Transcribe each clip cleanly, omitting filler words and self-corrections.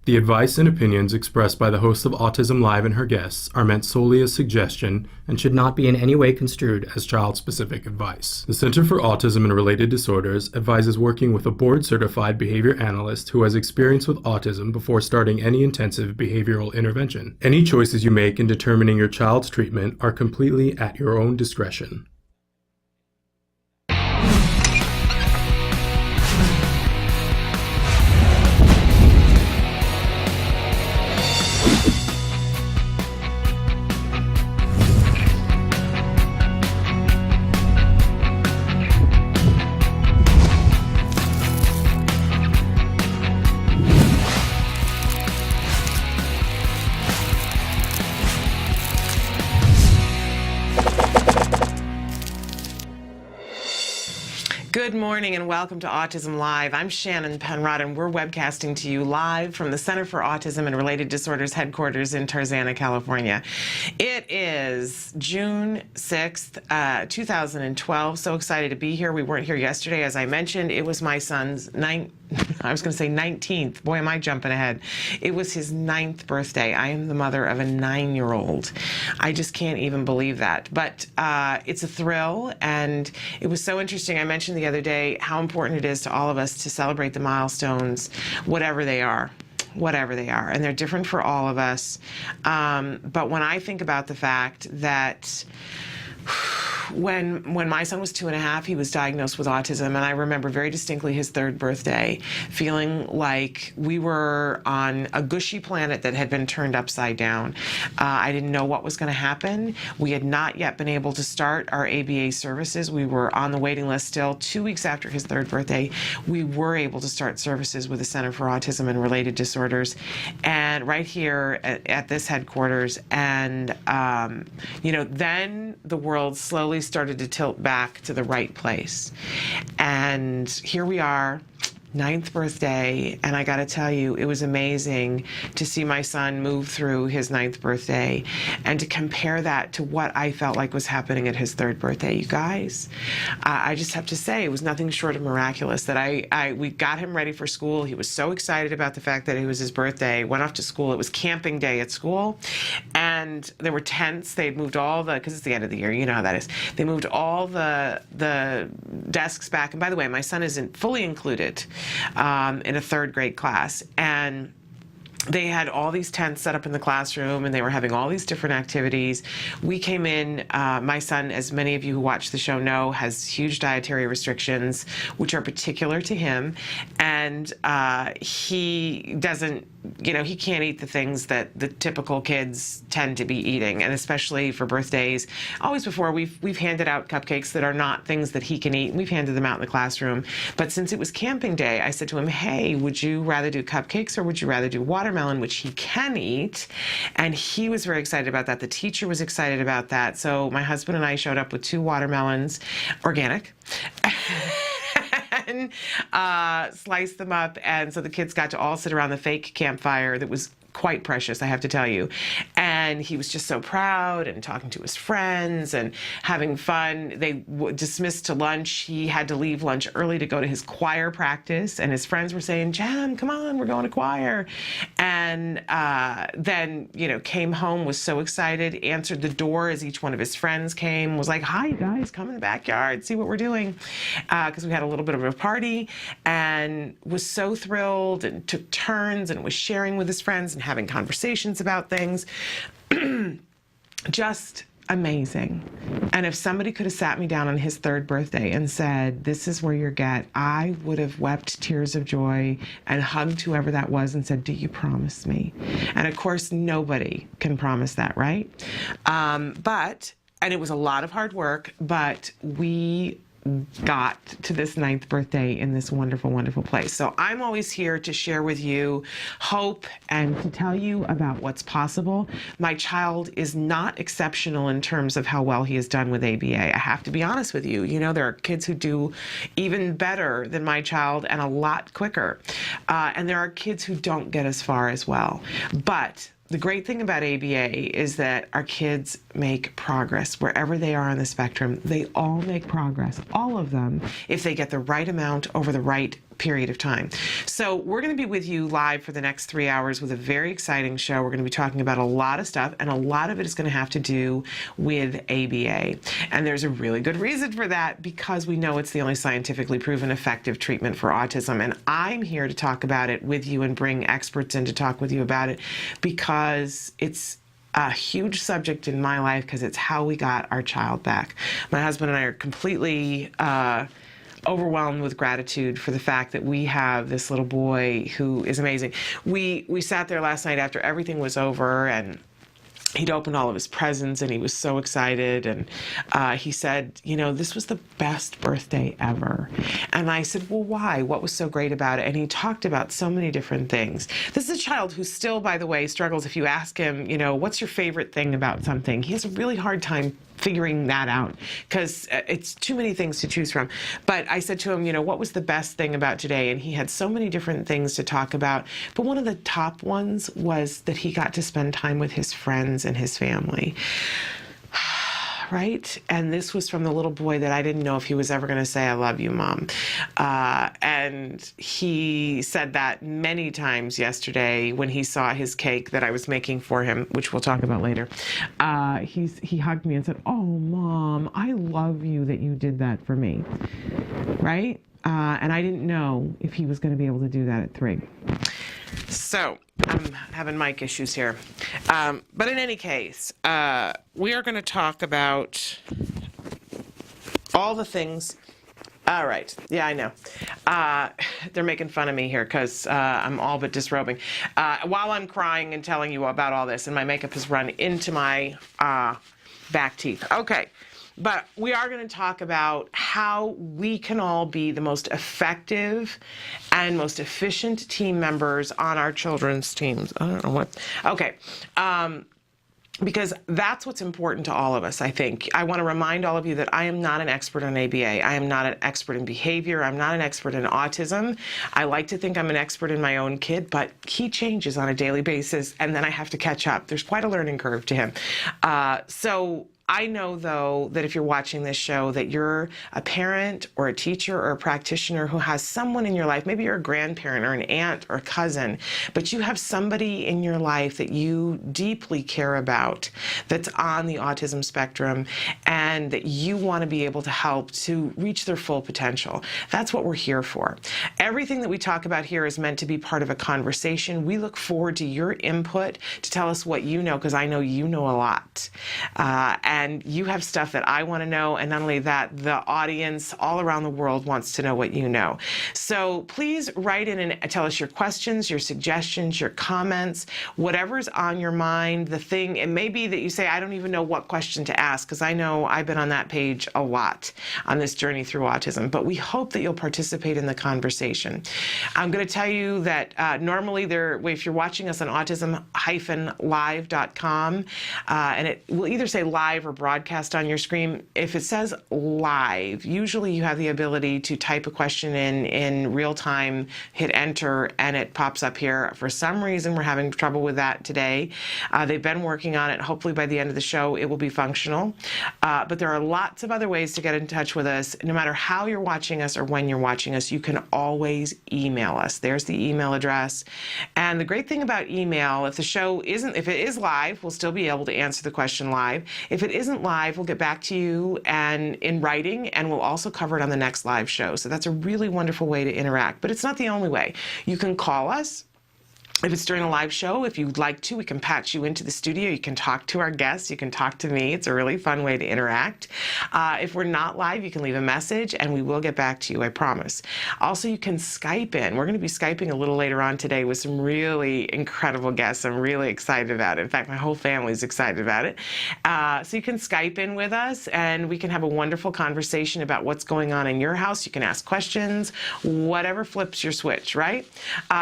The advice and opinions expressed by the host of Autism Live and her guests are meant solely as suggestion and should not be in any way construed as child-specific advice. The Center for Autism and Related Disorders advises working with a board-certified behavior analyst who has experience with autism before starting any intensive behavioral intervention. Any choices you make in determining your child's treatment are completely at your own discretion. Good morning and welcome to Autism Live. I'm Shannon Penrod and we're webcasting to you live from the Center for Autism and Related Disorders headquarters in Tarzana, California. It is June 6th, 2012. So excited to be here. We weren't here yesterday, as I mentioned. It was my son's 19th. Boy, am I jumping ahead. It was his 9th birthday. I am the mother of a 9-year-old. I just can't even believe that. But it's a thrill, and it was so interesting. I mentioned the other day how important it is to all of us to celebrate the milestones, whatever they are. And they're different for all of us. But when I think about the fact that when my son was 2.5, he was diagnosed with autism, and I remember very distinctly his 3rd birthday, feeling like we were on a gushy planet that had been turned upside down. I didn't know what was going to happen. We had not yet been able to start our ABA services. We were on the waiting list still. 2 weeks after his 3rd birthday, we were able to start services with the Center for Autism and Related Disorders, and right here at this headquarters. And then the world slowly started to tilt back to the right place. And here we are, 9th birthday, and I got to tell you, it was amazing to see my son move through his 9th birthday and to compare that to what I felt like was happening at his 3rd birthday. You guys, I just have to say, it was nothing short of miraculous that we got him ready for school. He was so excited about the fact that it was his birthday, went off to school. It was camping day at school, and there were tents. They moved all the, because it's the end of the year, you know how that is. They moved all the desks back. And by the way, my son isn't fully included in a 3rd grade class, and they had all these tents set up in the classroom, and they were having all these different activities. We came in, my son, as many of you who watch the show know, has huge dietary restrictions, which are particular to him, and he doesn't, he can't eat the things that the typical kids tend to be eating, and especially for birthdays. Always before, we've handed out cupcakes that are not things that he can eat, and we've handed them out in the classroom. But since it was camping day, I said to him, hey, would you rather do cupcakes or would you rather do watermelon, which he can eat? And he was very excited about that. The teacher was excited about that. So my husband and I showed up with 2 watermelons, organic, and sliced them up, and so the kids got to all sit around the fake campfire that was quite precious, I have to tell you. And he was just so proud and talking to his friends and having fun. They dismissed to lunch. He had to leave lunch early to go to his choir practice, and his friends were saying, Jem, come on, we're going to choir. And then, came home, was so excited, answered the door as each one of his friends came, was like, hi, guys, come in the backyard, see what we're doing. Because we had a little bit of a party, and was so thrilled and took turns and was sharing with his friends and having conversations about things. Just amazing. And if somebody could have sat me down on his 3rd birthday and said, this is where you're at, I would have wept tears of joy and hugged whoever that was and said, do you promise me? And of course, nobody can promise that, right? And it was a lot of hard work, but we got to this 9th birthday in this wonderful, wonderful place. So I'm always here to share with you hope and to tell you about what's possible. My child is not exceptional in terms of how well he has done with ABA. I have to be honest with you. There are kids who do even better than my child and a lot quicker. And there are kids who don't get as far as well. But the great thing about ABA is that our kids make progress wherever they are on the spectrum. They all make progress, all of them, if they get the right amount over the right period of time. So we're going to be with you live for the next 3 hours with a very exciting show. We're going to be talking about a lot of stuff, and a lot of it is going to have to do with ABA. And there's a really good reason for that, because we know it's the only scientifically proven effective treatment for autism. And I'm here to talk about it with you and bring experts in to talk with you about it, because it's a huge subject in my life, because it's how we got our child back. My husband and I are completely overwhelmed with gratitude for the fact that we have this little boy who is amazing. We sat there last night after everything was over, and he'd opened all of his presents, and he was so excited. And he said, you know, this was the best birthday ever. And I said, well, why? What was so great about it? And he talked about so many different things. This is a child who still, by the way, struggles. If you ask him, you know, what's your favorite thing about something? He has a really hard time figuring that out, because it's too many things to choose from. But I said to him, you know, what was the best thing about today? And he had so many different things to talk about. But one of the top ones was that he got to spend time with his friends and his family. Right? And this was from the little boy that I didn't know if he was ever going to say, I love you, Mom. And he said that many times yesterday when he saw his cake that I was making for him, which we'll talk about later. He hugged me and said, oh, Mom, I love you that you did that for me. Right? And I didn't know if he was going to be able to do that at 3. So I'm having mic issues here. But in any case, we are going to talk about all the things. All right. Yeah, I know. They're making fun of me here because I'm all but disrobing. While I'm crying and telling you about all this, and my makeup has run into my back teeth. Okay. But we are going to talk about how we can all be the most effective and most efficient team members on our children's teams. I don't know what. Okay. Because that's what's important to all of us, I think. I want to remind all of you that I am not an expert on ABA. I am not an expert in behavior. I'm not an expert in autism. I like to think I'm an expert in my own kid, but he changes on a daily basis, and then I have to catch up. There's quite a learning curve to him. So I know, though, that if you're watching this show, that you're a parent or a teacher or a practitioner who has someone in your life, maybe you're a grandparent or an aunt or a cousin, but you have somebody in your life that you deeply care about that's on the autism spectrum, and that you want to be able to help to reach their full potential. That's what we're here for. Everything that we talk about here is meant to be part of a conversation. We look forward to your input to tell us what you know, because I know you know a lot. And you have stuff that I want to know, and not only that, the audience all around the world wants to know what you know. So please write in and tell us your questions, your suggestions, your comments, whatever's on your mind. The thing, it may be that you say, I don't even know what question to ask, because I know I've been on that page a lot on this journey through autism, but we hope that you'll participate in the conversation. I'm going to tell you that normally if you're watching us on autism-live.com, and it will either say live or broadcast on your screen. If it says live, usually you have the ability to type a question in real time, hit enter, and it pops up here. For some reason, we're having trouble with that today. They've been working on it. Hopefully by the end of the show, it will be functional. But there are lots of other ways to get in touch with us. No matter how you're watching us or when you're watching us, you can always email us. There's the email address. And the great thing about email, if it is live, we'll still be able to answer the question live. If it isn't live, we'll get back to you and in writing, and we'll also cover it on the next live show. So that's a really wonderful way to interact. But it's not the only way. You can call us. If it's during a live show, if you'd like to, we can patch you into the studio. You can talk to our guests. You can talk to me. It's a really fun way to interact. If we're not live, you can leave a message, and we will get back to you, I promise. Also, you can Skype in. We're going to be Skyping a little later on today with some really incredible guests. I'm really excited about it. In fact, my whole family is excited about it. So you can Skype in with us, and we can have a wonderful conversation about what's going on in your house. You can ask questions, whatever flips your switch, right?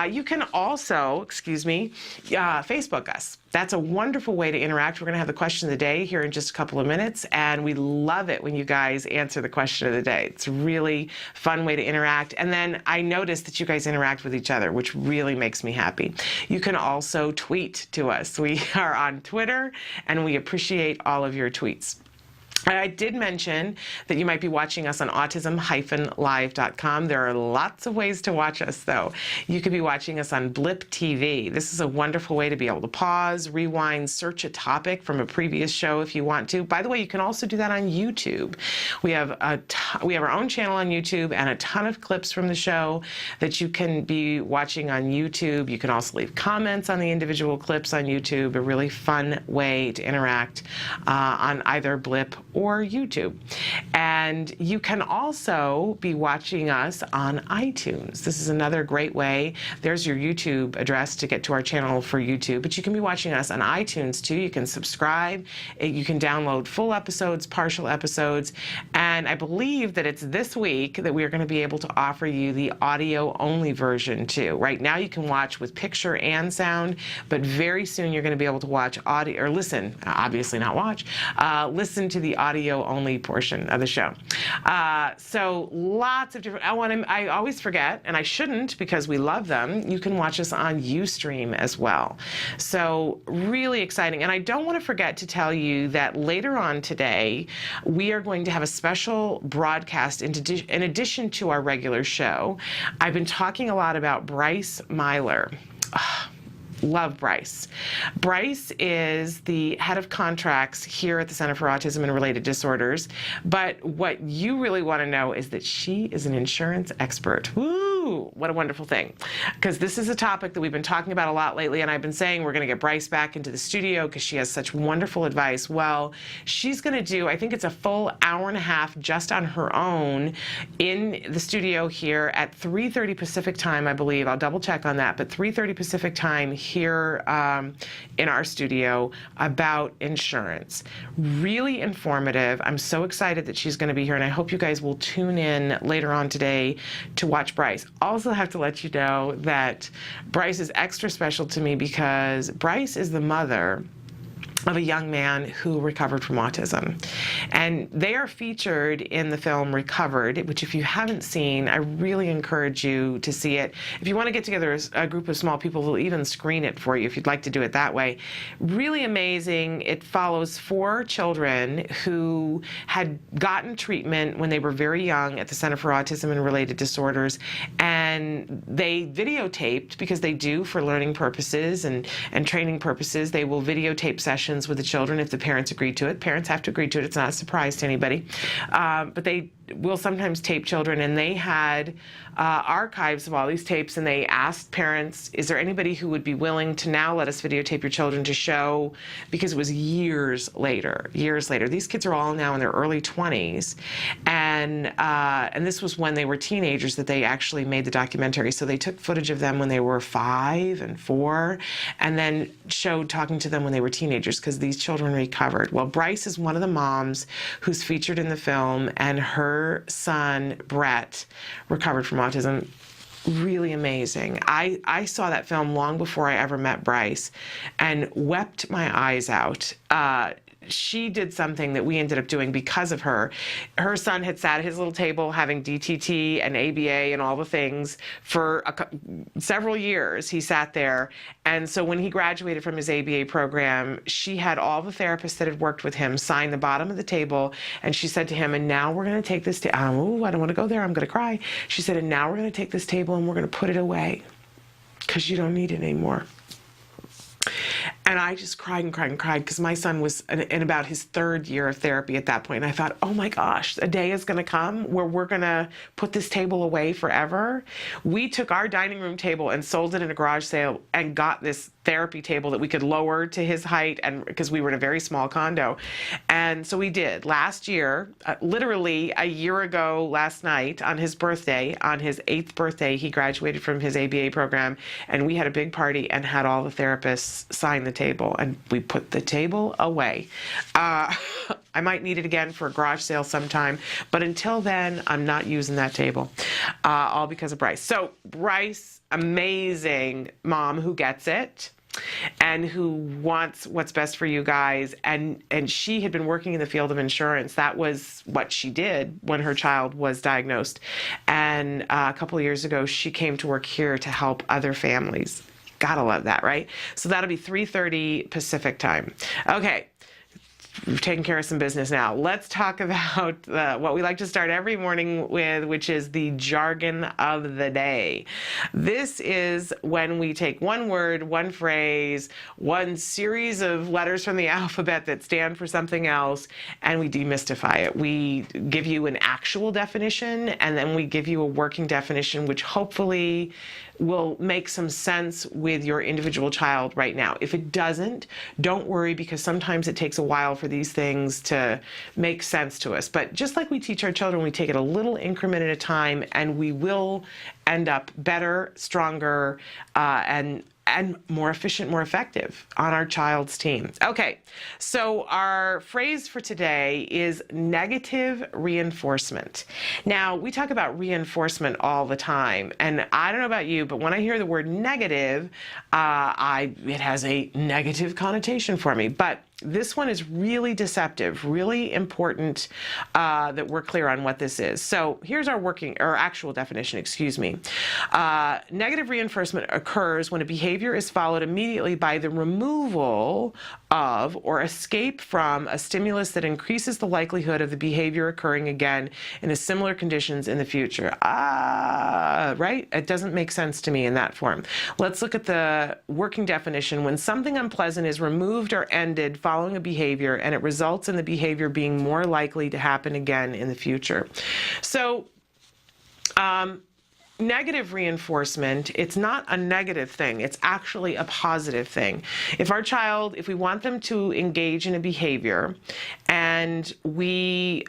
You can also, Facebook us. That's a wonderful way to interact. We're going to have the question of the day here in just a couple of minutes, and we love it when you guys answer the question of the day. It's a really fun way to interact. And then I noticed that you guys interact with each other, which really makes me happy. You can also tweet to us. We are on Twitter, and we appreciate all of your tweets. I did mention that you might be watching us on autism-live.com. There are lots of ways to watch us, though. You could be watching us on Blip TV. This is a wonderful way to be able to pause, rewind, search a topic from a previous show if you want to. By the way, you can also do that on YouTube. We have our own channel on YouTube and a ton of clips from the show that you can be watching on YouTube. You can also leave comments on the individual clips on YouTube. A really fun way to interact on either Blip or YouTube. And you can also be watching us on iTunes. This is another great way. There's your YouTube address to get to our channel for YouTube, but you can be watching us on iTunes too. You can subscribe. You can download full episodes, partial episodes, and I believe that it's this week that we are going to be able to offer you the audio-only version too. Right now you can watch with picture and sound, but very soon you're going to be able to watch audio, or listen, obviously not watch, listen to the audio-only portion of the show. So lots of different, I always forget, and I shouldn't because we love them, you can watch us on Ustream as well. So really exciting. And I don't want to forget to tell you that later on today, we are going to have a special broadcast in addition to our regular show. I've been talking a lot about Bryce Myler. Love Bryce. Bryce is the head of contracts here at the Center for Autism and Related Disorders. But what you really want to know is that she is an insurance expert. Woo! What a wonderful thing. Because this is a topic that we've been talking about a lot lately, and I've been saying we're going to get Bryce back into the studio because she has such wonderful advice. Well, she's going to do, I think it's a full hour and a half just on her own in the studio here at 3:30 Pacific time, I believe. I'll double check on that, but 3:30 Pacific time here in our studio about insurance. Really informative. I'm so excited that she's going to be here, and I hope you guys will tune in later on today to watch Bryce. Also have to let you know that Bryce is extra special to me because Bryce is the mother of a young man who recovered from autism. And they are featured in the film Recovered, which if you haven't seen, I really encourage you to see it. If you want to get together a group of small people, we'll even screen it for you if you'd like to do it that way. Really amazing. It follows 4 children who had gotten treatment when they were very young at the Center for Autism and Related Disorders, and they videotaped, because they do for learning purposes and training purposes, they will videotape sessions with the children if the parents agree to it. Parents have to agree to it. It's not a surprise to anybody. But they will sometimes tape children, and they had archives of all these tapes, and they asked parents, is there anybody who would be willing to now let us videotape your children to show, because it was years later. These kids are all now in their early 20s, and this was when they were teenagers that they actually made the documentary. So they took footage of them when they were 5 and 4, and then showed talking to them when they were teenagers, because these children recovered. Well, Bryce is one of the moms who's featured in the film, and her son, Brett, recovered from autism. Really amazing. I saw that film long before I ever met Bryce and wept my eyes out. She did something that we ended up doing because of her. Her son had sat at his little table having DTT and ABA and all the things for several years. He sat there. And so when he graduated from his ABA program, she had all the therapists that had worked with him sign the bottom of the table. And she said to him, and now we're going to take this table. I don't want to go there. I'm going to cry. She said, and now we're going to take this table and we're going to put it away because you don't need it anymore. And I just cried and cried and cried because my son was in about his 3rd year of therapy at that point. And I thought, oh my gosh, a day is going to come where we're going to put this table away forever. We took our dining room table and sold it in a garage sale and got this therapy table that we could lower to his height, and because we were in a very small condo. And so we did. Last year, literally a year ago last night, on his birthday, on his 8th birthday, he graduated from his ABA program, and we had a big party and had all the therapists sign the table, and we put the table away. I might need it again for a garage sale sometime, but until then, I'm not using that table, all because of Bryce. So Bryce, amazing mom who gets it and who wants what's best for you guys. And she had been working in the field of insurance. That was what she did when her child was diagnosed. And a couple of years ago, she came to work here to help other families. Gotta love that, right? So that'll be 3:30 Pacific time. Okay. we've taken care of some business now. Let's talk about what we like to start every morning with, which is the jargon of the day. This is when we take one word, one phrase, one series of letters from the alphabet that stand for something else, and we demystify it. We give you an actual definition, and then we give you a working definition, which hopefully will make some sense with your individual child right now. If it doesn't, don't worry, because sometimes it takes a while for these things to make sense to us. But just like we teach our children, we take it a little increment at a time, and we will end up better, stronger, and more efficient, more effective on our child's team. Okay, so our phrase for today is negative reinforcement. Now, we talk about reinforcement all the time, and I don't know about you, but when I hear the word negative, it has a negative connotation for me. But this one is really deceptive, really important that we're clear on what this is. So here's our actual definition, excuse me. Negative reinforcement occurs when a behavior is followed immediately by the removal of or escape from a stimulus that increases the likelihood of the behavior occurring again in a similar conditions in the future. Right? It doesn't make sense to me in that form. Let's look at the working definition. When something unpleasant is removed or ended following a behavior, and it results in the behavior being more likely to happen again in the future. So, negative reinforcement, it's not a negative thing, it's actually a positive thing. If we want them to engage in a behavior, and the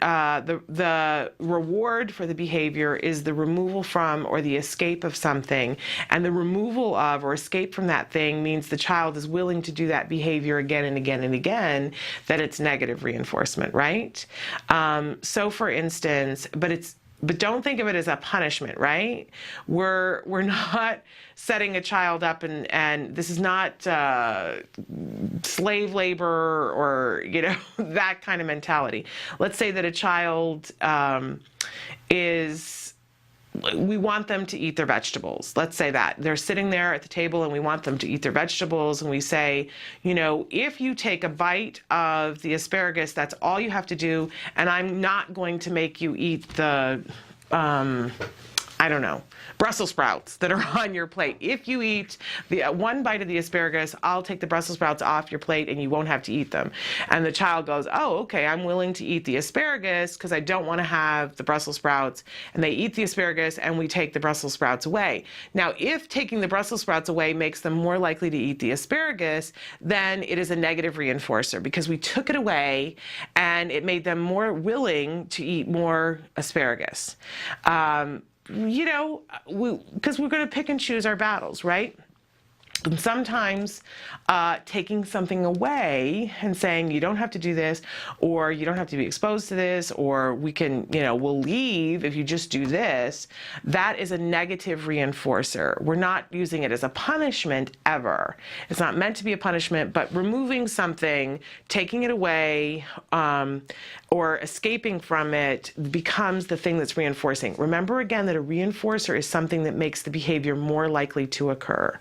reward for the behavior is the removal from or the escape of something, and the removal of or escape from that thing means the child is willing to do that behavior again and again and again, then it's negative reinforcement, right? So for instance, but don't think of it as a punishment, right? We're not setting a child up, and this is not slave labor or, that kind of mentality. Let's say that a child we want them to eat their vegetables. Let's say that. They're sitting there at the table and we want them to eat their vegetables, and we say, if you take a bite of the asparagus, that's all you have to do, and I'm not going to make you eat the, Brussels sprouts that are on your plate. If you eat the one bite of the asparagus, I'll take the Brussels sprouts off your plate and you won't have to eat them. And the child goes, oh, okay, I'm willing to eat the asparagus because I don't want to have the Brussels sprouts. And they eat the asparagus, and we take the Brussels sprouts away. Now, if taking the Brussels sprouts away makes them more likely to eat the asparagus, then it is a negative reinforcer, because we took it away and it made them more willing to eat more asparagus. Because we're going to pick and choose our battles, right? And sometimes taking something away and saying, you don't have to do this, or you don't have to be exposed to this, or we can, we'll leave if you just do this, that is a negative reinforcer. We're not using it as a punishment ever. It's not meant to be a punishment, but removing something, taking it away, or escaping from it becomes the thing that's reinforcing. Remember again that a reinforcer is something that makes the behavior more likely to occur.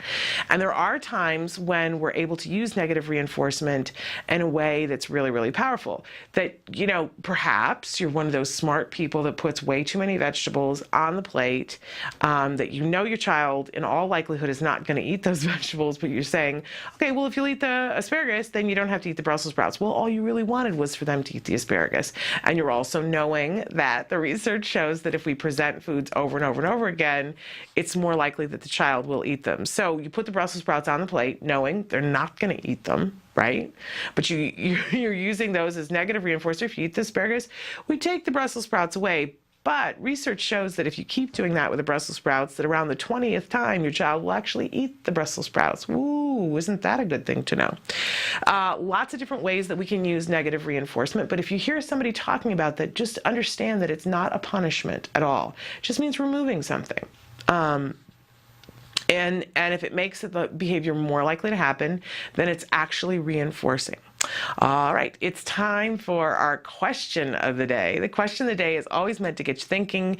And there are times when we're able to use negative reinforcement in a way that's really, really powerful. That, perhaps you're one of those smart people that puts way too many vegetables on the plate, that your child in all likelihood is not going to eat those vegetables, but you're saying, okay, well, if you'll eat the asparagus, then you don't have to eat the Brussels sprouts. Well, all you really wanted was for them to eat the asparagus. And you're also knowing that the research shows that if we present foods over and over and over again, it's more likely that the child will eat them. So you put the Brussels sprouts on the plate, knowing they're not going to eat them, right? But you're using those as negative reinforcer. If you eat the asparagus, we take the Brussels sprouts away. But research shows that if you keep doing that with the Brussels sprouts, that around the 20th time, your child will actually eat the Brussels sprouts. Ooh, isn't that a good thing to know? Lots of different ways that we can use negative reinforcement, but if you hear somebody talking about that, just understand that it's not a punishment at all. It just means removing something. And if it makes the behavior more likely to happen, then it's actually reinforcing. All right, it's time for our question of the day. The question of the day is always meant to get you thinking,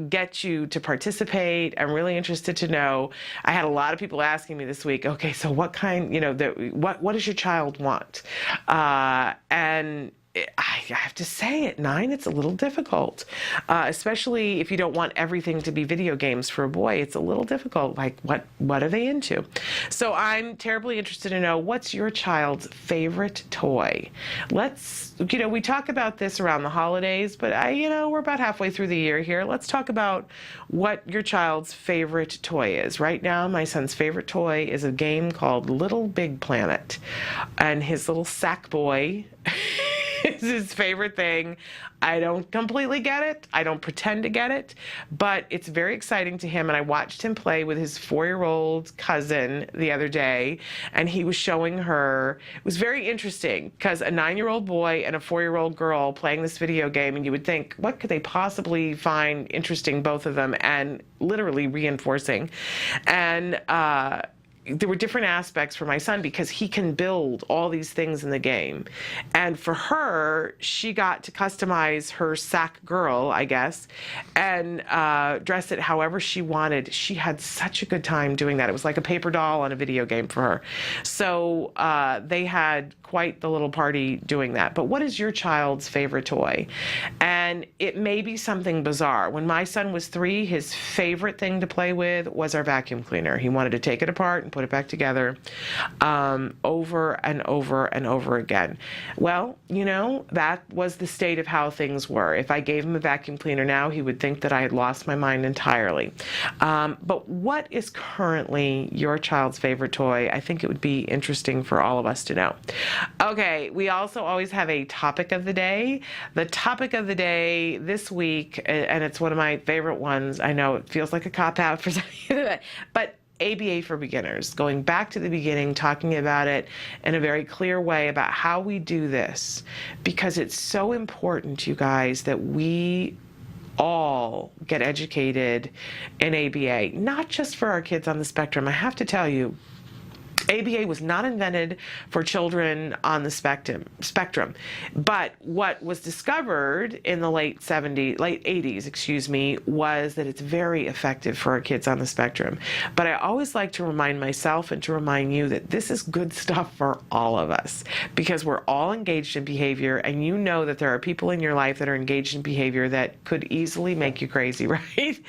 get you to participate. I'm really interested to know. I had a lot of people asking me this week, okay, so what kind, what does your child want? And I have to say, at 9, it's a little difficult, especially if you don't want everything to be video games for a boy. It's a little difficult. Like, what are they into? So I'm terribly interested to know, what's your child's favorite toy? Let's, we talk about this around the holidays, but we're about halfway through the year here. Let's talk about what your child's favorite toy is. Right now, my son's favorite toy is a game called Little Big Planet, and his little sack boy is his favorite thing. I don't completely get it. I don't pretend to get it, but it's very exciting to him. And I watched him play with his 4-year-old cousin the other day, and he was showing her. It was very interesting because a 9-year-old boy and a 4-year-old girl playing this video game, and you would think, what could they possibly find interesting, both of them, and literally reinforcing. And there were different aspects for my son because he can build all these things in the game. And for her, she got to customize her sack girl, I guess, and dress it however she wanted. She had such a good time doing that. It was like a paper doll on a video game for her. So they had quite the little party doing that. But what is your child's favorite toy? And it may be something bizarre. When my son was 3, his favorite thing to play with was our vacuum cleaner. He wanted to take it apart and put it back together over and over and over again. Well, that was the state of how things were. If I gave him a vacuum cleaner now, he would think that I had lost my mind entirely. But what is currently your child's favorite toy? I think it would be interesting for all of us to know. Okay, we also always have a topic of the day. The topic of the day this week, and it's one of my favorite ones. I know it feels like a cop-out for some of you, but ABA for beginners, going back to the beginning, talking about it in a very clear way about how we do this, because it's so important, you guys, that we all get educated in ABA, not just for our kids on the spectrum. I have to tell you, ABA was not invented for children on the spectrum, but what was discovered in the late 80s, was that it's very effective for our kids on the spectrum. But I always like to remind myself and to remind you that this is good stuff for all of us, because we're all engaged in behavior, and you know that there are people in your life that are engaged in behavior that could easily make you crazy, right?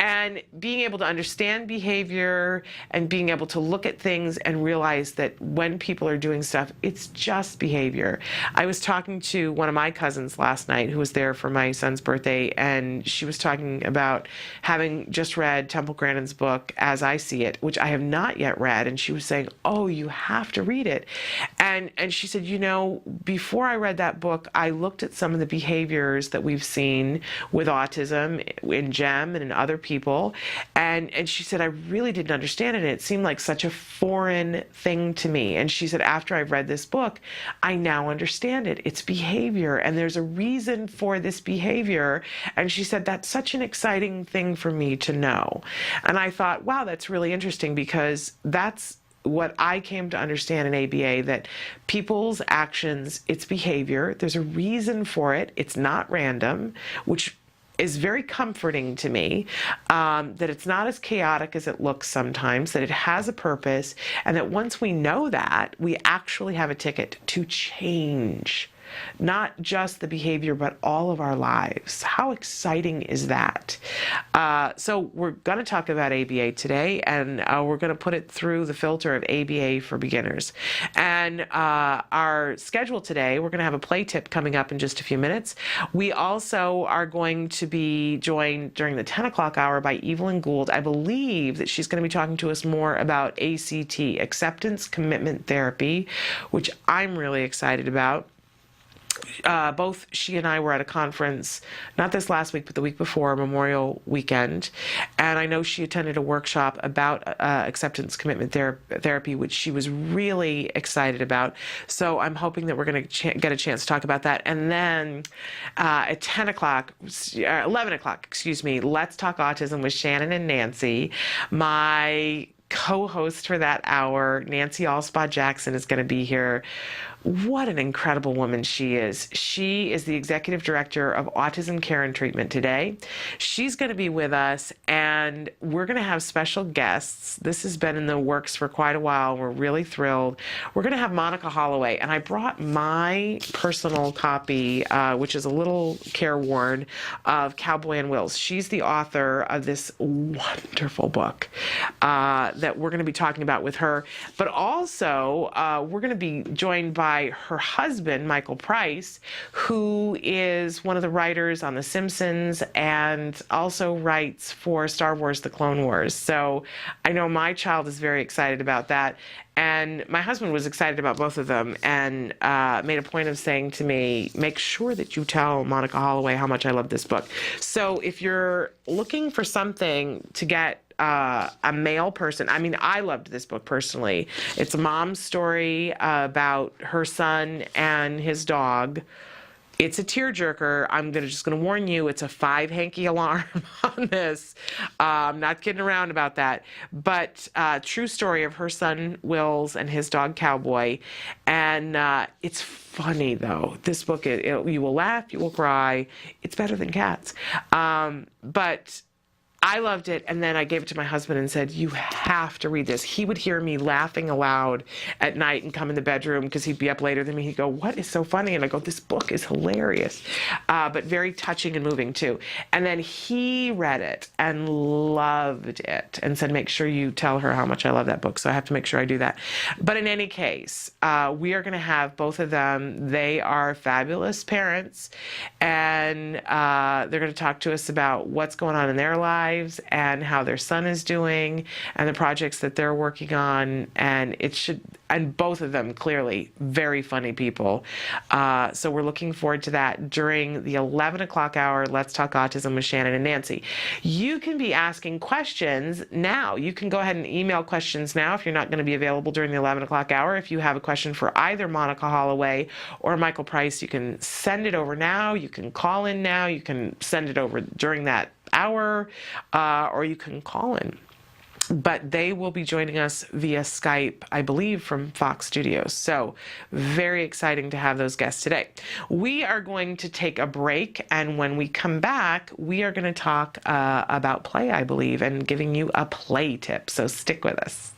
And being able to understand behavior and being able to look at things and realize that when people are doing stuff, it's just behavior. I was talking to one of my cousins last night who was there for my son's birthday, and she was talking about having just read Temple Grandin's book, As I See It, which I have not yet read, and she was saying, oh, you have to read it. And she said, before I read that book, I looked at some of the behaviors that we've seen with autism in Jem and in other people, and she said, I really didn't understand it, and it seemed like such a foreign thing to me. And she said, after I've read this book, I now understand it. It's behavior, and there's a reason for this behavior. And she said, that's such an exciting thing for me to know. And I thought, wow, that's really interesting, because that's what I came to understand in ABA, that people's actions, it's behavior. There's a reason for it. It's not random, which is very comforting to me, that it's not as chaotic as it looks sometimes, that it has a purpose, and that once we know that, we actually have a ticket to change not just the behavior, but all of our lives. How exciting is that? So we're going to talk about ABA today, and we're going to put it through the filter of ABA for beginners. And our schedule today, we're going to have a play tip coming up in just a few minutes. We also are going to be joined during the 10 o'clock hour by Evelyn Gould. I believe that she's going to be talking to us more about ACT, Acceptance Commitment Therapy, which I'm really excited about. Both she and I were at a conference, not this last week, but the week before, Memorial Weekend. And I know she attended a workshop about acceptance commitment therapy, which she was really excited about. So I'm hoping that we're going to get a chance to talk about that. And then at 11 o'clock, Let's Talk Autism with Shannon and Nancy. My co-host for that hour, Nancy Allspot Jackson, is going to be here. what an incredible woman she is. She is the executive director of Autism Care and Treatment today. She's going to be with us, and we're going to have special guests. This has been in the works for quite a while. We're really thrilled. We're going to have Monica Holloway, and I brought my personal copy, which is a little careworn, of Cowyboy and Wills. She's the author of this wonderful book that we're going to be talking about with her. But also, we're going to be joined by her husband, Michael Price, who is one of the writers on The Simpsons and also writes for Star Wars: The Clone Wars. So I know my child is very excited about that. And my husband was excited about both of them and made a point of saying to me, make sure that you tell Monica Holloway how much I love this book. So if you're looking for something to get a male person, I mean, I loved this book personally. It's a mom's story about her son and his dog. It's a tearjerker. I'm just going to warn you, it's a 5 hanky alarm on this. I'm not kidding around about that. But true story of her son, Wills, and his dog, Cowboy. And it's funny, though. This book, you will laugh, you will cry. It's better than Cats. But I loved it, and then I gave it to my husband and said, you have to read this. He would hear me laughing aloud at night and come in the bedroom because he'd be up later than me. He'd go, what is so funny? And I go, this book is hilarious, but very touching and moving too. And then he read it and loved it and said, make sure you tell her how much I love that book. So I have to make sure I do that. But in any case, we are going to have both of them. They are fabulous parents, and they're going to talk to us about what's going on in their lives and how their son is doing and the projects that they're working on. And both of them clearly very funny people. So we're looking forward to that during the 11 o'clock hour. Let's Talk Autism with Shannon and Nancy. You can be asking questions now. You can go ahead and email questions now if you're not going to be available during the 11 o'clock hour. If you have a question for either Monica Holloway or Michael Price, you can send it over now. You can call in now. You can send it over during that hour, or you can call in. But they will be joining us via Skype, I believe, from Fox Studios. So very exciting to have those guests today. We are going to take a break, and when we come back, we are going to talk about play, I believe, and giving you a play tip. So stick with us.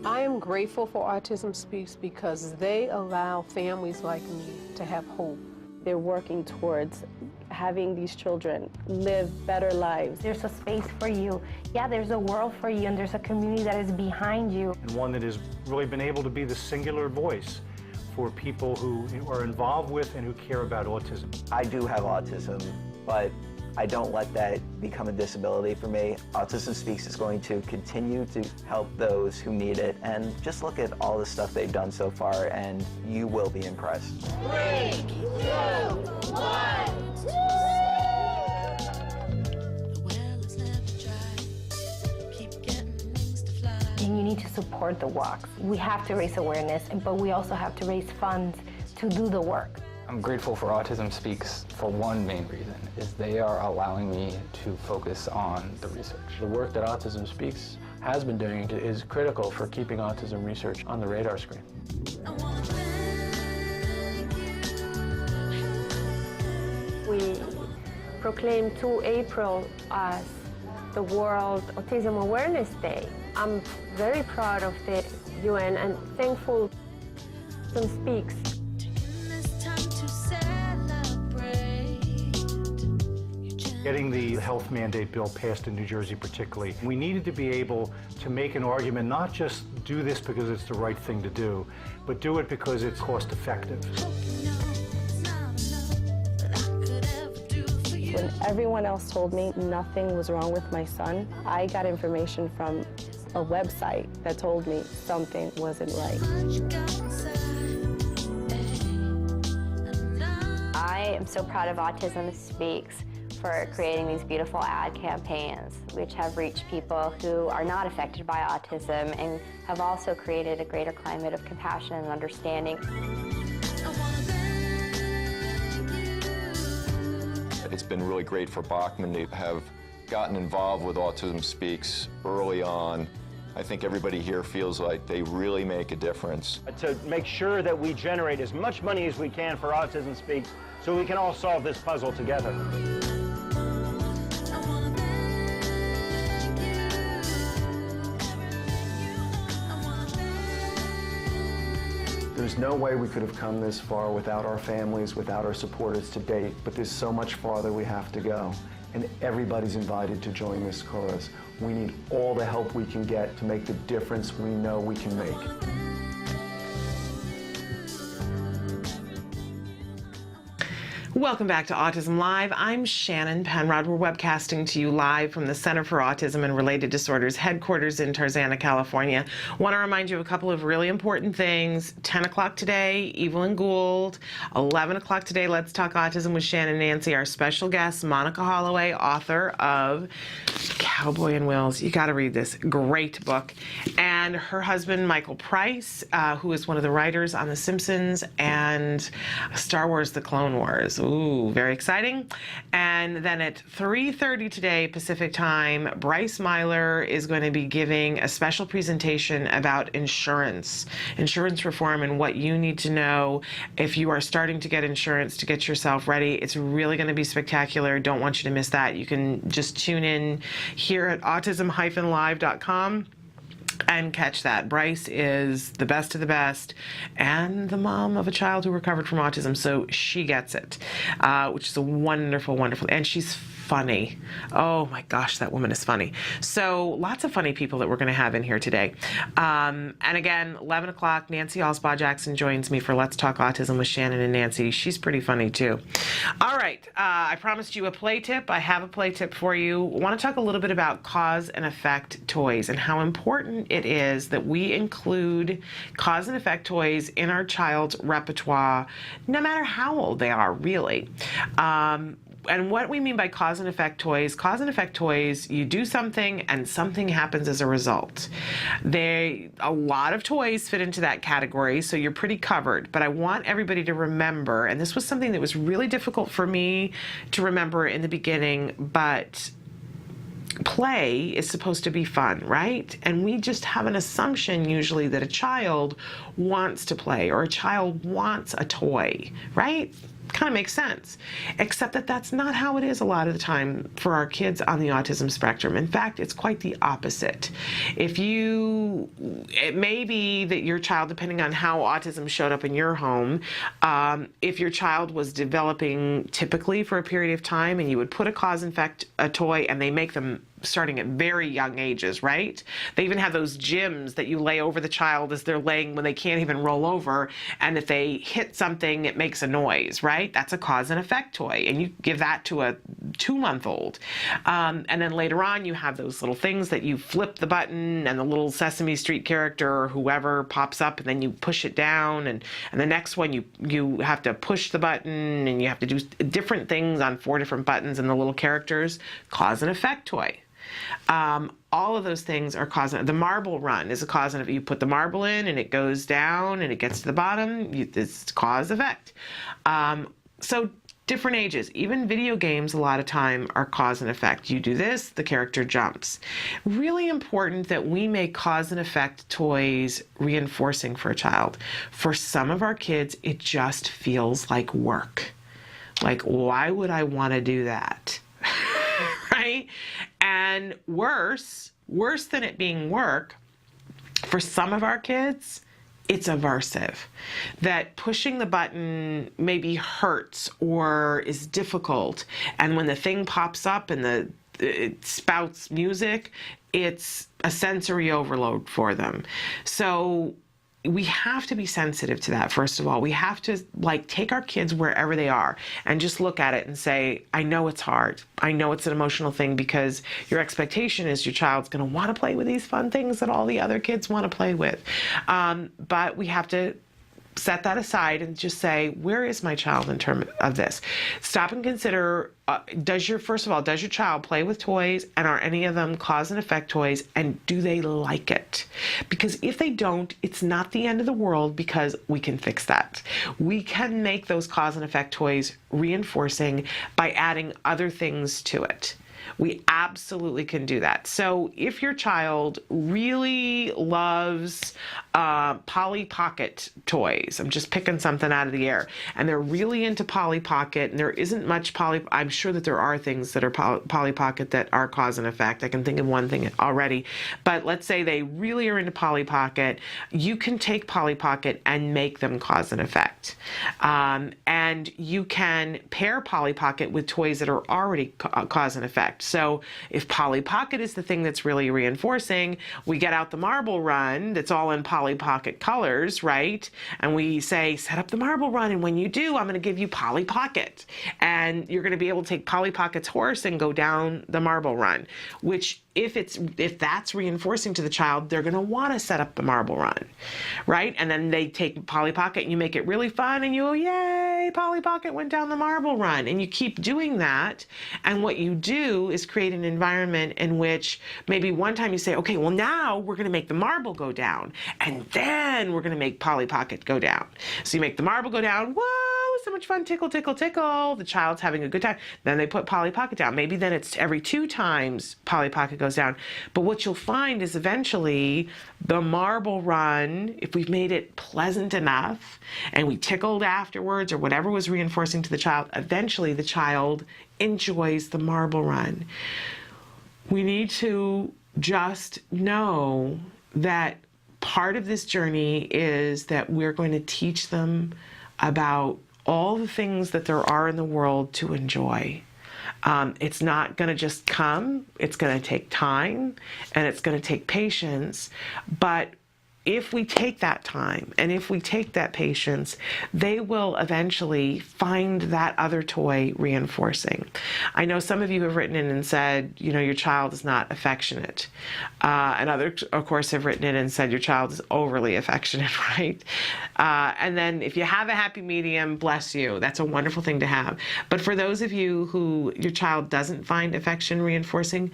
I am grateful for Autism Speaks because they allow families like me to have hope. They're working towards having these children live better lives. There's a space for you. Yeah, there's a world for you, and there's a community that is behind you. And one that has really been able to be the singular voice for people who are involved with and who care about autism. I do have autism, but I don't let that become a disability for me. Autism Speaks is going to continue to help those who need it, and just look at all the stuff they've done so far and you will be impressed. 3, 2, 1. And you need to support the walks. We have to raise awareness, but we also have to raise funds to do the work. I'm grateful for Autism Speaks for one main reason, is they are allowing me to focus on the research. The work that Autism Speaks has been doing is critical for keeping autism research on the radar screen. We proclaimed 2 April as the World Autism Awareness Day. I'm very proud of the UN and thankful Autism Speaks. Getting the health mandate bill passed in New Jersey particularly, we needed to be able to make an argument, not just do this because it's the right thing to do, but do it because it's cost effective. When everyone else told me nothing was wrong with my son, I got information from a website that told me something wasn't right. I am so proud of Autism Speaks for creating these beautiful ad campaigns, which have reached people who are not affected by autism and have also created a greater climate of compassion and understanding. It's been really great for Bachman to have gotten involved with Autism Speaks early on. I think everybody here feels like they really make a difference. To make sure that we generate as much money as we can for Autism Speaks so we can all solve this puzzle together. There's no way we could have come this far without our families, without our supporters to date, but there's so much farther we have to go. And everybody's invited to join this cause. We need all the help we can get to make the difference we know we can make. Welcome back to Autism Live. I'm Shannon Penrod. We're webcasting to you live from the Center for Autism and Related Disorders headquarters in Tarzana, California. Want to remind you of a couple of really important things. 10 o'clock today, Evelyn Gould. 11 o'clock today, Let's Talk Autism with Shannon and Nancy. Our special guest, Monica Holloway, author of Cowyboy and Wills. You got to read this great book. And her husband, Michael Price, who is one of the writers on The Simpsons and Star Wars: The Clone Wars. Ooh, very exciting. And then at 3:30 today, Pacific Time, Bryce Myler is going to be giving a special presentation about insurance reform, and what you need to know if you are starting to get insurance to get yourself ready. It's really going to be spectacular. Don't want you to miss that. You can just tune in here at autism-live.com and catch that. Bryce is the best of the best and the mom of a child who recovered from autism, so she gets it, which is a wonderful, wonderful, and she's funny. Oh my gosh, that woman is funny. So lots of funny people that we're going to have in here today. And again, 11 o'clock, Nancy Alsbaugh-Jackson joins me for Let's Talk Autism with Shannon and Nancy. She's pretty funny too. All right, I promised you a play tip. I have a play tip for you. I want to talk a little bit about cause and effect toys and how important it is that we include cause and effect toys in our child's repertoire, no matter how old they are, really. And what we mean by cause and effect toys, you do something and something happens as a result. A lot of toys fit into that category, so you're pretty covered. But I want everybody to remember, and this was something that was really difficult for me to remember in the beginning, but play is supposed to be fun, right? And we just have an assumption usually that a child wants to play or a child wants a toy, right? Kind of makes sense, except that that's not how it is a lot of the time for our kids on the autism spectrum. In fact, it's quite the opposite. It may be that your child, depending on how autism showed up in your home, if your child was developing typically for a period of time and you would put a cause and effect a toy, and they make them starting at very young ages, right? They even have those gyms that you lay over the child as they're laying when they can't even roll over, and if they hit something, it makes a noise, right? That's a cause and effect toy, and you give that to a 2-month-old. And then later on, you have those little things that you flip the button, and the little Sesame Street character or whoever pops up, and then you push it down, and the next one, you have to push the button, and you have to do different things on 4 different buttons, and the little characters, cause and effect toy. All of those things are cause. The marble run is a cause and effect. You put the marble in and it goes down and it gets to the bottom. It's cause effect. So different ages, even video games a lot of time are cause and effect. You do this, the character jumps. Really important that we make cause and effect toys reinforcing for a child. For some of our kids, it just feels like work. Like, why would I want to do that? Right? And worse than it being work, for some of our kids, it's aversive. That pushing the button maybe hurts or is difficult, and when the thing pops up and it spouts music, it's a sensory overload for them. So we have to be sensitive to that, first of all. We have to take our kids wherever they are and just look at it and say, I know it's hard. I know it's an emotional thing, because your expectation is your child's going to want to play with these fun things that all the other kids want to play with. But we have to set that aside and just say, where is my child in terms of this? Stop and consider, first of all, does your child play with toys, and are any of them cause and effect toys, and do they like it? Because if they don't, it's not the end of the world, because we can fix that. We can make those cause and effect toys reinforcing by adding other things to it. We absolutely can do that. So if your child really loves Polly Pocket toys, I'm just picking something out of the air, and they're really into Polly Pocket, and there isn't much I'm sure that there are things that are Polly Pocket that are cause and effect. I can think of one thing already, but let's say they really are into Polly Pocket. You can take Polly Pocket and make them cause and effect. And you can pair Polly Pocket with toys that are already cause and effect. So if Polly Pocket is the thing that's really reinforcing, we get out the marble run that's all in Polly Pocket colors, right? And we say, set up the marble run, and when you do, I'm going to give you Polly Pocket. And you're going to be able to take Polly Pocket's horse and go down the marble run, which if that's reinforcing to the child, they're going to want to set up the marble run, right? And then they take Polly Pocket and you make it really fun, and you go, yay, Polly Pocket went down the marble run. And you keep doing that. And what you do is create an environment in which maybe one time you say, okay, well, now we're going to make the marble go down, and then we're going to make Polly Pocket go down. So you make the marble go down, whoa, so much fun, tickle, tickle, tickle. The child's having a good time. Then they put Polly Pocket down. Maybe then it's every 2 times Polly Pocket goes down. But what you'll find is eventually the marble run, if we've made it pleasant enough and we tickled afterwards or whatever was reinforcing to the child, eventually the child enjoys the marble run. We need to just know that part of this journey is that we're going to teach them about all the things that there are in the world to enjoy. It's not going to just come. It's going to take time, and it's going to take patience. But if we take that time and if we take that patience, they will eventually find that other toy reinforcing. I know some of you have written in and said, you know, your child is not affectionate. And others, of course, have written in and said your child is overly affectionate, right? And then if you have a happy medium, bless you. That's a wonderful thing to have. But for those of you who your child doesn't find affection reinforcing,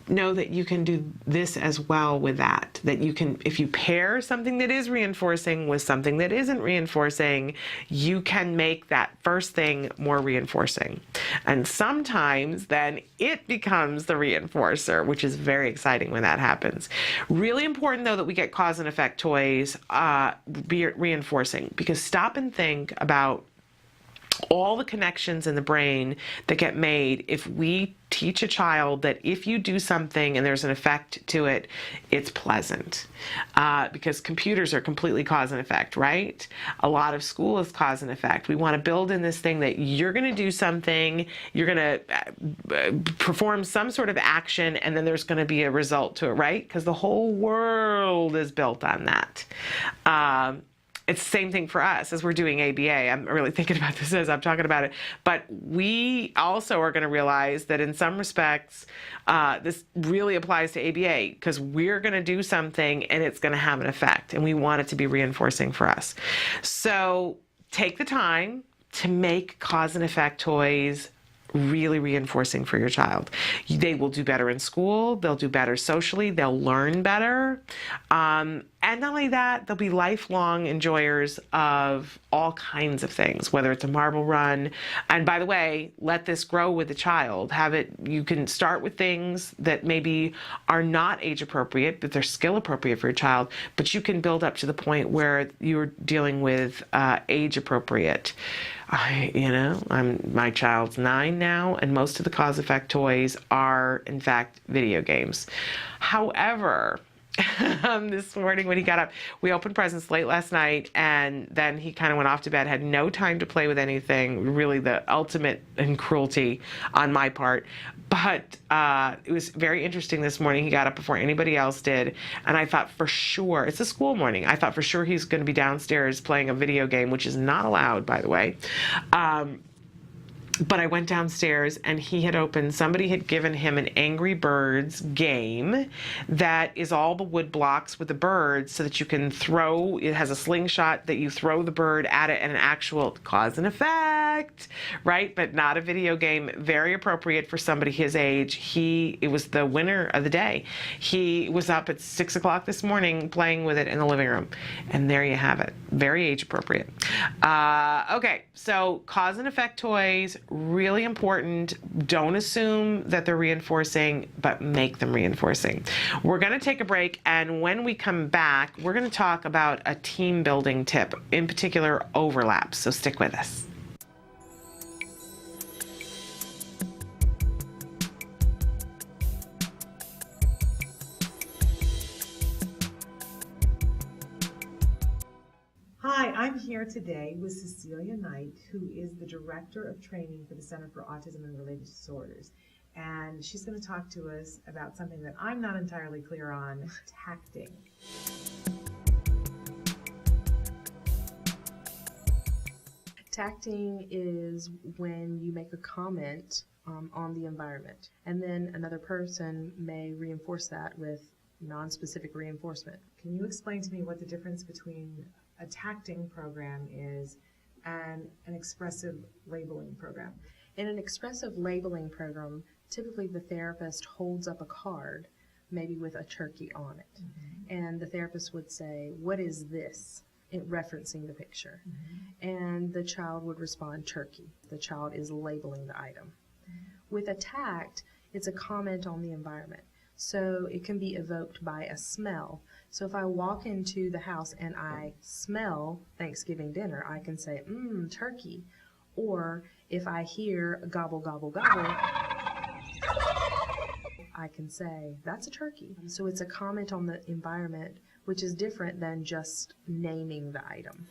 know that you can do this as well with that you can, if you pair something that is reinforcing with something that isn't reinforcing, you can make that first thing more reinforcing. And sometimes then it becomes the reinforcer, which is very exciting when that happens. Really important, though, that we get cause and effect toys be reinforcing, because stop and think about all the connections in the brain that get made if we teach a child that if you do something and there's an effect to it, it's pleasant. Because computers are completely cause and effect, right? A lot of school is cause and effect. We want to build in this thing that you're going to do something, you're going to perform some sort of action, and then there's going to be a result to it, right? Because the whole world is built on that. It's the same thing for us as we're doing ABA. I'm really thinking about this as I'm talking about it. But we also are going to realize that in some respects, this really applies to ABA, because we're going to do something and it's going to have an effect, and we want it to be reinforcing for us. So take the time to make cause and effect toys really reinforcing for your child. They will do better in school, they'll do better socially, they'll learn better. And not only that, they'll be lifelong enjoyers of all kinds of things, whether it's a marble run. And by the way, let this grow with the child. You can start with things that maybe are not age appropriate, but they're skill appropriate for your child, but you can build up to the point where you're dealing with age appropriate. My child's 9 now, and most of the cause effect toys are, in fact, video games. However, this morning when he got up, we opened presents late last night, and then he kind of went off to bed, had no time to play with anything, really the ultimate in cruelty on my part. But it was very interesting this morning. He got up before anybody else did, and I thought for sure, it's a school morning, I thought for sure he's going to be downstairs playing a video game, which is not allowed, by the way. But I went downstairs and he had opened, somebody had given him an Angry Birds game that is all the wood blocks with the birds so that you can throw, it has a slingshot that you throw the bird at it and an actual cause and effect, right? But not a video game, very appropriate for somebody his age. It was the winner of the day. He was up at 6 o'clock this morning playing with it in the living room. And there you have it, very age appropriate. Okay, so cause and effect toys, really important. Don't assume that they're reinforcing, but make them reinforcing. We're going to take a break, and when we come back, we're going to talk about a team building tip, in particular overlaps, so stick with us. Hi, I'm here today with Cecilia Knight, who is the Director of Training for the Center for Autism and Related Disorders. And she's going to talk to us about something that I'm not entirely clear on, tacting. Tacting is when you make a comment on the environment, and then another person may reinforce that with non-specific reinforcement. Can you explain to me what the difference between a tacting program is and an expressive labeling program? In an expressive labeling program, typically the therapist holds up a card, maybe with a turkey on it, and the therapist would say, "What is this?" referencing the picture, and the child would respond, "Turkey." The child is labeling the item. With a tact, it's a comment on the environment. So it can be evoked by a smell. So if I walk into the house and I smell Thanksgiving dinner, I can say, turkey. Or if I hear gobble, gobble, gobble, I can say, that's a turkey. So it's a comment on the environment, which is different than just naming the item.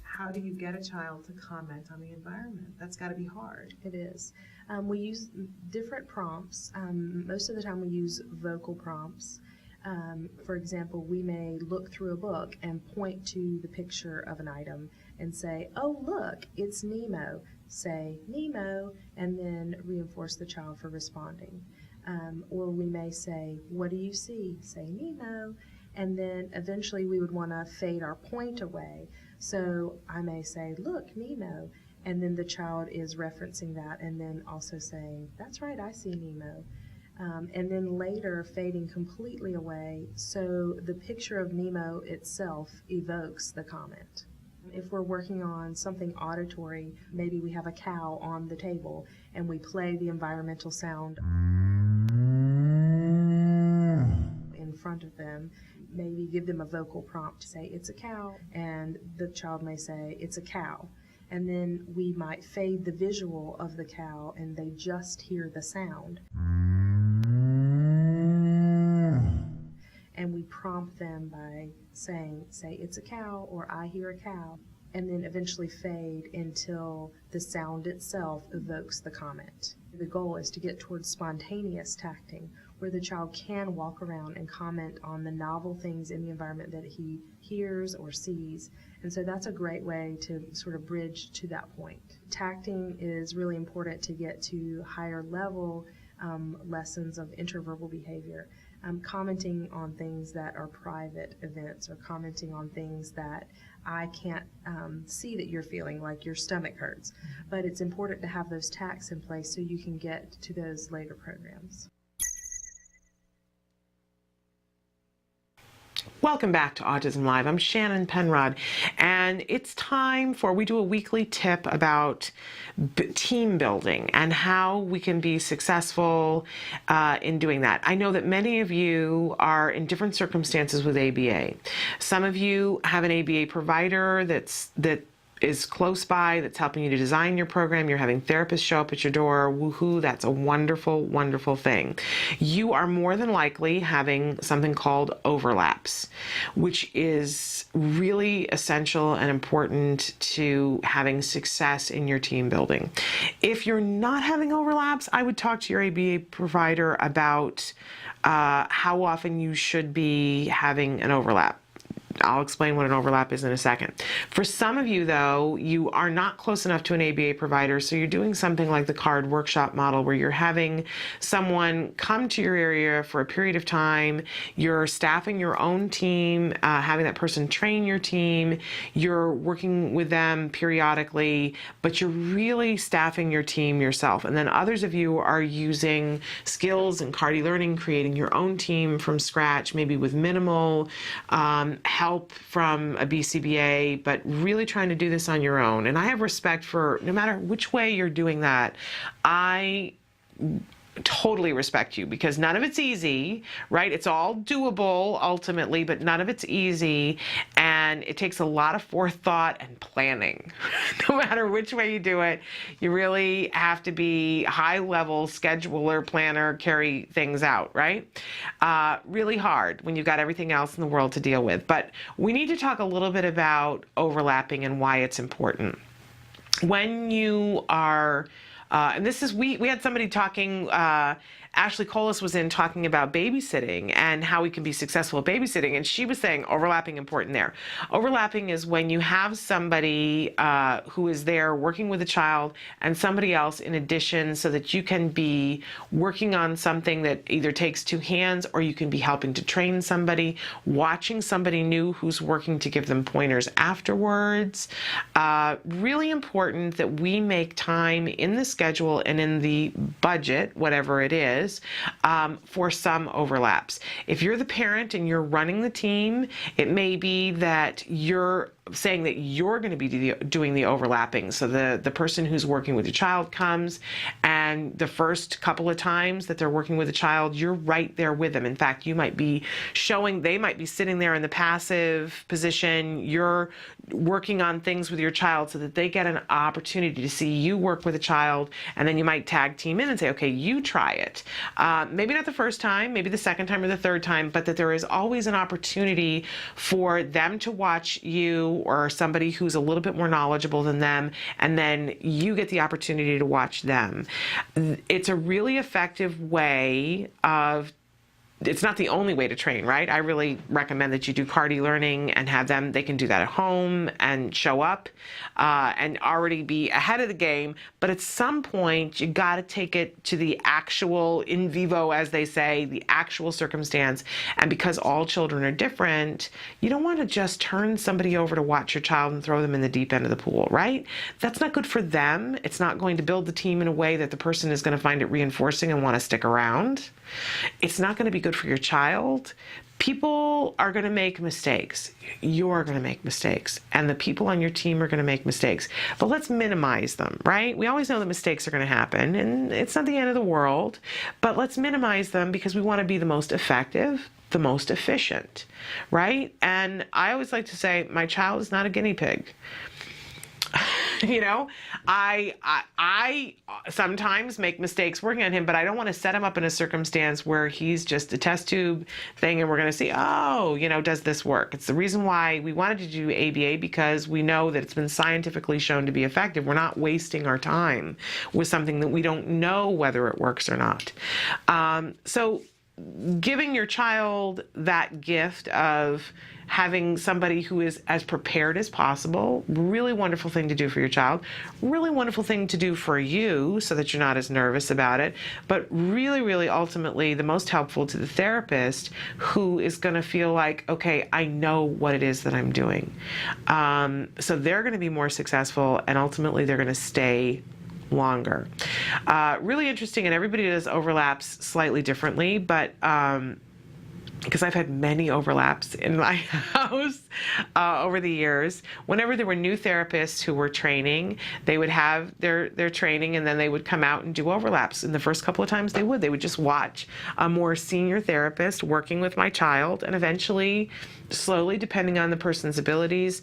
How do you get a child to comment on the environment? That's got to be hard. It is. We use different prompts. Most of the time we use vocal prompts. For example, we may look through a book and point to the picture of an item and say, "Oh, look, it's Nemo." Say, "Nemo," and then reinforce the child for responding. Or we may say, "What do you see?" Say, "Nemo." And then eventually we would want to fade our point away. So I may say, "Look, Nemo," and then the child is referencing that and then also saying, "That's right, I see Nemo." And then later fading completely away so the picture of Nemo itself evokes the comment. If we're working on something auditory, maybe we have a cow on the table and we play the environmental sound in front of them, maybe give them a vocal prompt to say, "It's a cow," and the child may say, "It's a cow." And then we might fade the visual of the cow and they just hear the sound. And we prompt them by saying, say, "It's a cow," or "I hear a cow," and then eventually fade until the sound itself evokes the comment. The goal is to get towards spontaneous tacting, where the child can walk around and comment on the novel things in the environment that he hears or sees. And so that's a great way to sort of bridge to that point. Tacting is really important to get to higher level lessons of interverbal behavior. Commenting on things that are private events, or commenting on things that I can't see that you're feeling, like your stomach hurts. But it's important to have those tacts in place so you can get to those later programs. Welcome back to Autism Live. I'm Shannon Penrod, and it's time for, we do a weekly tip about team building and how we can be successful in doing that. I know that many of you are in different circumstances with ABA. Some of you have an ABA provider that is close by, that's helping you to design your program. You're having therapists show up at your door. Woohoo, that's a wonderful, wonderful thing. You are more than likely having something called overlaps, which is really essential and important to having success in your team building. If you're not having overlaps, I would talk to your ABA provider about how often you should be having an overlap. I'll explain what an overlap is in a second. For some of you, though, you are not close enough to an ABA provider, so you're doing something like the card workshop model where you're having someone come to your area for a period of time, you're staffing your own team, having that person train your team, you're working with them periodically, but you're really staffing your team yourself. And then others of you are using skills and CARDI learning, creating your own team from scratch, maybe with minimal help from a BCBA, but really trying to do this on your own. And I have respect for, no matter which way you're doing that, I totally respect you, because none of it's easy, right? It's all doable ultimately, but none of it's easy, and it takes a lot of forethought and planning. No matter which way you do it, you really have to be high-level scheduler, planner, carry things out, right? Really hard when you've got everything else in the world to deal with. But we need to talk a little bit about overlapping and why it's important. When you are and this is, we had somebody talking, Ashley Colas was in talking about babysitting and how we can be successful at babysitting, and she was saying overlapping important there. Overlapping is when you have somebody who is there working with a child and somebody else in addition, so that you can be working on something that either takes two hands, or you can be helping to train somebody, watching somebody new who's working to give them pointers afterwards. Really important that we make time in the schedule and in the budget, whatever it is, for some overlaps. If you're the parent and you're running the team, it may be that you're saying that you're going to be doing the overlapping. So the person who's working with the child comes, and the first couple of times that they're working with a child, you're right there with them. In fact, you might be showing, they might be sitting there in the passive position, you're working on things with your child so that they get an opportunity to see you work with a child, and then you might tag team in and say, okay, you try it. Maybe not the first time, maybe the second time or the third time, but that there is always an opportunity for them to watch you or somebody who's a little bit more knowledgeable than them, and then you get the opportunity to watch them. It's a really effective way of, it's not the only way to train, right? I really recommend that you do CARDI learning and have them, they can do that at home and show up and already be ahead of the game. But at some point, you got to take it to the actual in vivo, as they say, the actual circumstance. And because all children are different, you don't want to just turn somebody over to watch your child and throw them in the deep end of the pool, right? That's not good for them. It's not going to build the team in a way that the person is going to find it reinforcing and want to stick around. It's not going to be good for your child. People are going to make mistakes. You're going to make mistakes. And the people on your team are going to make mistakes. But let's minimize them, right? We always know that mistakes are going to happen, and it's not the end of the world. But let's minimize them, because we want to be the most effective, the most efficient, right? And I always like to say, my child is not a guinea pig. You know, I sometimes make mistakes working on him, but I don't want to set him up in a circumstance where he's just a test tube thing and we're going to see, oh, you know, does this work? It's the reason why we wanted to do ABA, because we know that it's been scientifically shown to be effective. We're not wasting our time with something that we don't know whether it works or not. So giving your child that gift of having somebody who is as prepared as possible, really wonderful thing to do for your child, really wonderful thing to do for you so that you're not as nervous about it, but really, really ultimately the most helpful to the therapist, who is going to feel like, okay, I know what it is that I'm doing. So they're going to be more successful, and ultimately they're going to stay longer. Really interesting, and everybody does overlaps slightly differently, but because I've had many overlaps in my house over the years. Whenever there were new therapists who were training, they would have their training, and then they would come out and do overlaps. And the first couple of times they would just watch a more senior therapist working with my child, and eventually, slowly, depending on the person's abilities,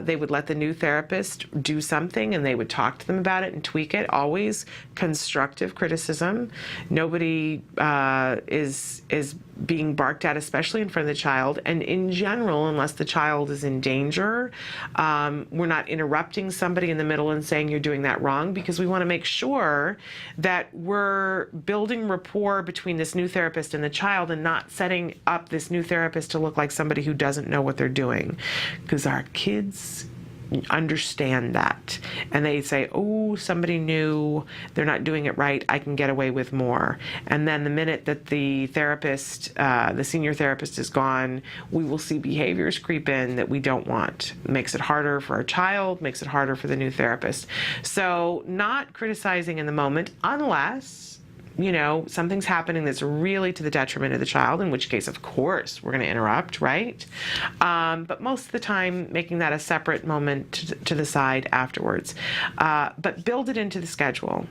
they would let the new therapist do something, and they would talk to them about it and tweak it. Always constructive criticism. Nobody is being barked barked at, especially in front of the child. And in general, unless the child is in danger, we're not interrupting somebody in the middle and saying you're doing that wrong, because we want to make sure that we're building rapport between this new therapist and the child and not setting up this new therapist to look like somebody who doesn't know what they're doing. Because our kids understand that, and they say, oh, somebody new, they're not doing it right, I can get away with more. And then the minute that the therapist, the senior therapist is gone, we will see behaviors creep in that we don't want. It makes it harder for our child, makes it harder for the new therapist. So not criticizing in the moment unless something's happening that's really to the detriment of the child, in which case, of course, we're going to interrupt, right? But most of the time, making that a separate moment to the side afterwards. But build it into the schedule.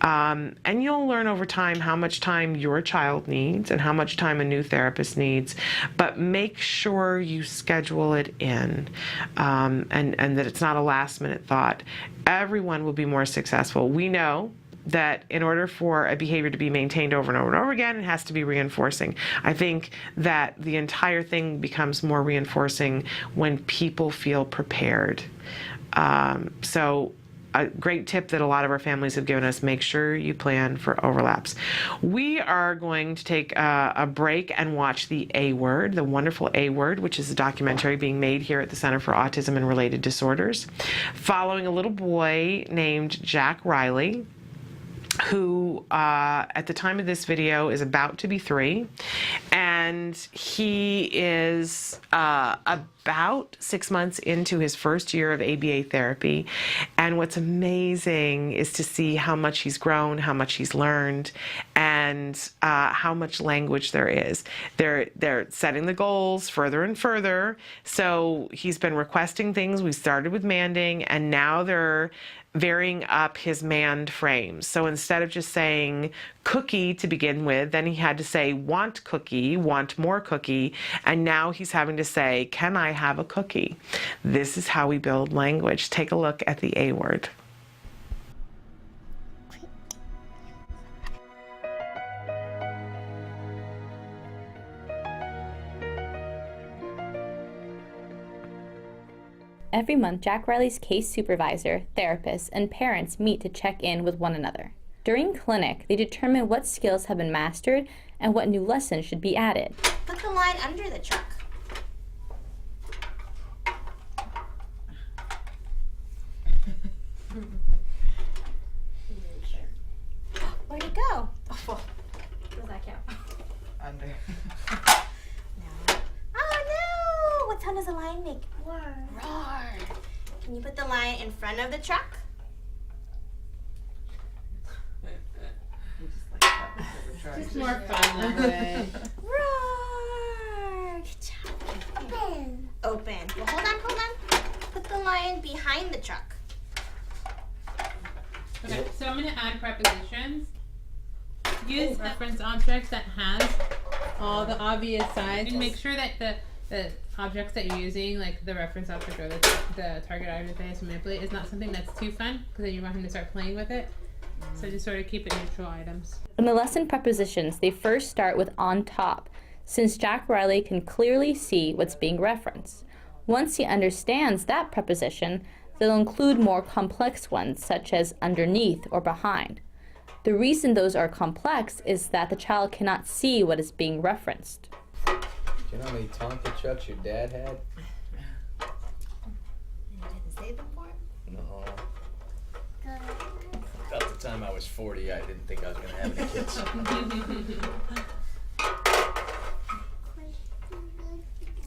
And you'll learn over time how much time your child needs and how much time a new therapist needs, but make sure you schedule it in, and that it's not a last-minute thought. Everyone will be more successful. We know that in order for a behavior to be maintained over and over and over again, it has to be reinforcing. I think that the entire thing becomes more reinforcing when people feel prepared. So a great tip that a lot of our families have given us: make sure you plan for overlaps. We are going to take a break and watch The A Word, the wonderful A Word, which is a documentary being made here at the Center for Autism and Related Disorders, following a little boy named Jack Riley, who at the time of this video is about to be 3, and he is about 6 months into his first year of ABA therapy. And what's amazing is to see how much he's grown, how much he's learned, and how much language there is. They're setting the goals further and further. So he's been requesting things. We started with manding, and now they're varying up his manned frames. So instead of just saying cookie to begin with, then he had to say want cookie, want more cookie, and now he's having to say, can I have a cookie? This is how we build language. Take a look at the A Word. Every month, Jack Riley's case supervisor, therapists, and parents meet to check in with one another. During clinic, they determine what skills have been mastered and what new lessons should be added. Put the line under the truck. Where'd it go? Oh, does that count? Under. Oh no! What sound does a lion make? Roar. Roar. Can you put the lion in front of the truck? It's more fun that way. Roar. Good job. Open. Open. Well, hold on. Put the lion behind the truck. Okay, so I'm going to add prepositions. Use reference objects that has all the obvious sides, and make sure that the objects that you're using, like the reference object or the target object that has to manipulate, is not something that's too fun, because then you want him to start playing with it. So just sort of keep it neutral items. In the lesson prepositions, they first start with on top, since Jack Riley can clearly see what's being referenced. Once he understands that preposition, they'll include more complex ones, such as underneath or behind. The reason those are complex is that the child cannot see what is being referenced. Do you know how many Tonka trucks your dad had? You didn't save them for him? No. About the time I was 40, I didn't think I was going to have any kids.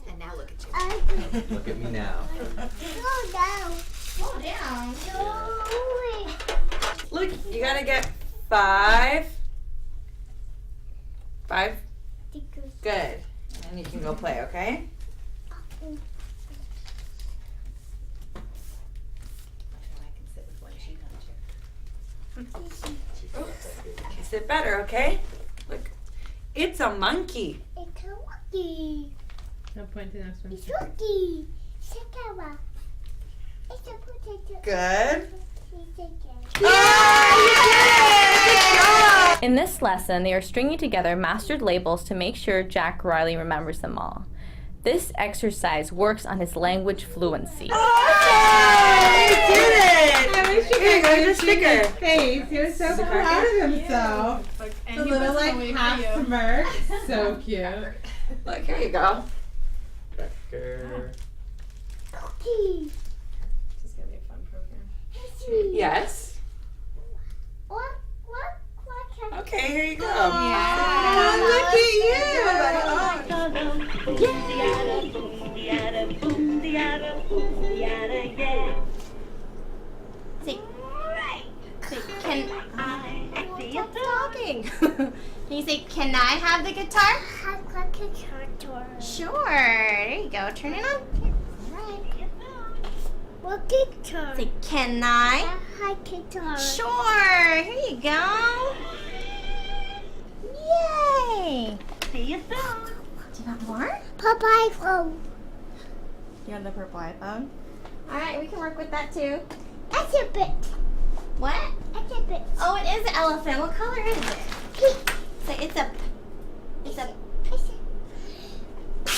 And now look at you. Look at me now. Slow down. Slow down. No. Look, you gotta get 5. 5? Good. And you can go play, okay? Sit better, okay? Look, it's a monkey. It's a monkey. I'll point to this one. It's a monkey. It's a potato. Good. It's a Oh, you did it! Good job! In this lesson, they are stringing together mastered labels to make sure Jack Riley remembers them all. This exercise works on his language fluency. Oh, you did it! I wish you Here, could go to see sticker. his face. He was so proud of himself. And The he little was like waiting for half you. smirk. So cute. Look, here you go. Sticker. Cookie. This is gonna be a fun program. Yes. What can Okay, here you go. Yeah. Look at you. Say, can I see you talking? Can you say, can I have the guitar? Sure. There you go. Turn it on. Alright. What guitar? Say, can I? Guitar. Sure. Here you go. Yay. See you soon. Do you want more? Purple iPhone. You want the purple iPhone? Alright, we can work with that too. That's a bit. What? That's a bit. Oh, it is an elephant. What color is it? Pink. So it's a.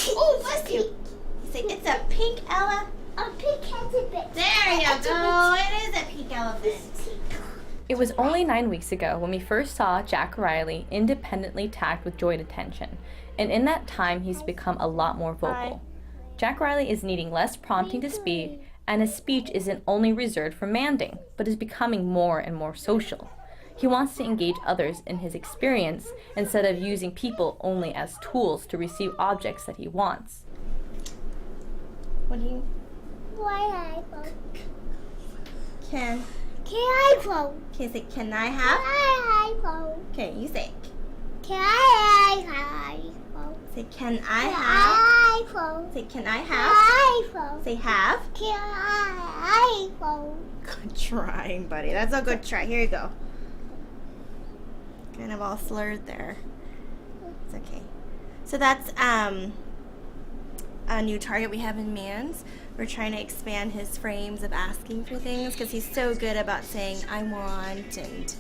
Oh, bless you. Say it's a pink elephant. A pink elephant. There you go. It is a pink elephant. It was only 9 weeks ago when we first saw Jack Riley independently tagged with joint attention, and in that time he's become a lot more vocal. Jack Riley is needing less prompting to speak, and his speech isn't only reserved for manding, but is becoming more and more social. He wants to engage others in his experience instead of using people only as tools to receive objects that he wants. What do you? Why iPhone? Can iPhone? Okay, say can I have? iPhone. Okay, you say. Can I have iPhone? Say can I have? iPhone. Say can I have? iPhone. Say have. Can I iPhone? Good trying, buddy. That's a good try. Here you go. Kind of all slurred there. It's okay. So that's a new target we have in Mans. We're trying to expand his frames of asking for things because he's so good about saying I want and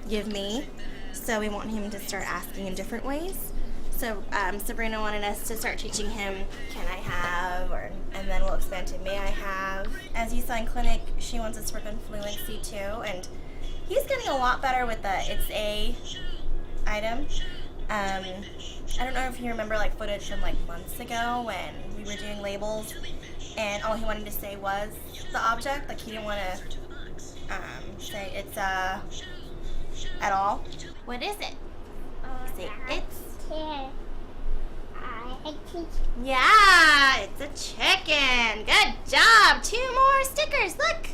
give me. So we want him to start asking in different ways. So Sabrina wanted us to start teaching him can I have, and then we'll expand to may I have. As you saw in clinic, she wants us to work on fluency too, and he's getting a lot better with the it's a item. I don't know if you remember like footage from like months ago when we were doing labels and all he wanted to say was the object, like he didn't want to say it's at all. What is it? Say it's yeah, it's a chicken. Good job. 2 more stickers. Look.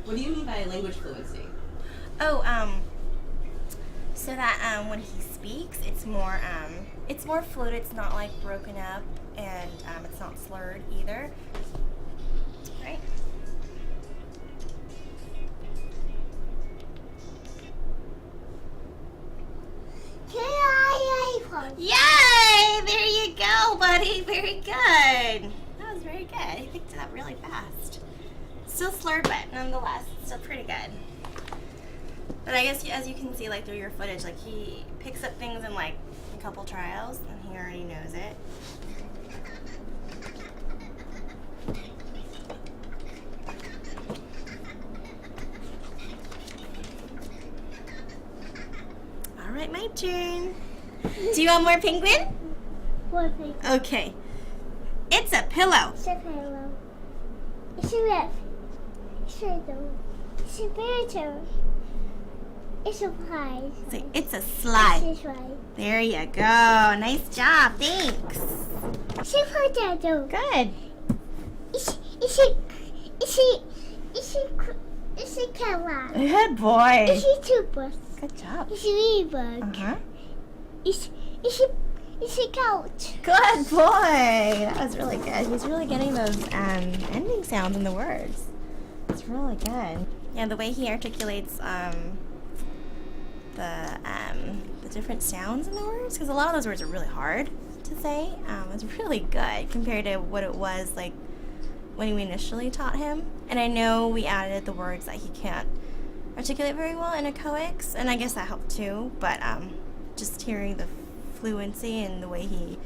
What do you mean by language fluency? Oh, so that when he speaks, it's more fluid. It's not like broken up, and it's not slurred either. Right? Yay! There you go, buddy. Very good. That was very good. He picked it up really fast. Still slurred, but nonetheless, still pretty good. But I guess as you can see, like through your footage, like he picks up things in like a couple trials, and he already knows it. All right, my turn. Do you want more penguin? More penguin. Okay. It's a pillow. It's a pillow. It's a rep. It's a door. It's a bear. It's a slide. Say, it's a slide. It's a slide. There you go. Nice job. Thanks. It's a potato. Good. It's a camera. Good boy. It's a toothbrush. Good job. It's a ladybug. Uh-huh. It's a couch. Good boy. That was really good. He's really getting those ending sounds in the words. It's really good. Yeah, the way he articulates the different sounds in the words, because a lot of those words are really hard to say. It's really good compared to what it was like when we initially taught him. And I know we added the words that he can't articulate very well in echoics, and I guess that helped too, but just hearing the fluency and the way he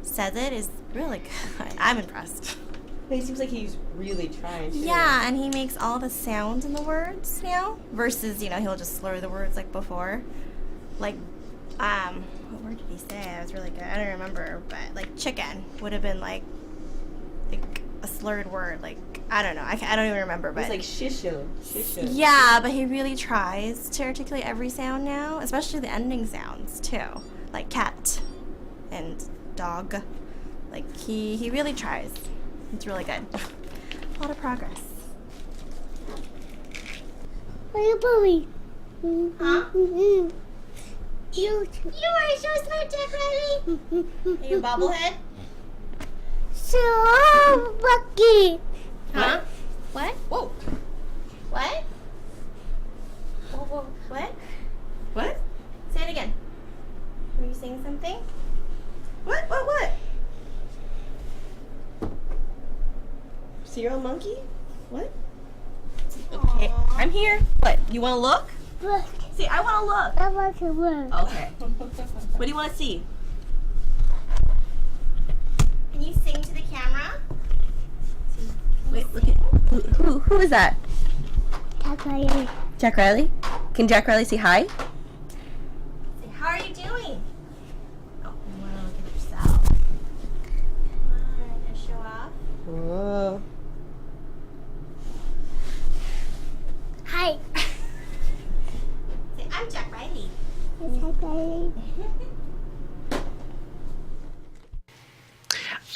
says it is really good. I'm impressed. It seems like he's really trying to. Yeah, and he makes all the sounds in the words now, versus, he'll just slur the words like before. Like, what word did he say? It was really good. I don't remember, but like chicken would have been like a slurred word. Like, I don't know. I don't even remember. But it's like shishu. Yeah, but he really tries to articulate every sound now, especially the ending sounds too, like cat and dog. Like he really tries. It's really good. A lot of progress. Little Bobby. Huh? You are so smart, Jack Riley. Are you a bobblehead? So lucky. Huh? What? Whoa. What? Whoa. What? What? Say it again. Were you saying something? What? So you're a monkey? What? Okay, I'm here. What? You want to look? Look. See, I want to look. I want to look. Okay. What do you want to see? Can you sing to the camera? Wait, look at who is that? Jack Riley. Jack Riley? Can Jack Riley say hi? Say, how are you doing? Oh, you want to look at yourself. Come on, gonna show off? Whoa. Hi. Say, I'm Jack Riley. Jack Riley.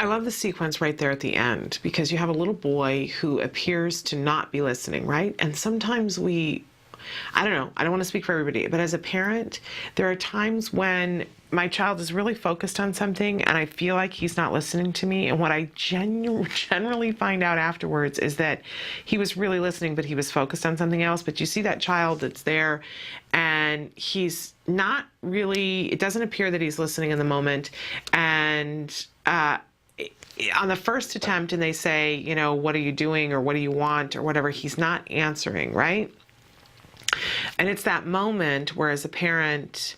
I love the sequence right there at the end, because you have a little boy who appears to not be listening, right? And sometimes I don't know, I don't want to speak for everybody, but as a parent, there are times when my child is really focused on something and I feel like he's not listening to me. And what I generally find out afterwards is that he was really listening, but he was focused on something else. But you see that child that's there and he's not really, it doesn't appear that he's listening in the moment. And on the first attempt, and they say, what are you doing or what do you want or whatever, he's not answering, right? And it's that moment where as a parent,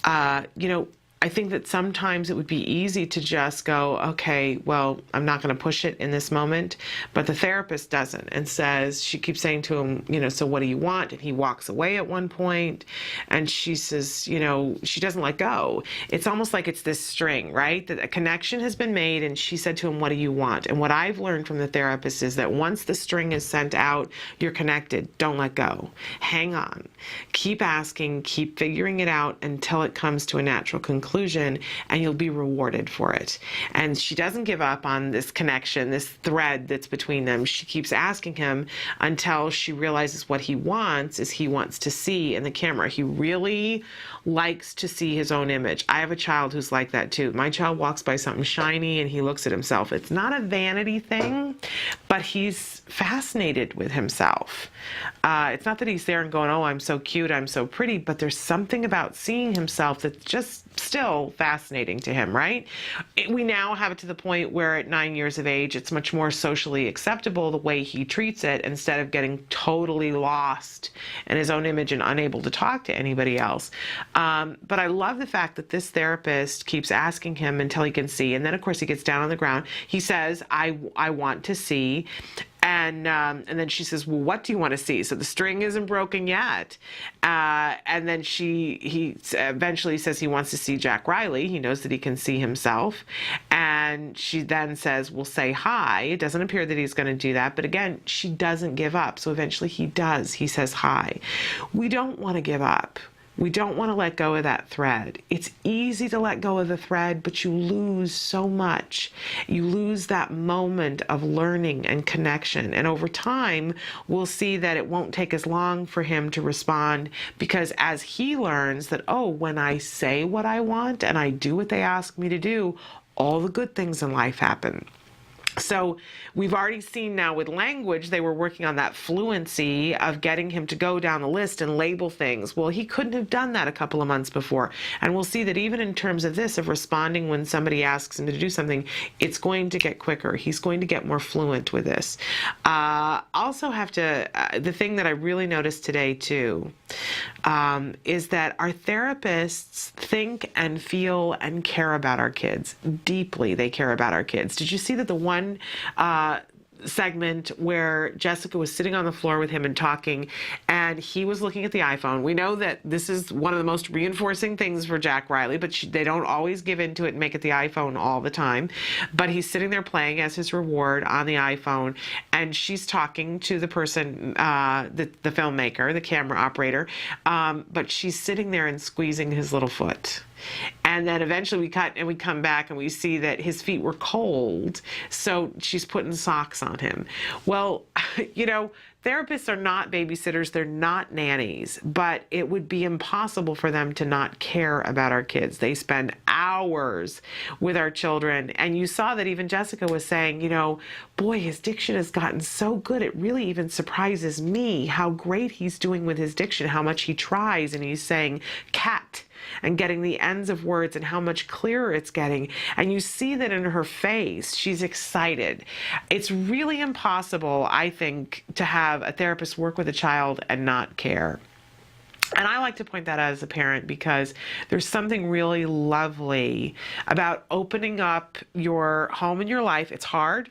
I think that sometimes it would be easy to just go, okay, well, I'm not going to push it in this moment. But the therapist doesn't and says, she keeps saying to him, so what do you want? And he walks away at one point and she says, she doesn't let go. It's almost like it's this string, right? That a connection has been made and she said to him, what do you want? And what I've learned from the therapist is that once the string is sent out, you're connected. Don't let go. Hang on. Keep asking, keep figuring it out until it comes to a natural conclusion, and you'll be rewarded for it. And she doesn't give up on this connection, this thread that's between them. She keeps asking him until she realizes what he wants is he wants to see in the camera. He really likes to see his own image. I have a child who's like that too. My child walks by something shiny and he looks at himself. It's not a vanity thing, but he's fascinated with himself. It's not that he's there and going, oh, I'm so cute, I'm so pretty, but there's something about seeing himself that's just still fascinating to him, right? We now have it to the point where at 9 years of age, it's much more socially acceptable the way he treats it instead of getting totally lost in his own image and unable to talk to anybody else. But I love the fact that this therapist keeps asking him until he can see. And then, of course, he gets down on the ground. He says, I want to see. And then she says, well, what do you want to see? So the string isn't broken yet. And then he eventually says he wants to see Jack Riley. He knows that he can see himself. And she then says, well, say hi. It doesn't appear that he's going to do that. But again, she doesn't give up. So eventually he does. He says hi. We don't want to give up. We don't want to let go of that thread. It's easy to let go of the thread, but you lose so much. You lose that moment of learning and connection. And over time, we'll see that it won't take as long for him to respond, because as he learns that, oh, when I say what I want and I do what they ask me to do, all the good things in life happen. So we've already seen now with language, they were working on that fluency of getting him to go down the list and label things. Well, he couldn't have done that a couple of months before. And we'll see that even in terms of this, of responding when somebody asks him to do something, it's going to get quicker. He's going to get more fluent with this. Also have to, the thing that I really noticed today too, is that our therapists think and feel and care about our kids. Deeply, they care about our kids. Did you see that the one segment where Jessica was sitting on the floor with him and talking, and he was looking at the iPhone? We know that this is one of the most reinforcing things for Jack Riley, but they don't always give into it and make it the iPhone all the time. But he's sitting there playing as his reward on the iPhone, and she's talking to the person, the filmmaker, the camera operator, but she's sitting there and squeezing his little foot. And then eventually we cut and we come back and we see that his feet were cold, so she's putting socks on him. Well, you know, therapists are not babysitters, they're not nannies, but it would be impossible for them to not care about our kids. They spend hours with our children, and you saw that even Jessica was saying, you know, boy, his diction has gotten so good, it really even surprises me how great he's doing with his diction, how much he tries, and he's saying cat and getting the ends of words and how much clearer it's getting. And you see that in her face, she's excited. It's really impossible, I think, to have a therapist work with a child and not care. And I like to point that out as a parent because there's something really lovely about opening up your home and your life. It's hard,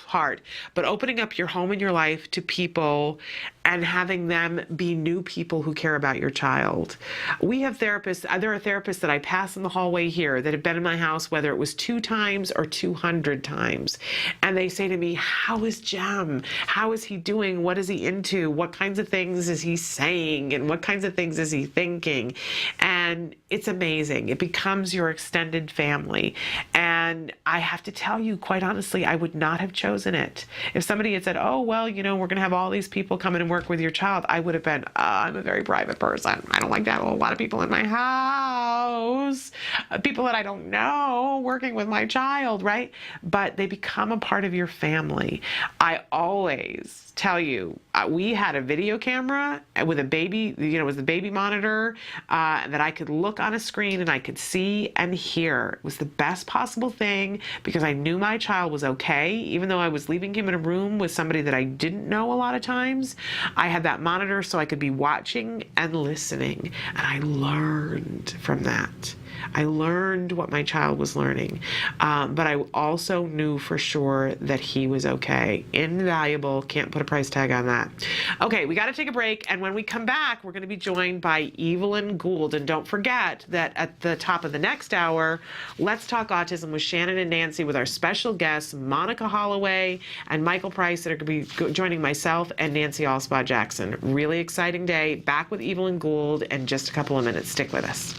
hard, but opening up your home and your life to people and having them be new people who care about your child. We have therapists, there are therapists that I pass in the hallway here that have been in my house, whether it was 2 times or 200 times. And they say to me, how is Jem? How is he doing? What is he into? What kinds of things is he saying? And what kinds of things is he thinking? And it's amazing. It becomes your extended family. And I have to tell you, quite honestly, I would not have chosen it. If somebody had said, oh, well, you know, we're going to have all these people come in and work with your child, I would have been, I'm a very private person. I don't like to have a lot of people in my house, people that I don't know working with my child, right? But they become a part of your family. I always tell you, we had a video camera with a baby, you know, it was the baby monitor that I could look on a screen and I could see and hear. It was the best possible thing because I knew my child was okay, even though I was leaving him in a room with somebody that I didn't know a lot of times. I had that monitor so I could be watching and listening, and I learned from that. I learned what my child was learning, but I also knew for sure that he was okay. Invaluable. Can't put a price tag on that. Okay, we got to take a break, and when we come back, we're going to be joined by Evelyn Gould. And don't forget that at the top of the next hour, Let's Talk Autism with Shannon and Nancy with our special guests, Monica Holloway and Michael Price, that are going to be joining myself and Nancy Allspaw Jackson. Really exciting day. Back with Evelyn Gould in just a couple of minutes. Stick with us.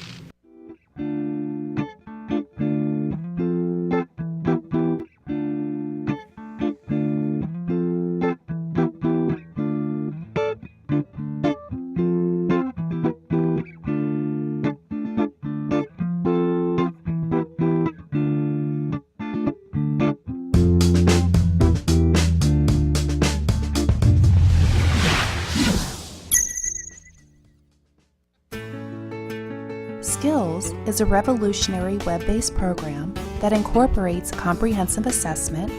Skills is a revolutionary web-based program that incorporates comprehensive assessment,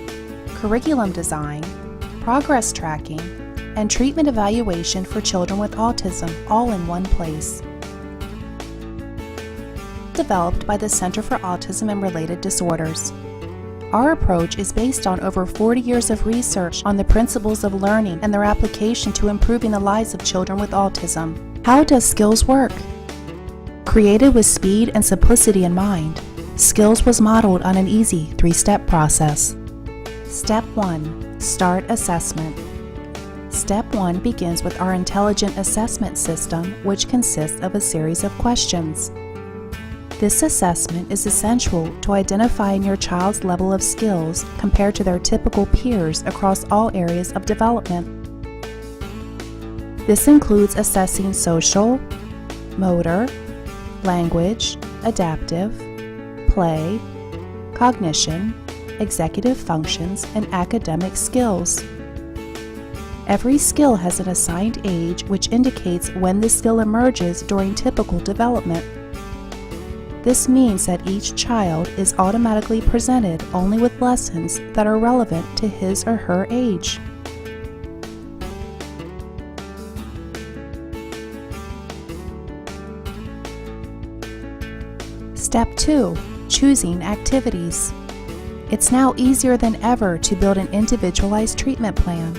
curriculum design, progress tracking, and treatment evaluation for children with autism all in one place. Developed by the Center for Autism and Related Disorders. Our approach is based on over 40 years of research on the principles of learning and their application to improving the lives of children with autism. How does Skills work? Created with speed and simplicity in mind, Skills was modeled on an easy 3-step process. Step 1. Start assessment. Step 1 begins with our intelligent assessment system, which consists of a series of questions. This assessment is essential to identifying your child's level of skills compared to their typical peers across all areas of development. This includes assessing social, motor, language, adaptive, play, cognition, executive functions, and academic skills. Every skill has an assigned age which indicates when the skill emerges during typical development. This means that each child is automatically presented only with lessons that are relevant to his or her age. Step 2. Choosing activities. It's now easier than ever to build an individualized treatment plan.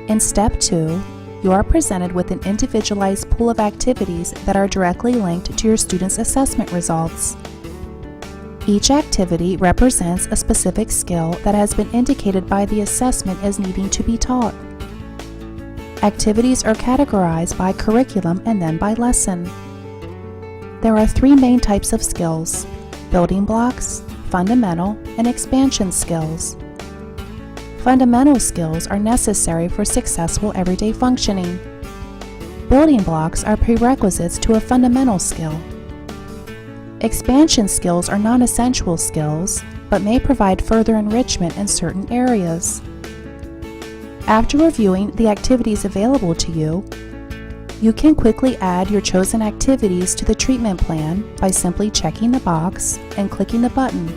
In Step 2, you are presented with an individualized pool of activities that are directly linked to your student's assessment results. Each activity represents a specific skill that has been indicated by the assessment as needing to be taught. Activities are categorized by curriculum and then by lesson. There are 3 main types of skills: building blocks, fundamental, and expansion skills. Fundamental skills are necessary for successful everyday functioning. Building blocks are prerequisites to a fundamental skill. Expansion skills are non-essential skills, but may provide further enrichment in certain areas. After reviewing the activities available to you, you can quickly add your chosen activities to the treatment plan by simply checking the box and clicking the button.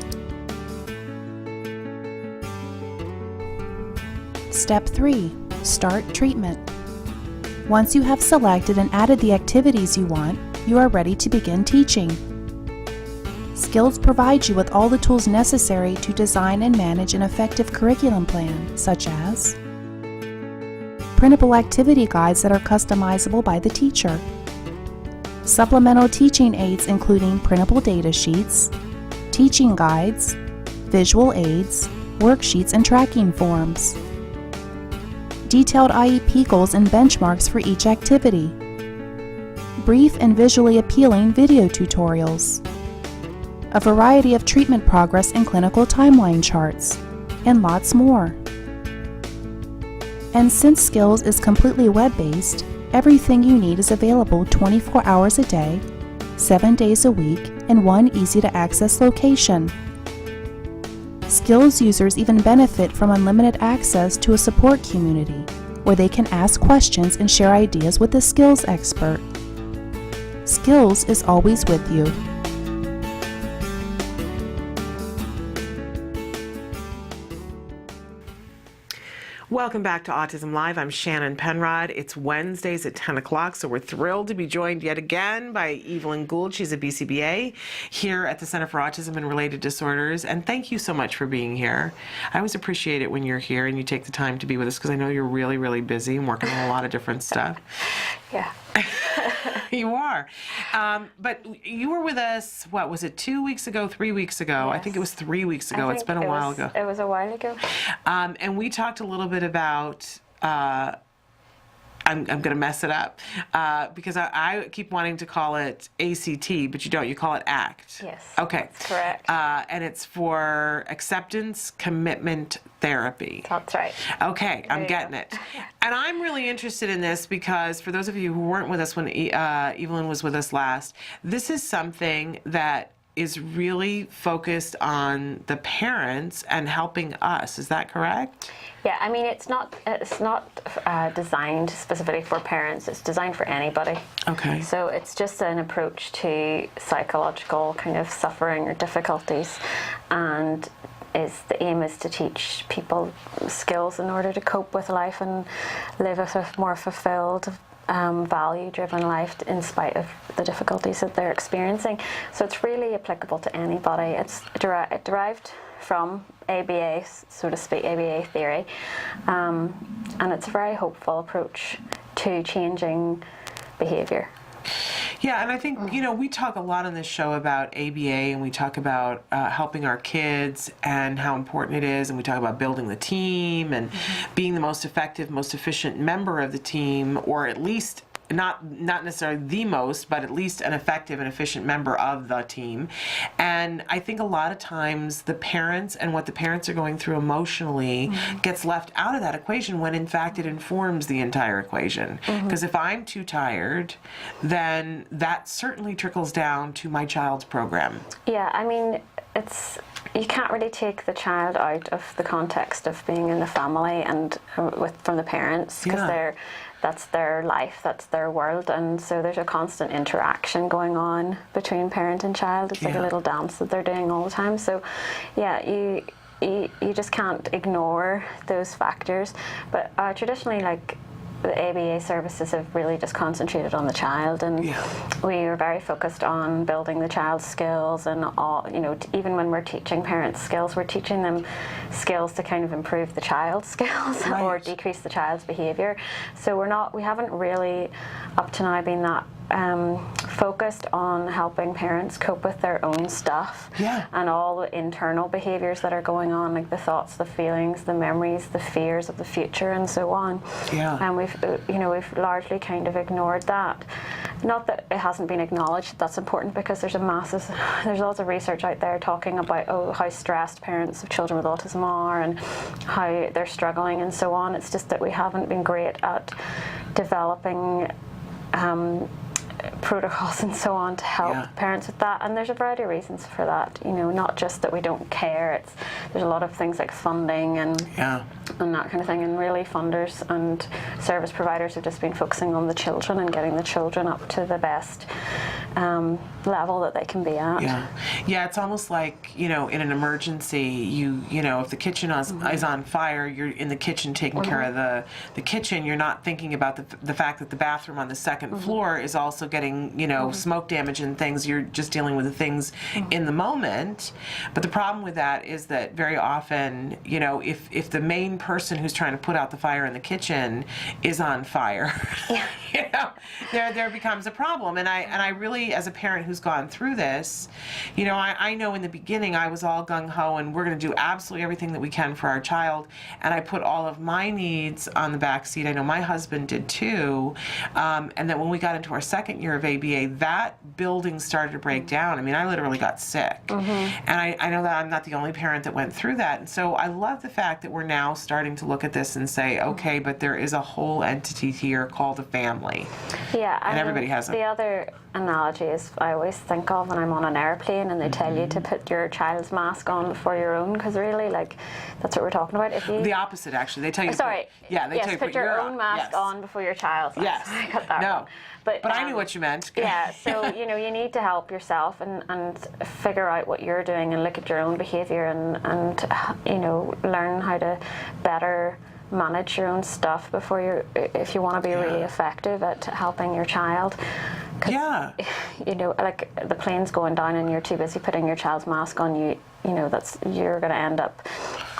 Step 3. Start treatment. Once you have selected and added the activities you want, you are ready to begin teaching. Skills provide you with all the tools necessary to design and manage an effective curriculum plan, such as printable activity guides that are customizable by the teacher, supplemental teaching aids including printable data sheets, teaching guides, visual aids, worksheets, and tracking forms, detailed IEP goals and benchmarks for each activity, brief and visually appealing video tutorials, a variety of treatment progress and clinical timeline charts, and lots more. And since Skills is completely web-based, everything you need is available 24 hours a day, 7 days a week, in one easy-to-access location. Skills users even benefit from unlimited access to a support community, where they can ask questions and share ideas with a skills expert. Skills is always with you. Welcome back to Autism Live. I'm Shannon Penrod. It's Wednesdays at 10 o'clock, so we're thrilled to be joined yet again by Evelyn Gould. She's a BCBA here at the Center for Autism and Related Disorders. And thank you so much for being here. I always appreciate it when you're here and you take the time to be with us, because I know you're really, really busy and working on a lot of different stuff. Yeah. You are. But you were with us, what, was it 2 weeks ago, 3 weeks ago? Yes. I think it was 3 weeks ago. It's been a while ago. It was a while ago. And we talked a little bit about, I'm going to mess it up, because I keep wanting to call it ACT, but you don't. You call it ACT. Yes. Okay. That's correct. And it's for Acceptance Commitment Therapy. That's right. Okay, I'm getting it. And I'm really interested in this because for those of you who weren't with us when Evelyn was with us last, this is something that is really focused on the parents and helping us. Is that correct? Yeah, I mean, it's not designed specifically for parents. It's designed for anybody. Okay. So it's just an approach to psychological kind of suffering or difficulties, and the aim is to teach people skills in order to cope with life and live a more fulfilled, value-driven life in spite of the difficulties that they're experiencing. So it's really applicable to anybody. It's derived from ABA, so to speak, ABA theory, and it's a very hopeful approach to changing behavior. Yeah, and I think, you know, we talk a lot on this show about ABA, and we talk about helping our kids and how important it is, and we talk about building the team and being the most effective, most efficient member of the team, or at least not necessarily the most, but at least an effective and efficient member of the team. And I think a lot of times the parents and what the parents are going through emotionally gets left out of that equation when in fact it informs the entire equation. Because if I'm too tired, then that certainly trickles down to my child's program. Yeah, I mean, you can't really take the child out of the context of being in the family and from the parents, because that's their life, that's their world, and so there's a constant interaction going on between parent and child. It's like a little dance that they're doing all the time. So yeah, you just can't ignore those factors. But traditionally, like, the ABA services have really just concentrated on the child, and we are very focused on building the child's skills, and all, you know, even when we're teaching parents skills, we're teaching them skills to kind of improve the child's skills or decrease the child's behavior. So we haven't really up to now been that focused on helping parents cope with their own stuff and all the internal behaviors that are going on, like the thoughts, the feelings, the memories, the fears of the future, and so on. And we've largely kind of ignored that. Not that it hasn't been acknowledged, that's important, because there's lots of research out there talking about how stressed parents of children with autism are and how they're struggling and so on. It's just that we haven't been great at developing protocols and so on to help parents with that, and there's a variety of reasons for that. You know, not just that we don't care. There's a lot of things like funding and that kind of thing, and really funders and service providers have just been focusing on the children and getting the children up to the best level that they can be at. It's almost like, you know, in an emergency, you know, if the kitchen is on fire, you're in the kitchen taking care of the kitchen. You're not thinking about the fact that the bathroom on the second floor is also getting, you know, smoke damage and things. You're just dealing with the things in the moment. But the problem with that is that very often, you know, if the main person who's trying to put out the fire in the kitchen is on fire, you know, there becomes a problem. And I really, as a parent who's gone through this, you know, I know in the beginning I was all gung-ho and we're going to do absolutely everything that we can for our child, and I put all of my needs on the back seat. I know my husband did too, and then when we got into our second year of ABA, that building started to break down. I mean, I literally got sick, and I know that I'm not the only parent that went through that, and so I love the fact that we're now starting to look at this and say, okay, but there is a whole entity here called a family. And everybody has the other analogy is I always think of when I'm on an airplane and they tell you to put your child's mask on before your own, because really, like, that's what we're talking about. If you the opposite, actually, they tell you. Sorry. They tell you put your own mask on before your child's. I got that wrong. But I knew what you meant. So you know, you need to help yourself and figure out what you're doing and look at your own behavior and you know, learn how to better manage your own stuff before if you want to be really effective at helping your child. You know, like the plane's going down and you're too busy putting your child's mask on, you know, you're going to end up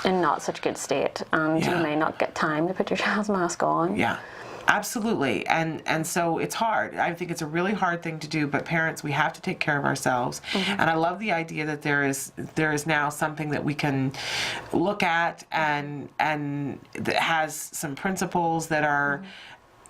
in not such good state, and you may not get time to put your child's mask on. Absolutely, and so it's hard. I think it's a really hard thing to do, but parents, we have to take care of ourselves. And I love the idea that there is now something that we can look at and that has some principles that are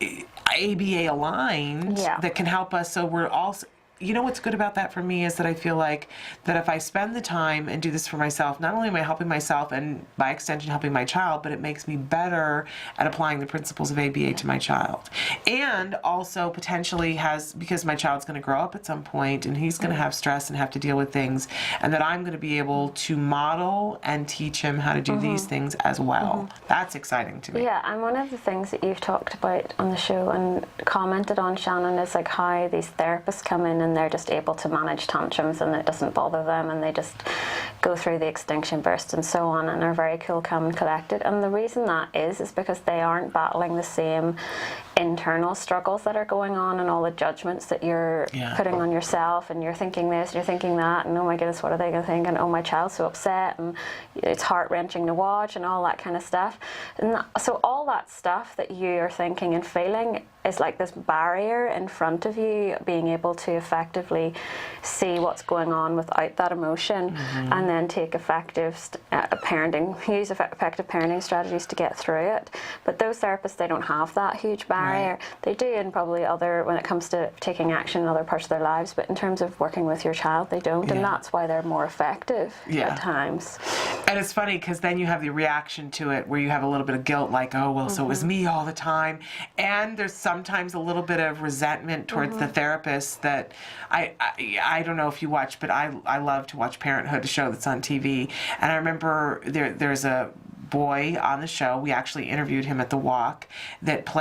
ABA aligned that can help us. So we're also, you know, what's good about that for me is that I feel like that if I spend the time and do this for myself, not only am I helping myself and by extension helping my child, but it makes me better at applying the principles of ABA to my child. And also potentially because my child's going to grow up at some point and he's going to have stress and have to deal with things, and that I'm going to be able to model and teach him how to do these things as well. That's exciting to me. And one of the things that you've talked about on the show and commented on, Shannon, is like how these therapists come in and they're just able to manage tantrums and it doesn't bother them, and they just go through the extinction burst and so on and are very cool, calm and collected. And the reason that is because they aren't battling the same internal struggles that are going on and all the judgments that you're putting on yourself, and you're thinking this and you're thinking that, and oh my goodness, what are they going to think, and oh, my child's so upset, and it's heart-wrenching to watch, and all that kind of stuff. And so all that stuff that you are thinking and feeling is like this barrier in front of you, being able to effectively see what's going on without that emotion, and then take effective use effective parenting strategies to get through it. But those therapists, they don't have that huge barrier. Right. They do in probably when it comes to taking action in other parts of their lives, but in terms of working with your child, they don't, and that's why they're more effective at times. And it's funny because then you have the reaction to it where you have a little bit of guilt, like, oh, well, so it was me all the time. And there's sometimes a little bit of resentment towards the therapist that I don't know if you watch, but I love to watch Parenthood, a show that's on TV. And I remember there's a boy on the show. We actually interviewed him at the walk.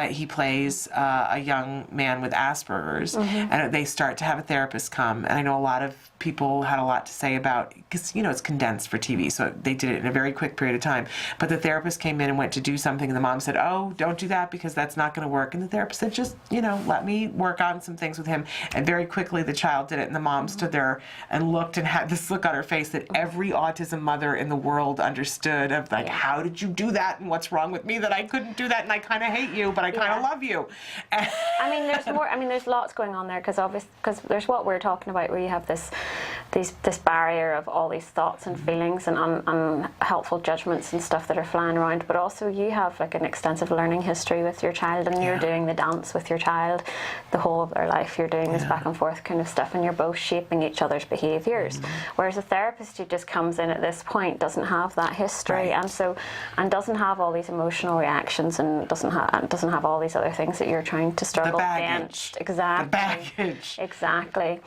He plays a young man with Asperger's, and they start to have a therapist come. And I know a lot of people had a lot to say about, because it's condensed for TV, so they did it in a very quick period of time. But the therapist came in and went to do something, and the mom said, "Oh, don't do that because that's not going to work." And the therapist said, "Just let me work on some things with him." And very quickly the child did it, and the mom stood there and looked and had this look on her face that every autism mother in the world understood, of like, how did you do that, and what's wrong with me that I couldn't do that, and I kind of hate you, but I kind of love you. There's more. There's lots going on there because there's what we're talking about, where you have this barrier of all these thoughts and feelings and unhelpful judgments and stuff that are flying around, but also you have like an extensive learning history with your child, and you're doing the dance with your child the whole of their life. You're doing this back and forth kind of stuff, and you're both shaping each other's behaviours. Whereas a therapist who just comes in at this point doesn't have that history, and doesn't have all these emotional reactions, and doesn't have all these other things that you're trying to struggle against. Exactly. The baggage. Exactly.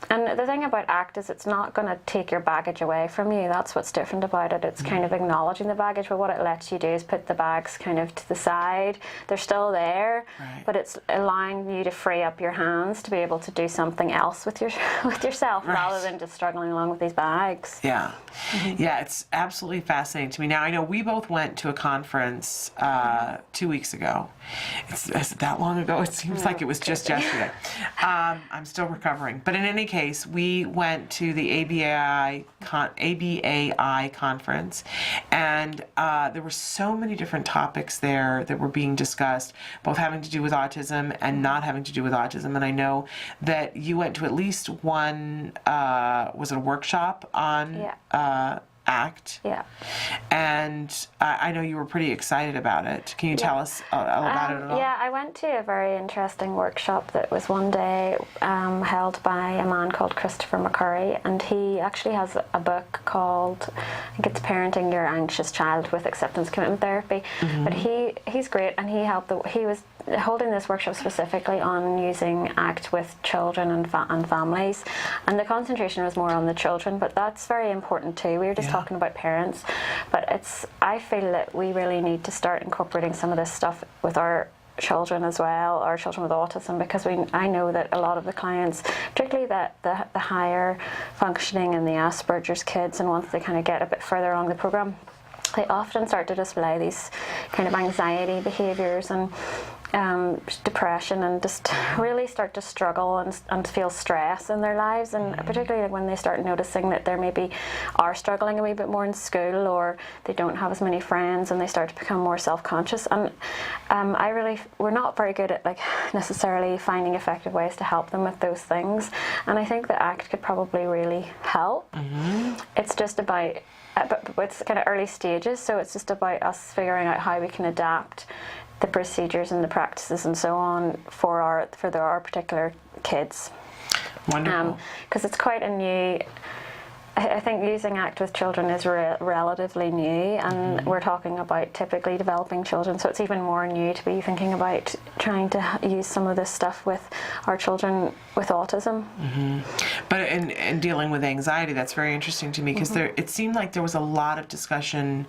And the thing about ACT is it's not going to take your baggage away from you. That's what's different about it. It's kind of acknowledging the baggage, but what it lets you do is put the bags kind of to the side. They're still there, but it's allowing you to free up your hands to be able to do something else with yourself, rather than just struggling along with these bags. Yeah. Yeah, it's absolutely fascinating to me. Now, I know we both went to a conference 2 weeks ago. Is it that long ago? It seems like it was just yesterday. I'm still recovering. But in any case, we went to the ABAI conference, and there were so many different topics there that were being discussed, both having to do with autism and not having to do with autism. And I know that you went to at least one, was it a workshop on ACT? Yeah. And I know you were pretty excited about it. Can you tell us about it at all? Yeah, I went to a very interesting workshop that was one day held by a man called Christopher McCurry, and he actually has a book called, I think it's Parenting Your Anxious Child with Acceptance Commitment Therapy. But he's great, and he was holding this workshop specifically on using ACT with children and families, and the concentration was more on the children, but that's very important too. We were just talking about parents, but I feel that we really need to start incorporating some of this stuff with our children as well, our children with autism, because I know that a lot of the clients, particularly the higher functioning and the Asperger's kids, and once they kind of get a bit further along the program, they often start to display these kind of anxiety behaviours and depression, and just really start to struggle and feel stress in their lives, and particularly when they start noticing that they maybe are struggling a wee bit more in school, or they don't have as many friends, and they start to become more self-conscious. And we're not very good at necessarily finding effective ways to help them with those things, and I think that ACT could probably really help. It's just about it's kind of early stages, so it's just about us figuring out how we can adapt the procedures and the practices and so on for our particular kids. Wonderful. Because it's quite a new. I think using ACT with children is relatively new, and we're talking about typically developing children, so it's even more new to be thinking about trying to use some of this stuff with our children with autism. But in dealing with anxiety, that's very interesting to me, because it seemed like there was a lot of discussion.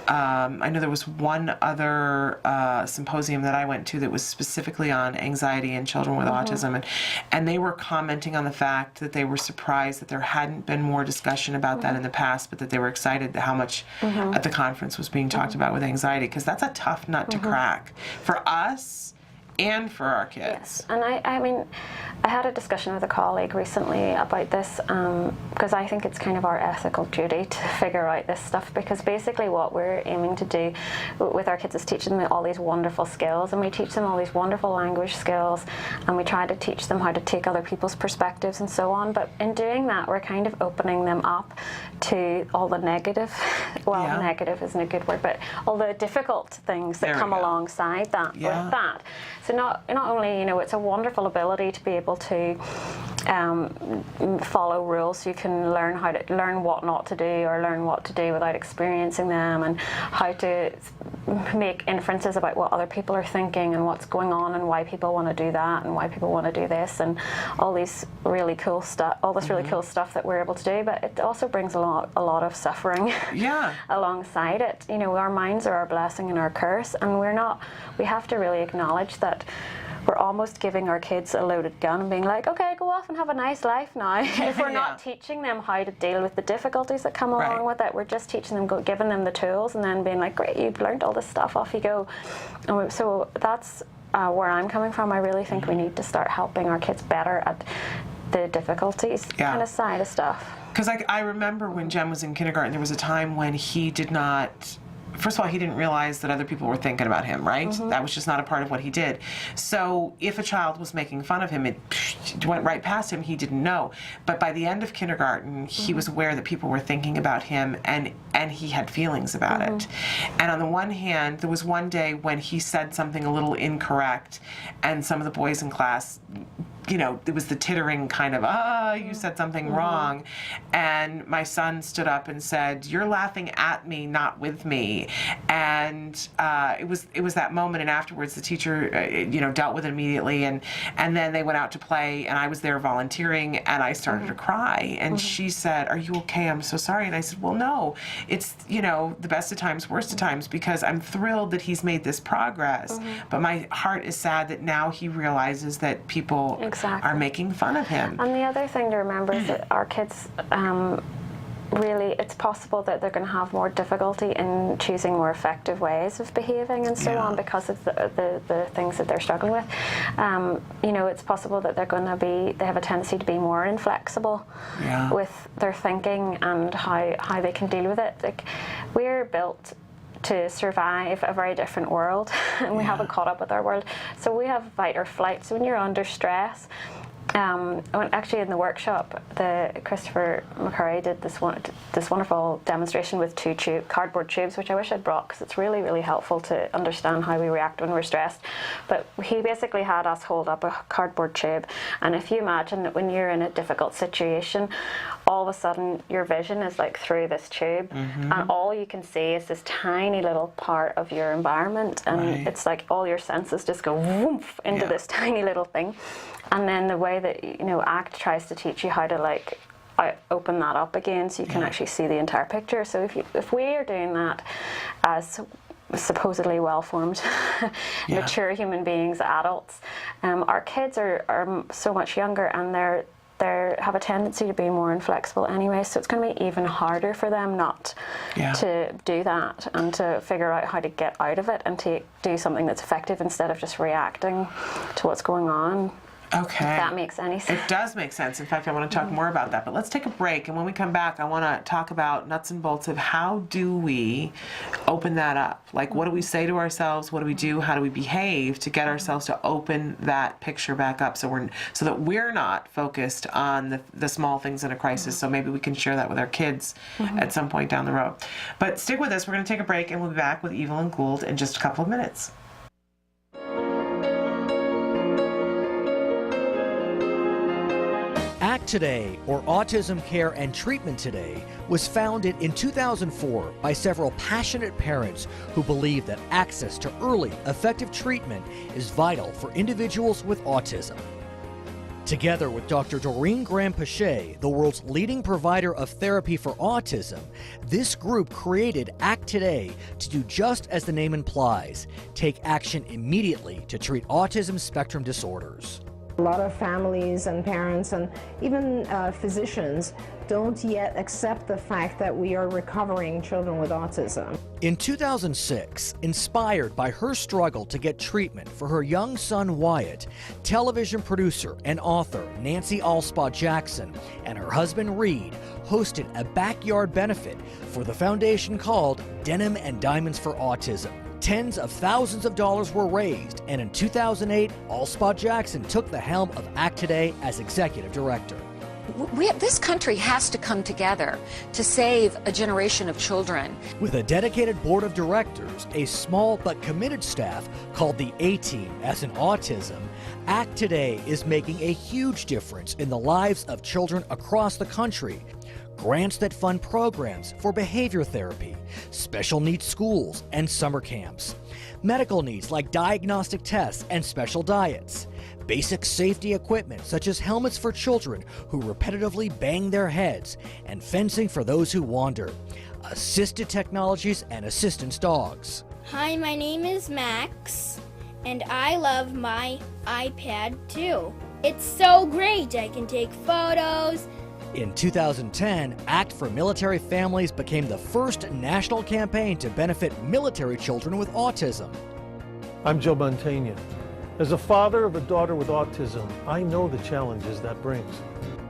I know there was one other symposium that I went to that was specifically on anxiety in children with autism, and they were commenting on the fact that they were surprised that there hadn't been more discussion about that in the past, but that they were excited how much at the conference was being talked about with anxiety, because that's a tough nut to crack. For us, and for our kids. Yes, and I mean, I had a discussion with a colleague recently about this because I think it's kind of our ethical duty to figure out this stuff, because basically what we're aiming to do with our kids is teach them all these wonderful skills, and we teach them all these wonderful language skills, and we try to teach them how to take other people's perspectives and so on, but in doing that we're kind of opening them up to all the negative, well, negative isn't a good word, but all the difficult things that come alongside that, with that. So not only, you know, it's a wonderful ability to be able to follow rules, so you can learn what not to do or learn what to do without experiencing them, and how to make inferences about what other people are thinking and what's going on and why people want to do that and why people want to do this, and all these really cool stuff, really cool stuff that we're able to do. But it also brings a lot of suffering alongside it. You know, our minds are our blessing and our curse, and we have to really acknowledge that we're almost giving our kids a loaded gun and being like, okay, go off and have a nice life now. If we're not teaching them how to deal with the difficulties that come along with it, we're just teaching them, giving them the tools, and then being like, great, you've learned all this stuff, off you go. And so that's where I'm coming from. I really think we need to start helping our kids better at the difficulties kind of side of stuff. Because I remember when Jem was in kindergarten, there was a time when he did not, first of all, he didn't realize that other people were thinking about him, right? That was just not a part of what he did. So if a child was making fun of him, it went right past him. He didn't know. But by the end of kindergarten, he was aware that people were thinking about him, and he had feelings about it. And on the one hand, there was one day when he said something a little incorrect, and some of the boys in class, you know, there was the tittering kind of, you said something wrong. And my son stood up and said, you're laughing at me, not with me. And it was that moment, and afterwards the teacher, you know, dealt with it immediately, and then they went out to play, and I was there volunteering, and I started to cry. And she said, are you okay? I'm so sorry. And I said, well, no, it's, you know, the best of times, worst of times, because I'm thrilled that he's made this progress. But my heart is sad that now he realizes that people are making fun of him. And the other thing to remember is that our kids, really, it's possible that they're going to have more difficulty in choosing more effective ways of behaving and so on, because of the things that they're struggling with. You know, it's possible that they have a tendency to be more inflexible with their thinking and how they can deal with it. Like, we're built to survive a very different world, and we haven't caught up with our world. So we have fight or flight. So when you're under stress, actually in the workshop, Christopher McCurry did this wonderful demonstration with two cardboard tubes, which I wish I'd brought, because it's really, really helpful to understand how we react when we're stressed. But he basically had us hold up a cardboard tube, and if you imagine that when you're in a difficult situation, all of a sudden your vision is like through this tube, and all you can see is this tiny little part of your environment, and it's like all your senses just go woof into this tiny little thing. And then the way that, you know, ACT tries to teach you how to, like, open that up again so you can actually see the entire picture. So if we are doing that as supposedly well-formed, mature human beings, adults, our kids are so much younger, and they have a tendency to be more inflexible anyway, so it's going to be even harder for them not to do that, and to figure out how to get out of it and to do something that's effective instead of just reacting to what's going on. Okay. If that makes any sense. It does make sense. In fact, I want to talk more about that. But let's take a break, and when we come back, I want to talk about nuts and bolts of how do we open that up? Like, what do we say to ourselves? What do we do? How do we behave to get ourselves to open that picture back up, so that we're not focused on the small things in a crisis? So maybe we can share that with our kids at some point down the road. But stick with us. We're going to take a break, and we'll be back with Evelyn Gould in just a couple of minutes. ACT Today, or Autism Care and Treatment Today, was founded in 2004 by several passionate parents who believe that access to early, effective treatment is vital for individuals with autism. Together with Dr. Doreen Graham-Pache, the world's leading provider of therapy for autism, this group created ACT Today to do just as the name implies, take action immediately to treat autism spectrum disorders. A lot of families and parents and even physicians don't yet accept the fact that we are recovering children with autism. In 2006, inspired by her struggle to get treatment for her young son Wyatt, television producer and author Nancy Alspaugh Jackson and her husband Reed hosted a backyard benefit for the foundation called Denim and Diamonds for Autism. Tens of thousands of dollars were raised, and in 2008, Alspaugh Jackson took the helm of ACT Today as executive director. This country has to come together to save a generation of children. With a dedicated board of directors, a small but committed staff called the A-Team as in autism, ACT Today is making a huge difference in the lives of children across the country. Grants that fund programs for behavior therapy, special needs schools, and summer camps. Medical needs like diagnostic tests and special diets. Basic safety equipment such as helmets for children who repetitively bang their heads, and fencing for those who wander. Assisted technologies and assistance dogs. Hi, my name is Max, and I love my iPad too. It's so great. I can take photos. In 2010, ACT for Military Families became the first national campaign to benefit military children with autism. I'm Joe Montaigne. As a father of a daughter with autism, I know the challenges that brings.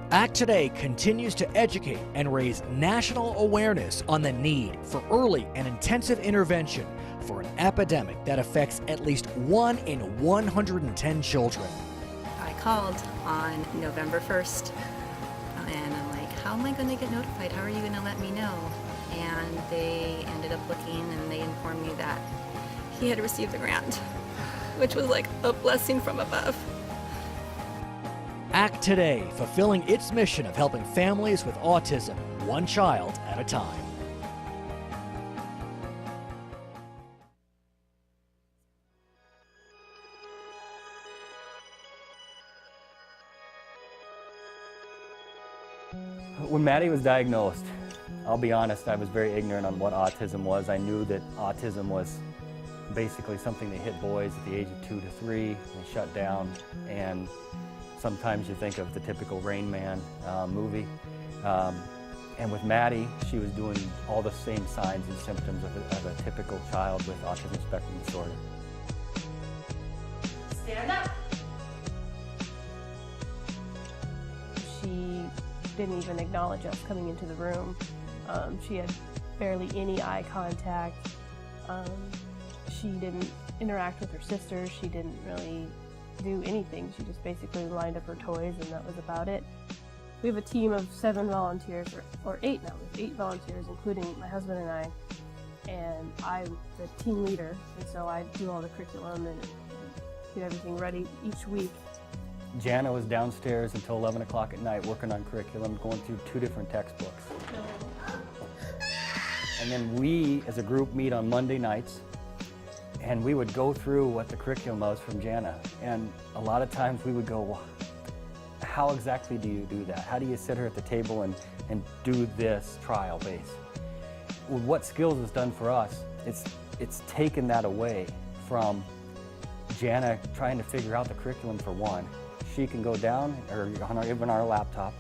ACT Today continues to educate and raise national awareness on the need for early and intensive intervention for an epidemic that affects at least 1 in 110 children. I called on November 1st. And I'm like, how am I going to get notified? How are you going to let me know? And they ended up looking and they informed me that he had received the grant, which was like a blessing from above. ACT Today, fulfilling its mission of helping families with autism, one child at a time. When Maddie was diagnosed, I'll be honest, I was very ignorant on what autism was. I knew that autism was basically something that hit boys at the age of 2 to 3. They shut down, and sometimes you think of the typical Rain Man movie. And with Maddie, she was doing all the same signs and symptoms of a typical child with autism spectrum disorder. Stand up. She didn't even acknowledge us coming into the room. She had barely any eye contact. She didn't interact with her sisters. She didn't really do anything. She just basically lined up her toys and that was about it. We have a team of 7 volunteers, or 8 now. We have 8 volunteers, including my husband and I. And I'm the team leader, and so I do all the curriculum and get everything ready each week. Jana was downstairs until 11 o'clock at night working on curriculum, going through 2 different textbooks. And then we, as a group, meet on Monday nights, and we would go through what the curriculum was from Jana. And a lot of times we would go, well, how exactly do you do that? How do you sit her at the table and do this trial base? What Skills has done for us, it's taken that away from Jana trying to figure out the curriculum for one. She can go down, or even our laptop,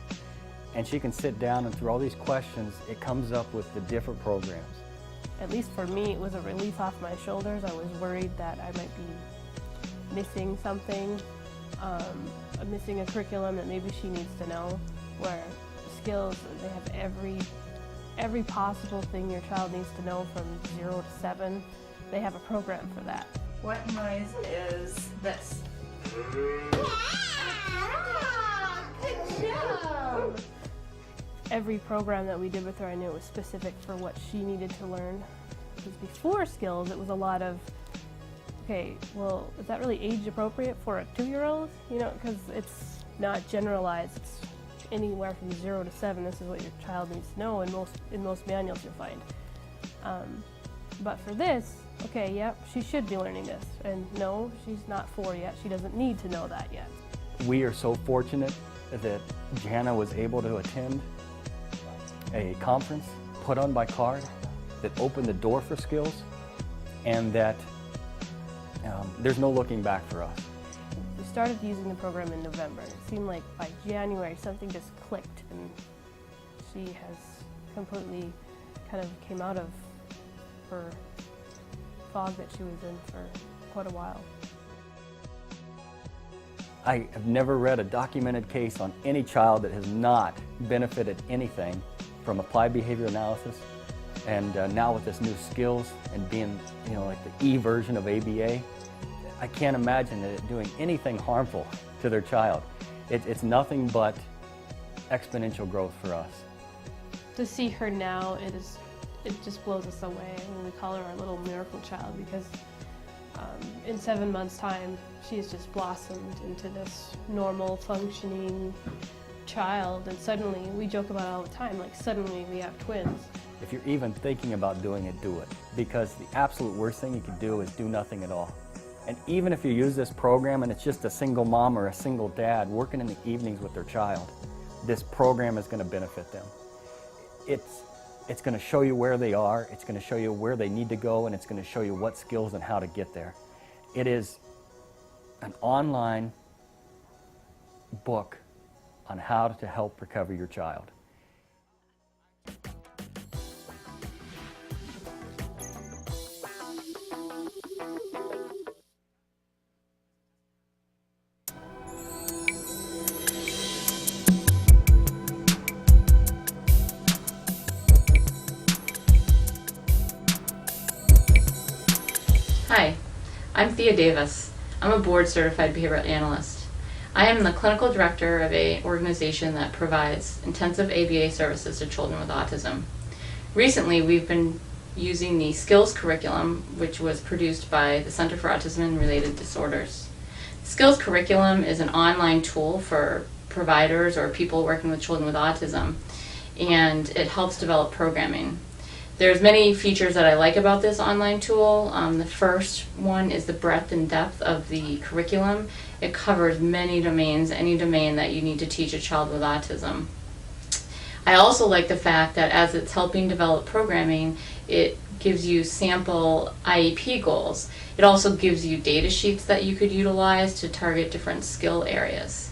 and she can sit down and through all these questions, it comes up with the different programs. At least for me, it was a relief off my shoulders. I was worried that I might be missing something, missing a curriculum that maybe she needs to know, where Skills, they have every possible thing your child needs to know from 0 to 7. They have a program for that. What noise is this? Good job! Every program that we did with her, I knew it was specific for what she needed to learn. Because before Skills, it was a lot of, okay, well, is that really age appropriate for a 2-year-old? You know, because it's not generalized. It's anywhere from 0 to 7. This is what your child needs to know, and in most manuals you'll find. But for this, okay, yep, she should be learning this. And no, she's not 4 yet. She doesn't need to know that yet. We are so fortunate that Jana was able to attend a conference put on by CARD that opened the door for Skills, and that there's no looking back for us. We started using the program in November, and it seemed like by January something just clicked, and she has completely kind of came out of her fog that she was in for quite a while. I have never read a documented case on any child that has not benefited anything from applied behavior analysis. And now with this new skills and being, you know, like the E version of ABA, I can't imagine it doing anything harmful to their child. It's nothing but exponential growth for us. To see her now, it just blows us away. I mean, we call her our little miracle child because in 7 months' time, she's just blossomed into this normal, functioning child. And suddenly, we joke about it all the time, like suddenly we have twins. If you're even thinking about doing it, do it. Because the absolute worst thing you could do is do nothing at all. And even if you use this program and it's just a single mom or a single dad working in the evenings with their child, this program is going to benefit them. It's going to show you where they are, it's going to show you where they need to go, and it's going to show you what skills and how to get there. It is an online book on how to help recover your child. Hi, I'm Thea Davis. I'm a board-certified behavioral analyst. I am the clinical director of an organization that provides intensive ABA services to children with autism. Recently, we've been using the skills curriculum, which was produced by the Center for Autism and Related Disorders. Skills curriculum is an online tool for providers or people working with children with autism, and it helps develop programming. There's many features that I like about this online tool. The first one is the breadth and depth of the curriculum. It covers many domains, any domain that you need to teach a child with autism. I also like the fact that as it's helping develop programming, it gives you sample IEP goals. It also gives you data sheets that you could utilize to target different skill areas.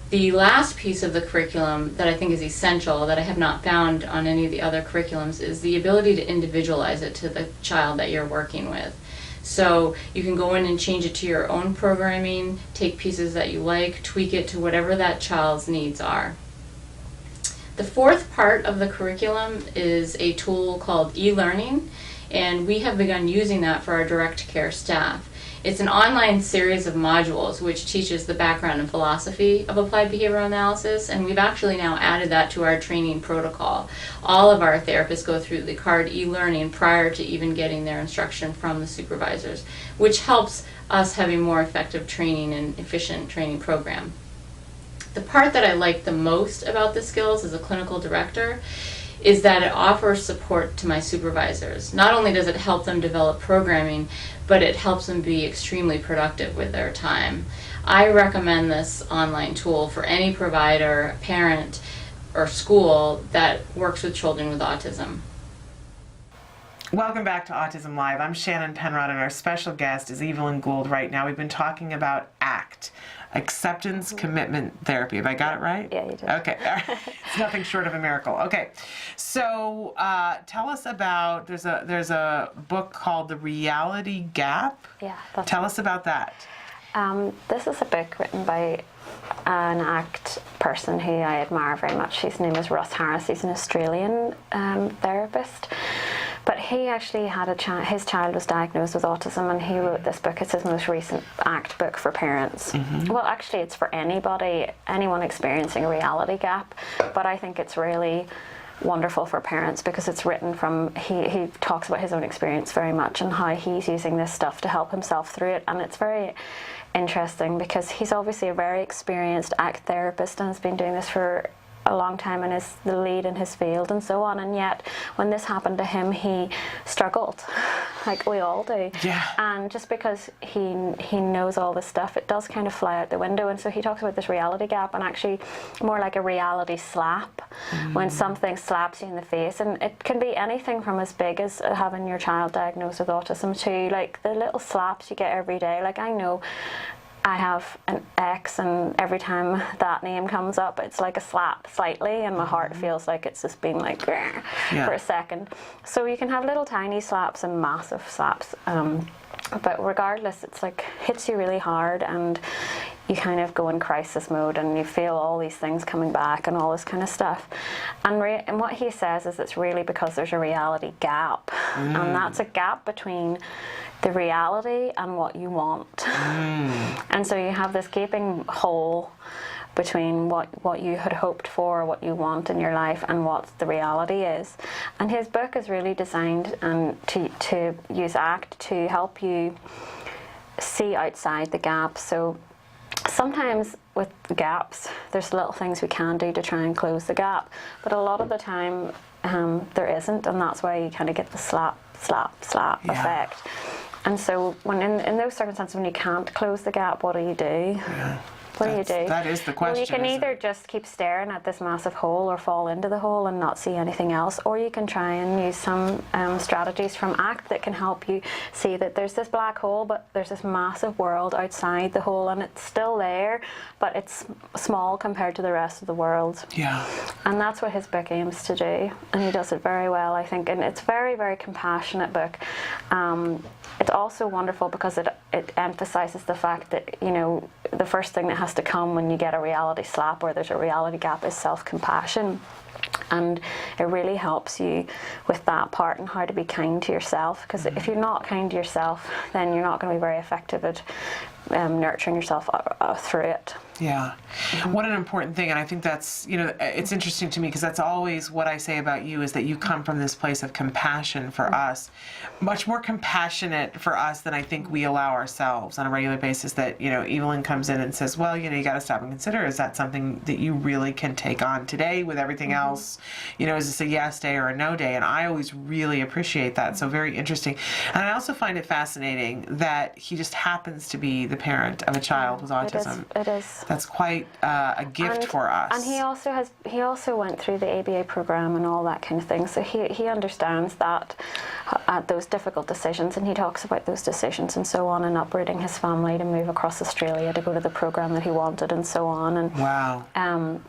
The last piece of the curriculum that I think is essential, that I have not found on any of the other curriculums, is the ability to individualize it to the child that you're working with. So you can go in and change it to your own programming, take pieces that you like, tweak it to whatever that child's needs are. The fourth part of the curriculum is a tool called e-learning, and we have begun using that for our direct care staff. It's an online series of modules which teaches the background and philosophy of applied behavioral analysis, and we've actually now added that to our training protocol. All of our therapists go through the CARD e-learning prior to even getting their instruction from the supervisors, which helps us have a more effective training and efficient training program. The part that I like the most about the skills as a clinical director is that it offers support to my supervisors. Not only does it help them develop programming, but it helps them be extremely productive with their time. I recommend this online tool for any provider, parent, or school that works with children with autism. Welcome back to Autism Live. I'm Shannon Penrod, and our special guest is Evelyn Gould. Right now, we've been talking about ACT, Acceptance Commitment Therapy. Have I got it right? Yeah, you did. Okay. It's nothing short of a miracle. Okay. So tell us about, there's a book called The Reality Gap. Yeah. Tell us about that. This is a book written by an ACT person who I admire very much. His name is Russ Harris. He's an Australian therapist. But he actually had his child was diagnosed with autism, and he wrote this book. It's his most recent ACT book for parents. Mm-hmm. Well, actually, it's for anyone experiencing a reality gap, but I think it's really wonderful for parents because it's written from, he talks about his own experience very much and how he's using this stuff to help himself through it, and it's very interesting because he's obviously a very experienced ACT therapist and has been doing this for a long time and is the lead in his field and so on, and yet when this happened to him he struggled like we all do. Yeah. And just because he knows all this stuff, it does kind of fly out the window, and so he talks about this reality gap and actually more like a reality slap. When something slaps you in the face, and it can be anything from as big as having your child diagnosed with autism to like the little slaps you get every day. Like I know I have an ex, and every time that name comes up, it's like a slap slightly, and my heart feels like it's just been like for a second. So you can have little tiny slaps and massive slaps, but regardless, it's like hits you really hard, and you kind of go in crisis mode, and you feel all these things coming back and all this kind of stuff. And what he says is it's really because there's a reality gap, and that's a gap between the reality and what you want. And so you have this gaping hole between what you had hoped for, what you want in your life, and what the reality is. And his book is really designed to use ACT to help you see outside the gap. So sometimes with gaps, there's little things we can do to try and close the gap, but a lot of the time there isn't, and that's why you kind of get the slap effect. And so when in those circumstances when you can't close the gap, what do you do? What do you do? That is the question. Well, you can either just keep staring at this massive hole or fall into the hole and not see anything else, or you can try and use some strategies from ACT that can help you see that there's this black hole, but there's this massive world outside the hole, and it's still there, but it's small compared to the rest of the world. Yeah. And that's what his book aims to do, and he does it very well, I think. And it's a very, very compassionate book. It's also wonderful because it emphasizes the fact that, you know, the first thing that has to come when you get a reality slap or there's a reality gap is self-compassion. And it really helps you with that part and how to be kind to yourself, because if you're not kind to yourself, then you're not going to be very effective at nurturing yourself through it. Yeah. What an important thing. And I think that's, you know, it's interesting to me because that's always what I say about you, is that you come from this place of compassion for us, much more compassionate for us than I think we allow ourselves on a regular basis. That, you know, Evelyn comes in and says, well, you know, you got to stop and consider, is that something that you really can take on today with everything else? You know, is this a yes day or a no day? And I always really appreciate that. So very interesting. And I also find it fascinating that he just happens to be the parent of a child with autism. It is. That's quite a gift for us. And he also went through the ABA program and all that kind of thing. So he understands that those difficult decisions, and he talks about those decisions and so on, and uprooting his family to move across Australia to go to the program that he wanted and so on. And wow.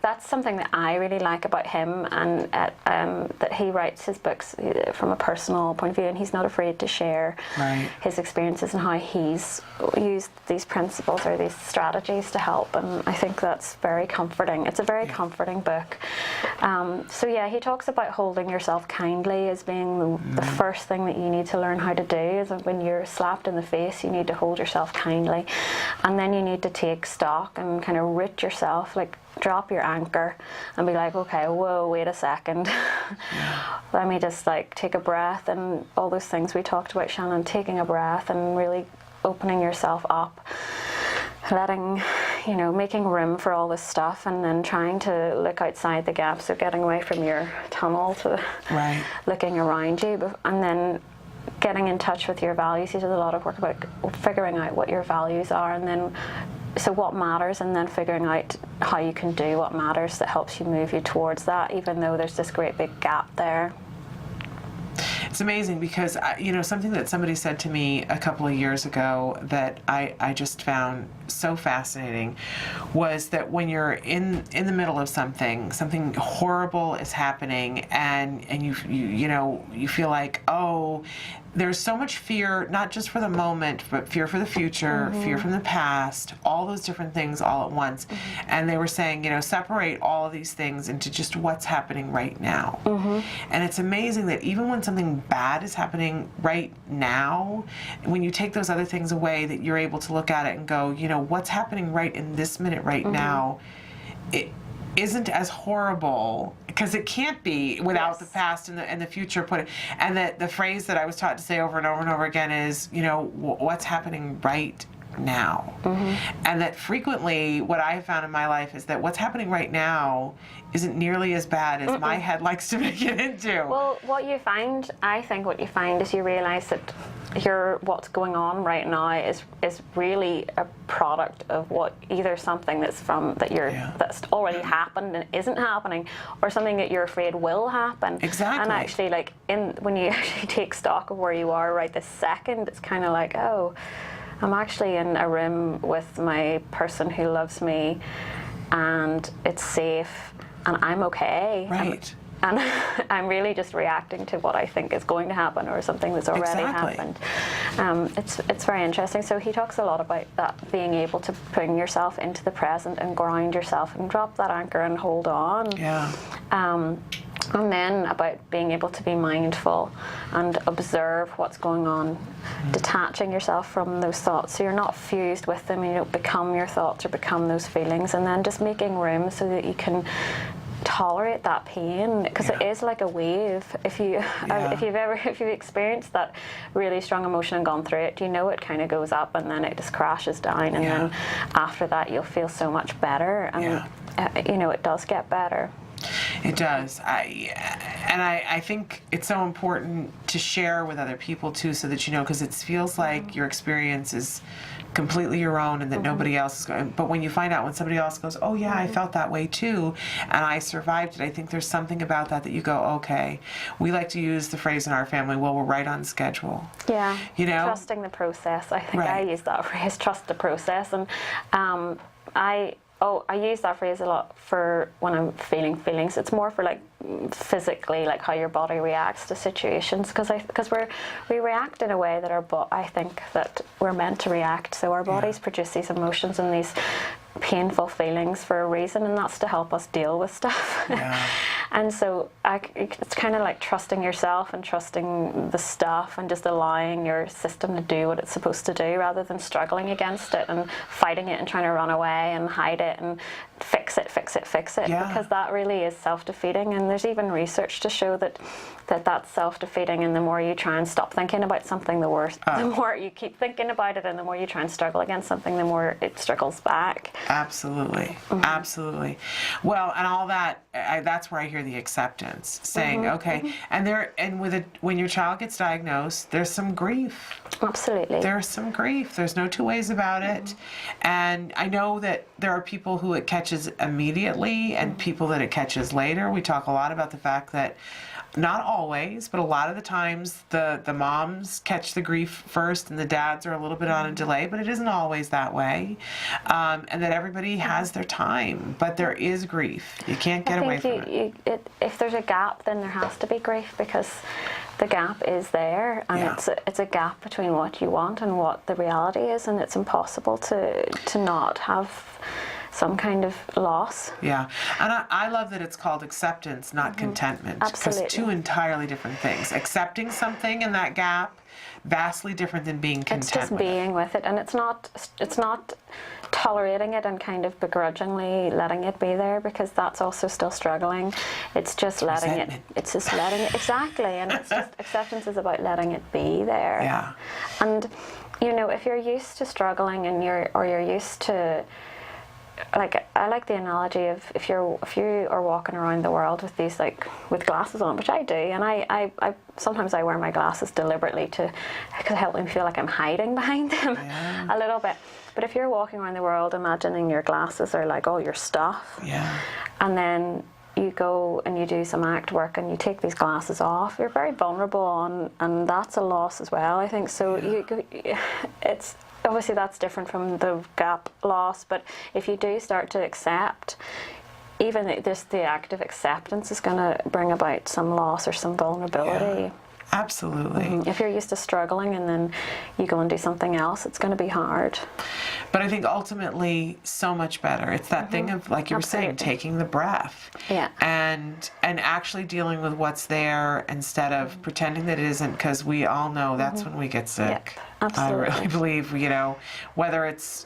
That's something that I really like about him, and that he writes his books from a personal point of view, and he's not afraid to share his experiences and how he's used these principles or these strategies to help, and I think that's very comforting. It's a very comforting book. So yeah, he talks about holding yourself kindly as being the first thing that you need to learn how to do. Is that when you're slapped in the face, you need to hold yourself kindly, and then you need to take stock and kind of root yourself, like drop your anchor and be like, okay, whoa, wait a second. Let me just like take a breath, and all those things we talked about, Shannon, taking a breath and really opening yourself up, letting, you know, making room for all this stuff, and then trying to look outside the gap, so getting away from your tunnel to looking around you, and then getting in touch with your values. He does a lot of work about figuring out what your values are, and then so what matters, and then figuring out how you can do what matters that helps you move you towards that, even though there's this great big gap there. It's amazing because, you know, something that somebody said to me a couple of years ago that I just found so fascinating was that when you're in the middle of something horrible is happening, and you know, you feel like, oh, there's so much fear, not just for the moment, but fear for the future, fear from the past, all those different things all at once. And they were saying, you know, separate all of these things into just what's happening right now. And it's amazing that even when something bad is happening right now, when you take those other things away, that you're able to look at it and go, you know, what's happening right in this minute right now, it isn't as horrible, because it can't be without the past and the future put it. And the phrase that I was taught to say over and over and over again is, you know, what's happening right now. And that frequently what I have found in my life is that what's happening right now isn't nearly as bad as my head likes to make it into. Well, I think what you find is you realize that what's going on right now is really a product of what either something that's already happened and isn't happening, or something that you're afraid will happen. Exactly. And actually, like when you actually take stock of where you are right this second, it's kind of like, oh, I'm actually in a room with my person who loves me, and it's safe, and I'm okay. Right. And I'm really just reacting to what I think is going to happen or something that's already happened. It's very interesting. So he talks a lot about that, being able to bring yourself into the present and ground yourself and drop that anchor and hold on. Yeah. And then about being able to be mindful and observe what's going on, detaching yourself from those thoughts so you're not fused with them, you don't become your thoughts or become those feelings, and then just making room so that you can tolerate that pain, because it is like a wave. If you've experienced that really strong emotion and gone through it, you know it kind of goes up and then it just crashes down, and then after that you'll feel so much better, and you know, it does get better. It does. I think it's so important to share with other people too, so that you know, because it feels like your experience is completely your own and that nobody else is going. But when you find out, when somebody else goes, oh yeah, I felt that way too, and I survived it, I think there's something about that you go, okay. We like to use the phrase in our family, well, we're right on schedule. Yeah. You know? Trusting the process. I think I use that phrase, trust the process. And I use that phrase a lot for when I'm feeling feelings. It's more for like physically, like how your body reacts to situations, because we react in a way that I think that we're meant to react. So our bodies produce these emotions and these painful feelings for a reason, and that's to help us deal with stuff. And so it's kind of like trusting yourself and trusting the stuff and just allowing your system to do what it's supposed to do, rather than struggling against it and fighting it and trying to run away and hide it and fix it, because that really is self-defeating. And there's even research to show that that's self-defeating, and the more you try and stop thinking about something, the worse. The more you keep thinking about it, and the more you try and struggle against something, the more it struggles back. Absolutely. Absolutely. Well, and all that, that's where I hear the acceptance, saying, okay, and when your child gets diagnosed, there's some grief. Absolutely. There's some grief. There's no two ways about it. And I know that there are people who it catches immediately and people that it catches later. We talk a lot about the fact that not always, but a lot of the times the moms catch the grief first and the dads are a little bit on a delay, but it isn't always that way. And that everybody has their time, but there is grief. You can't get away from it. If there's a gap, then there has to be grief, because the gap is there, and it's a gap between what you want and what the reality is, and it's impossible to not have some kind of loss. Yeah, and I love that it's called acceptance, not contentment. Absolutely. Because two entirely different things. Accepting something in that gap, vastly different than being content. It's just being with it, and it's not tolerating it and kind of begrudgingly letting it be there, because that's also still struggling. It's just letting it. It's just letting it, exactly, and it's just acceptance is about letting it be there. Yeah. And you know, if you're used to struggling and you're used to, like, I like the analogy of if you are walking around the world with these, like, with glasses on, which I do, and I sometimes I wear my glasses deliberately because it helps me feel like I'm hiding behind them a little bit. But if you're walking around the world imagining your glasses are like all your stuff, and then you go and you do some act work and you take these glasses off, you're very vulnerable, and that's a loss as well, I think. So it's obviously that's different from the gap loss, but if you do start to accept, even the act of acceptance is going to bring about some loss or some vulnerability. Yeah, absolutely. If you're used to struggling and then you go and do something else, it's going to be hard. But I think ultimately so much better. It's that thing of, like you were saying, taking the breath. And actually dealing with what's there instead of pretending that it isn't, because we all know that's when we get sick. Absolutely. I really believe, whether it's,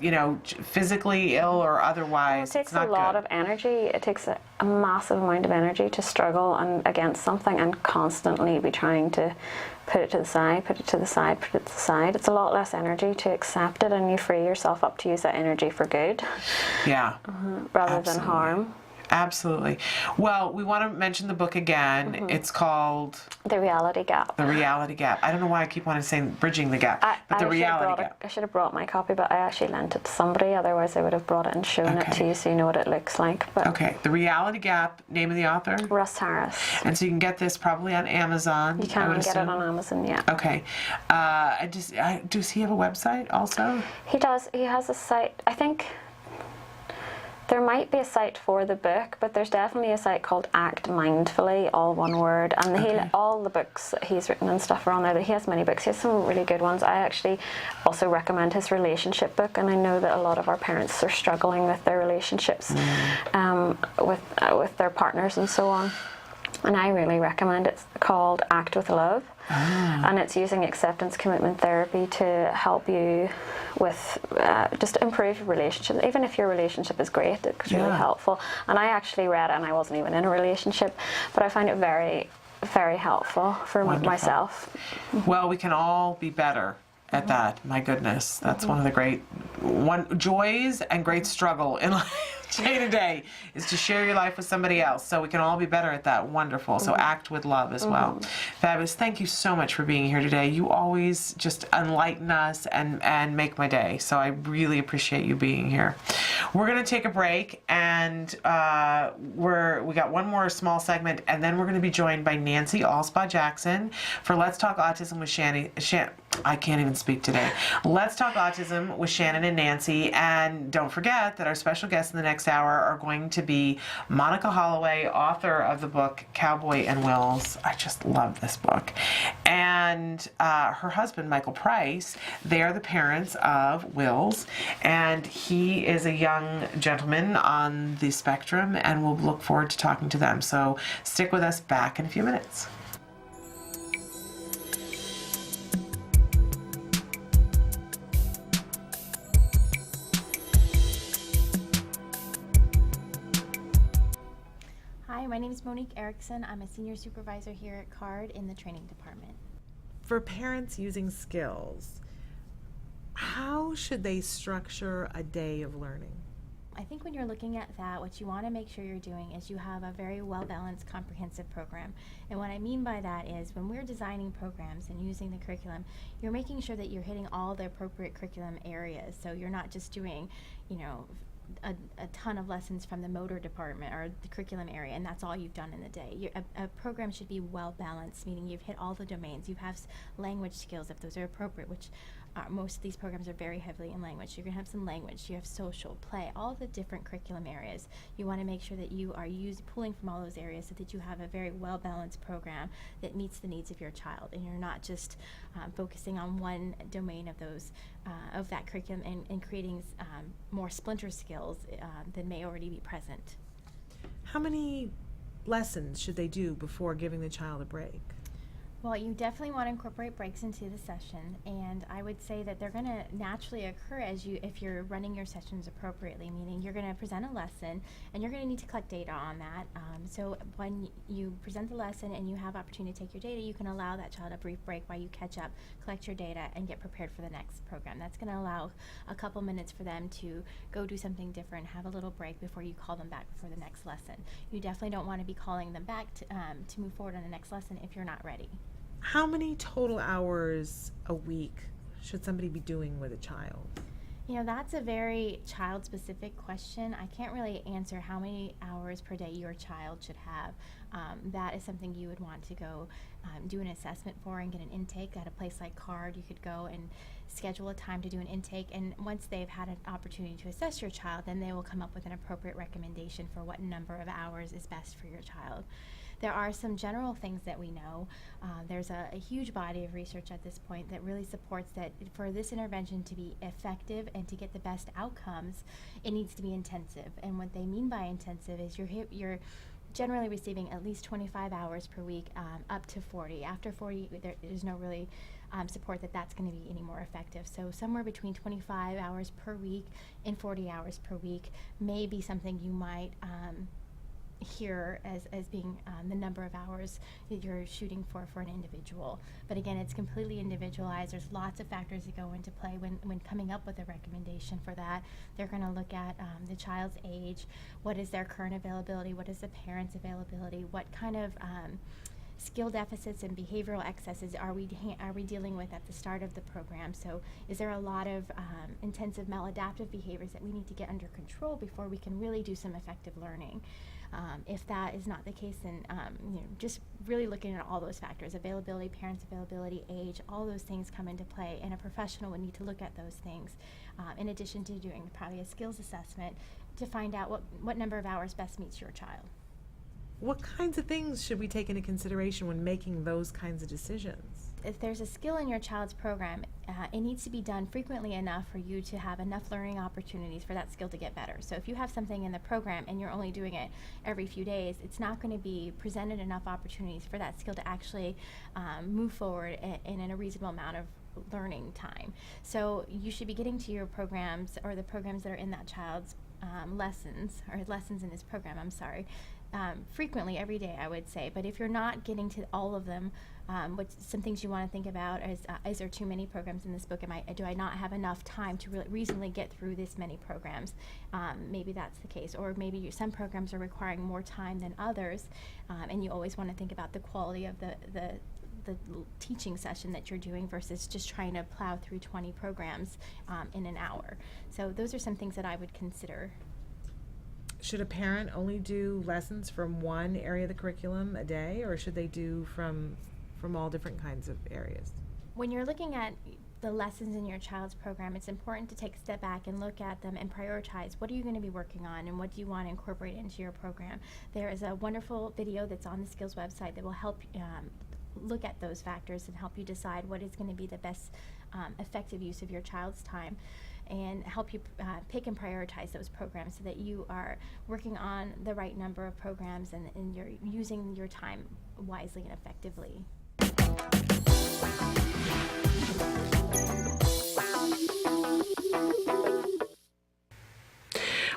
physically ill or otherwise, it takes a lot of energy. It takes a massive amount of energy to struggle against something and constantly be trying to put it to the side, put it to the side, put it to the side. It's a lot less energy to accept it, and you free yourself up to use that energy for good. Yeah. Rather than harm. Absolutely. Well, we want to mention the book again. It's called The Reality Gap. The Reality Gap. I don't know why I keep wanting to say Bridging the Gap, but The Reality Gap. I should have brought my copy, but I actually lent it to somebody. Otherwise, I would have brought it and shown it to you so you know what it looks like. But Okay. The Reality Gap. Name of the author? Russ Harris. And so you can get this probably on Amazon. You can get it on Amazon, yeah. Okay. Does he have a website also? He does. He has a site. I think there might be a site for the book, but there's definitely a site called Act Mindfully, all one word. And all the books that he's written and stuff are on there. He has many books. He has some really good ones. I actually also recommend his relationship book, and I know that a lot of our parents are struggling with their relationships with their partners and so on. And I really recommend it. It's called Act with Love. And it's using acceptance commitment therapy to help you with just improve your relationship. Even if your relationship is great, it's really helpful. And I actually read it, and I wasn't even in a relationship, but I find it very, very helpful for myself. Well, we can all be better at that. My goodness, that's one of the great joys and great struggle in life. Day to day is to share your life with somebody else, so we can all be better at that. Wonderful. So act with love as well. Fabulous. Thank you so much for being here today. You always just enlighten us and make my day, so I really appreciate you being here. We're going to take a break, and we got one more small segment, and then we're going to be joined by Nancy Allspaw Jackson for Let's Talk Autism with Shannon. I can't even speak today. Let's Talk Autism with Shannon and Nancy, and don't forget that our special guests in the next hour are going to be Monica Holloway, author of the book Cowyboy and Wills. I just love this book. And her husband, Michael Price. They are the parents of Wills, and he is a young gentleman on the spectrum, and we'll look forward to talking to them. So stick with us. Back in a few minutes. Hi, my name is Monique Erickson. I'm a senior supervisor here at CARD in the training department. For parents using skills, how should they structure a day of learning? I think when you're looking at that, what you want to make sure you're doing is you have a very well-balanced, comprehensive program. And what I mean by that is when we're designing programs and using the curriculum, you're making sure that you're hitting all the appropriate curriculum areas. So you're not just doing, a ton of lessons from the motor department or the curriculum area, and that's all you've done in the day. A program should be well balanced, meaning you've hit all the domains. You have language skills if those are appropriate, which most of these programs are very heavily in language. You're going to have some language, you have social, play, all the different curriculum areas. You want to make sure that you are pulling from all those areas so that you have a very well balanced program that meets the needs of your child, and you're not just focusing on one domain of those of that curriculum and creating more splinter skills that may already be present. How many lessons should they do before giving the child a break? Well, you definitely want to incorporate breaks into the session, and I would say that they're going to naturally occur if you're running your sessions appropriately, meaning you're going to present a lesson and you're going to need to collect data on that. So when you present the lesson and you have opportunity to take your data, you can allow that child a brief break while you catch up, collect your data, and get prepared for the next program. That's going to allow a couple minutes for them to go do something different, have a little break before you call them back for the next lesson. You definitely don't want to be calling them back to move forward on the next lesson if you're not ready. How many total hours a week should somebody be doing with a child? That's a very child-specific question. I can't really answer how many hours per day your child should have. That is something you would want to go do an assessment for and get an intake. At a place like CARD, you could go and schedule a time to do an intake, and once they've had an opportunity to assess your child, then they will come up with an appropriate recommendation for what number of hours is best for your child. There are some general things that we know. There's a huge body of research at this point that really supports that for this intervention to be effective and to get the best outcomes, it needs to be intensive. And what they mean by intensive is you're generally receiving at least 25 hours per week, up to 40. After 40, there's no really support that's going to be any more effective. So somewhere between 25 hours per week and 40 hours per week may be something you might here as being the number of hours that you're shooting for an individual. But again, it's completely individualized. There's lots of factors that go into play when coming up with a recommendation for that. They're going to look at the child's age, what is their current availability, what is the parent's availability, what kind of skill deficits and behavioral excesses are we dealing with at the start of the program. So is there a lot of intensive maladaptive behaviors that we need to get under control before we can really do some effective learning? If that is not the case, then just really looking at all those factors, availability, parents' availability, age, all those things come into play, and a professional would need to look at those things in addition to doing probably a skills assessment to find out what number of hours best meets your child. What kinds of things should we take into consideration when making those kinds of decisions? If there's a skill in your child's program, it needs to be done frequently enough for you to have enough learning opportunities for that skill to get better. So if you have something in the program and you're only doing it every few days, it's not going to be presented enough opportunities for that skill to actually move forward in a reasonable amount of learning time. So you should be getting to your programs, or the programs that are in that child's lessons in this program, frequently every day, I would say. But if you're not getting to all of them, some things you want to think about is there too many programs in this book? Do I not have enough time to really reasonably get through this many programs? Maybe that's the case. Or maybe some programs are requiring more time than others, and you always want to think about the quality of the teaching session that you're doing versus just trying to plow through 20 programs in an hour. So those are some things that I would consider. Should a parent only do lessons from one area of the curriculum a day, or should they do from all different kinds of areas? When you're looking at the lessons in your child's program, it's important to take a step back and look at them and prioritize what are you going to be working on and what do you want to incorporate into your program. There is a wonderful video that's on the Skills website that will help look at those factors and help you decide what is going to be the best effective use of your child's time, and help you pick and prioritize those programs so that you are working on the right number of programs and you're using your time wisely and effectively.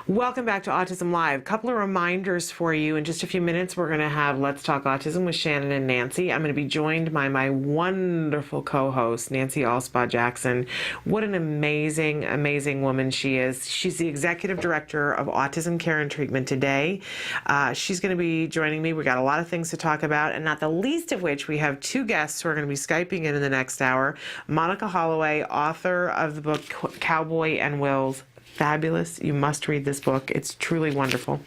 Welcome back to Autism Live. A couple of reminders for you. In just a few minutes, we're going to have Let's Talk Autism with Shannon and Nancy. I'm going to be joined by my wonderful co-host, Nancy Alspaugh-Jackson. What an amazing, amazing woman she is. She's the Executive Director of Autism Care and Treatment today. She's going to be joining me. We got a lot of things to talk about, and not the least of which we have two guests who are going to be Skyping in the next hour. Monica Holloway, author of the book Cowyboy and Wills. Fabulous. You must read this book. It's truly wonderful.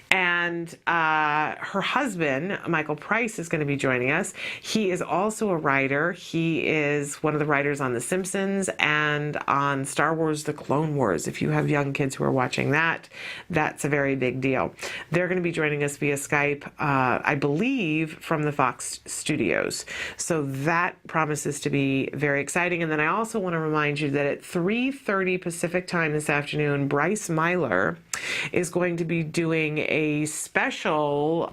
And her husband, Michael Price, is going to be joining us. He is also a writer. He is one of the writers on The Simpsons and on Star Wars: The Clone Wars. If you have young kids who are watching that, that's a very big deal. They're going to be joining us via Skype, I believe, from the Fox studios. So that promises to be very exciting. And then I also want to remind you that at 3:30 Pacific time this afternoon, Bryce Myler is going to be doing a special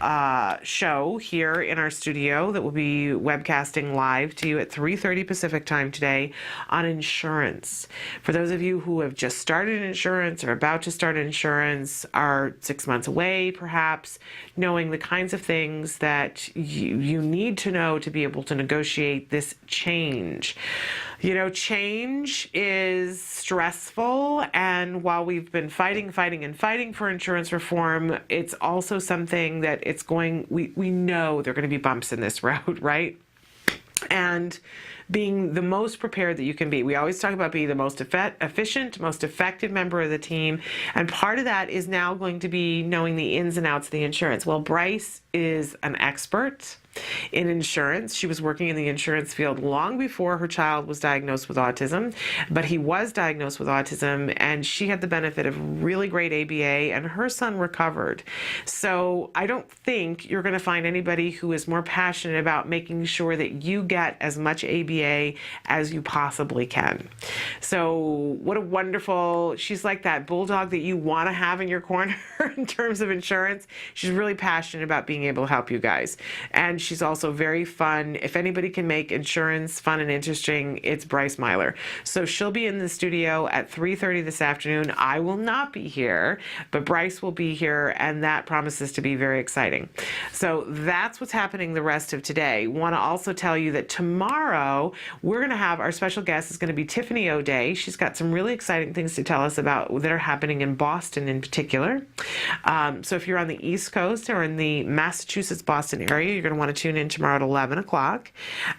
show here in our studio that will be webcasting live to you at 3:30 Pacific time today on insurance. For those of you who have just started insurance or about to start insurance, are 6 months away perhaps, knowing the kinds of things that you need to know to be able to negotiate this change. You know, change is stressful, and while we've been fighting for insurance reform, it's also something that we know there are going to be bumps in this road, right? And being the most prepared that you can be. We always talk about being the most efficient, most effective member of the team, and part of that is now going to be knowing the ins and outs of the insurance. Well, Bryce is an expert in insurance. She was working in the insurance field long before her child was diagnosed with autism, but he was diagnosed with autism, and she had the benefit of really great ABA, and her son recovered. So I don't think you're going to find anybody who is more passionate about making sure that you get as much ABA as you possibly can. So what a wonderful, she's like that bulldog that you want to have in your corner in terms of insurance. She's really passionate about being able to help you guys. And she's also very fun. If anybody can make insurance fun and interesting, it's Bryce Myler. So she'll be in the studio at 3:30 this afternoon. I will not be here, but Bryce will be here, and that promises to be very exciting. So that's what's happening the rest of today. Want to also tell you that tomorrow we're going to have our special guest is going to be Tiffany O'Day. She's got some really exciting things to tell us about that are happening in Boston in particular. So if you're on the East Coast or in the Massachusetts-Boston area, you're going to want to tune in tomorrow at 11 o'clock.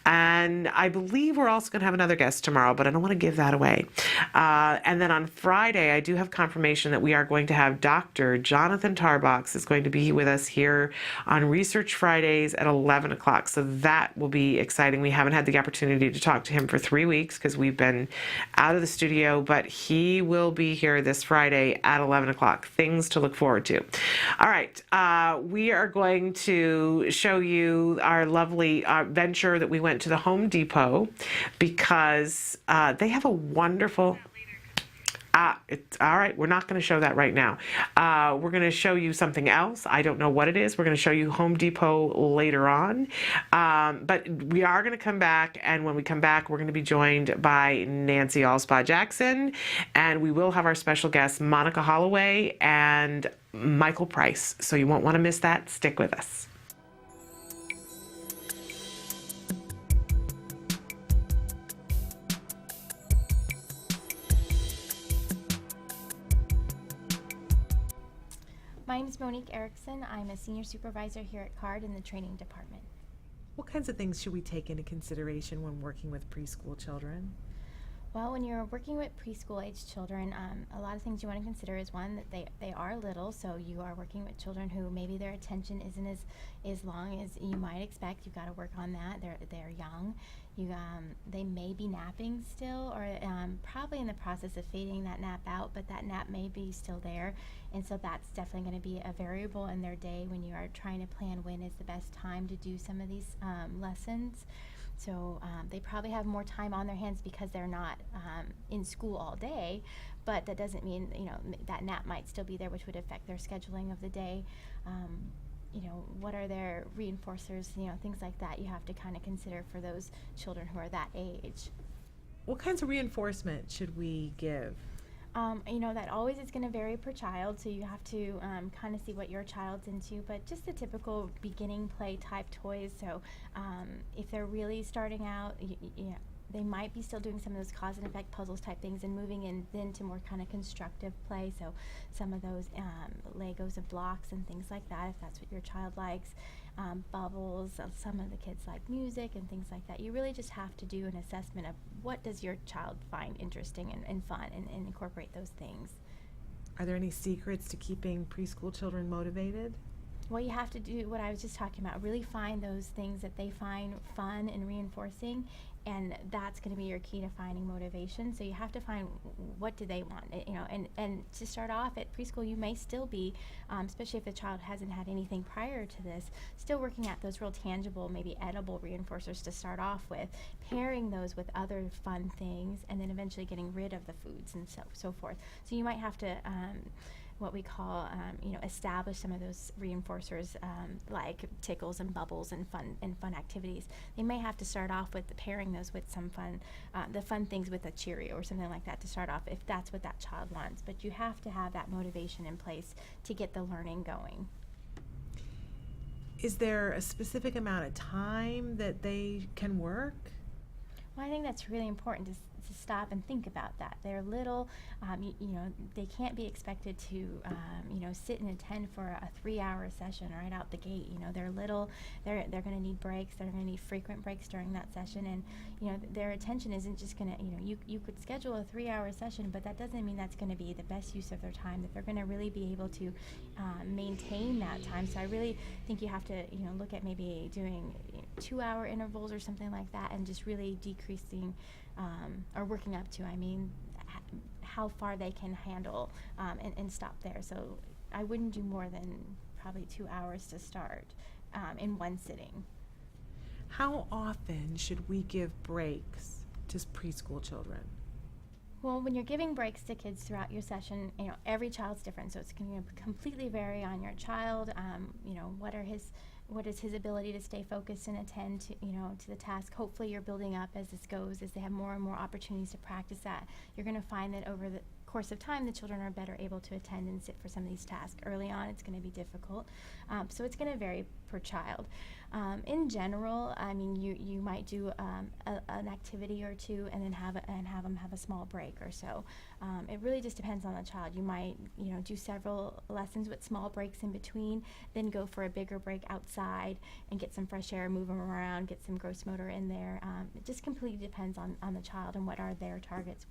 And I believe we're also going to have another guest tomorrow, but I don't want to give that away. And then on Friday, I do have confirmation that we are going to have Dr. Jonathan Tarbox is going to be with us here on Research Fridays at 11 o'clock. So that will be exciting. We haven't had the opportunity to talk to him for 3 weeks because we've been out of the studio, but he will be here this Friday at 11 o'clock. Things to look forward to. All right. We are going to show you our lovely venture that we went to the Home Depot because they have a wonderful... It's all right. We're not going to show that right now. We're going to show you something else. I don't know what it is. We're going to show you Home Depot later on. But we are going to come back, and when we come back, we're going to be joined by Nancy Allspaw Jackson, and we will have our special guests, Monica Holloway and Michael Price. So you won't want to miss that. Stick with us. My name is Monique Erickson. I'm a senior supervisor here at CARD in the training department. What kinds of things should we take into consideration when working with preschool children? Well, when you're working with preschool age children, a lot of things you want to consider is one, that they are little, so you are working with children who maybe their attention isn't as long as you might expect. You've got to work on that. They're young. They may be napping still, or probably in the process of fading that nap out, but that nap may be still there, and so that's definitely going to be a variable in their day when you are trying to plan when is the best time to do some of these lessons. So they probably have more time on their hands because they're not in school all day, but that doesn't mean, that nap might still be there, which would affect their scheduling of the day. What are their reinforcers, things like that you have to kind of consider for those children who are that age. What kinds of reinforcement should we give? That always is going to vary per child, so you have to kind of see what your child's into, but just the typical beginning play type toys. So if they're really starting out, they might be still doing some of those cause and effect puzzles type things and moving in then to more kind of constructive play. So some of those Legos of blocks and things like that, if that's what your child likes. Bubbles, some of the kids like music and things like that. You really just have to do an assessment of what does your child find interesting and fun and incorporate those things. Are there any secrets to keeping preschool children motivated? Well, you have to do what I was just talking about, really find those things that they find fun and reinforcing, and that's going to be your key to finding motivation. So you have to find what do they want, and to start off at preschool, you may still be, especially if the child hasn't had anything prior to this, still working at those real tangible, maybe edible reinforcers to start off with, pairing those with other fun things, and then eventually getting rid of the foods and so forth. So you might have to what we call, establish some of those reinforcers like tickles and bubbles and fun activities. They may have to start off with pairing those with some fun things with a Cheerio or something like that to start off if that's what that child wants. But you have to have that motivation in place to get the learning going. Is there a specific amount of time that they can work? Well, I think that's really important to stop and think about that. They're little, they can't be expected to, sit and attend for a 3-hour session right out the gate. They're little, they're going to need breaks, they're going to need frequent breaks during that session, and, their attention isn't just going to, you could schedule a 3-hour session, but that doesn't mean that's going to be the best use of their time, that they're going to really be able to maintain that time. So I really think you have to, look at maybe doing 2-hour intervals or something like that, and just really decreasing or working up to, how far they can handle and stop there. So I wouldn't do more than probably 2 hours to start in one sitting. How often should we give breaks to preschool children? Well, when you're giving breaks to kids throughout your session, every child's different, so it's going to completely vary on your child. what is his ability to stay focused and attend to, to the task. Hopefully you're building up as this goes, as they have more and more opportunities to practice that. You're going to find that over the course of time, the children are better able to attend and sit for some of these tasks. Early on, it's going to be difficult, so it's going to vary per child. In general, I mean, you might do an activity or two and then have them have a small break or so. It really just depends on the child. You might, do several lessons with small breaks in between, then go for a bigger break outside and get some fresh air, move them around, get some gross motor in there. It just completely depends on the child and what are their targets.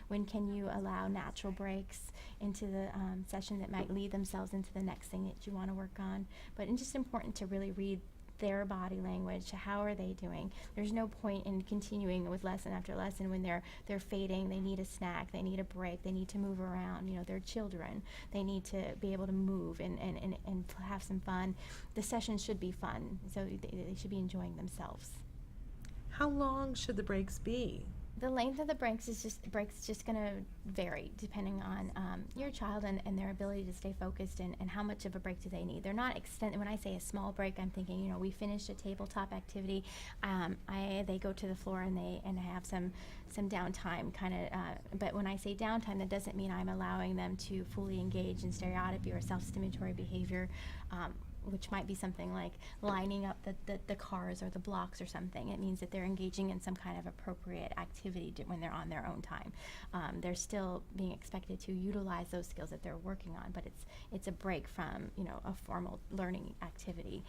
When can you allow natural breaks into the session that might lead themselves into the next thing that you want to work on. But it's just important to really read their body language. How are they doing? There's no point in continuing with lesson after lesson when they're fading. They need a snack, they need a break, they need to move around. They're children. They need to be able to move and have some fun. The session should be fun, so they should be enjoying themselves. How long should the breaks be? The length of the breaks is just going to vary depending on your child and their ability to stay focused and how much of a break do they need. They're not extended. When I say a small break, I'm thinking, we finished a tabletop activity. They go to the floor and they have some downtime kind of. But when I say downtime, that doesn't mean I'm allowing them to fully engage in stereotypy or self-stimulatory behavior. Which might be something like lining up the cars or the blocks or something. It means that they're engaging in some kind of appropriate activity when they're on their own time. They're still being expected to utilize those skills that they're working on, but it's a break from a formal learning activity.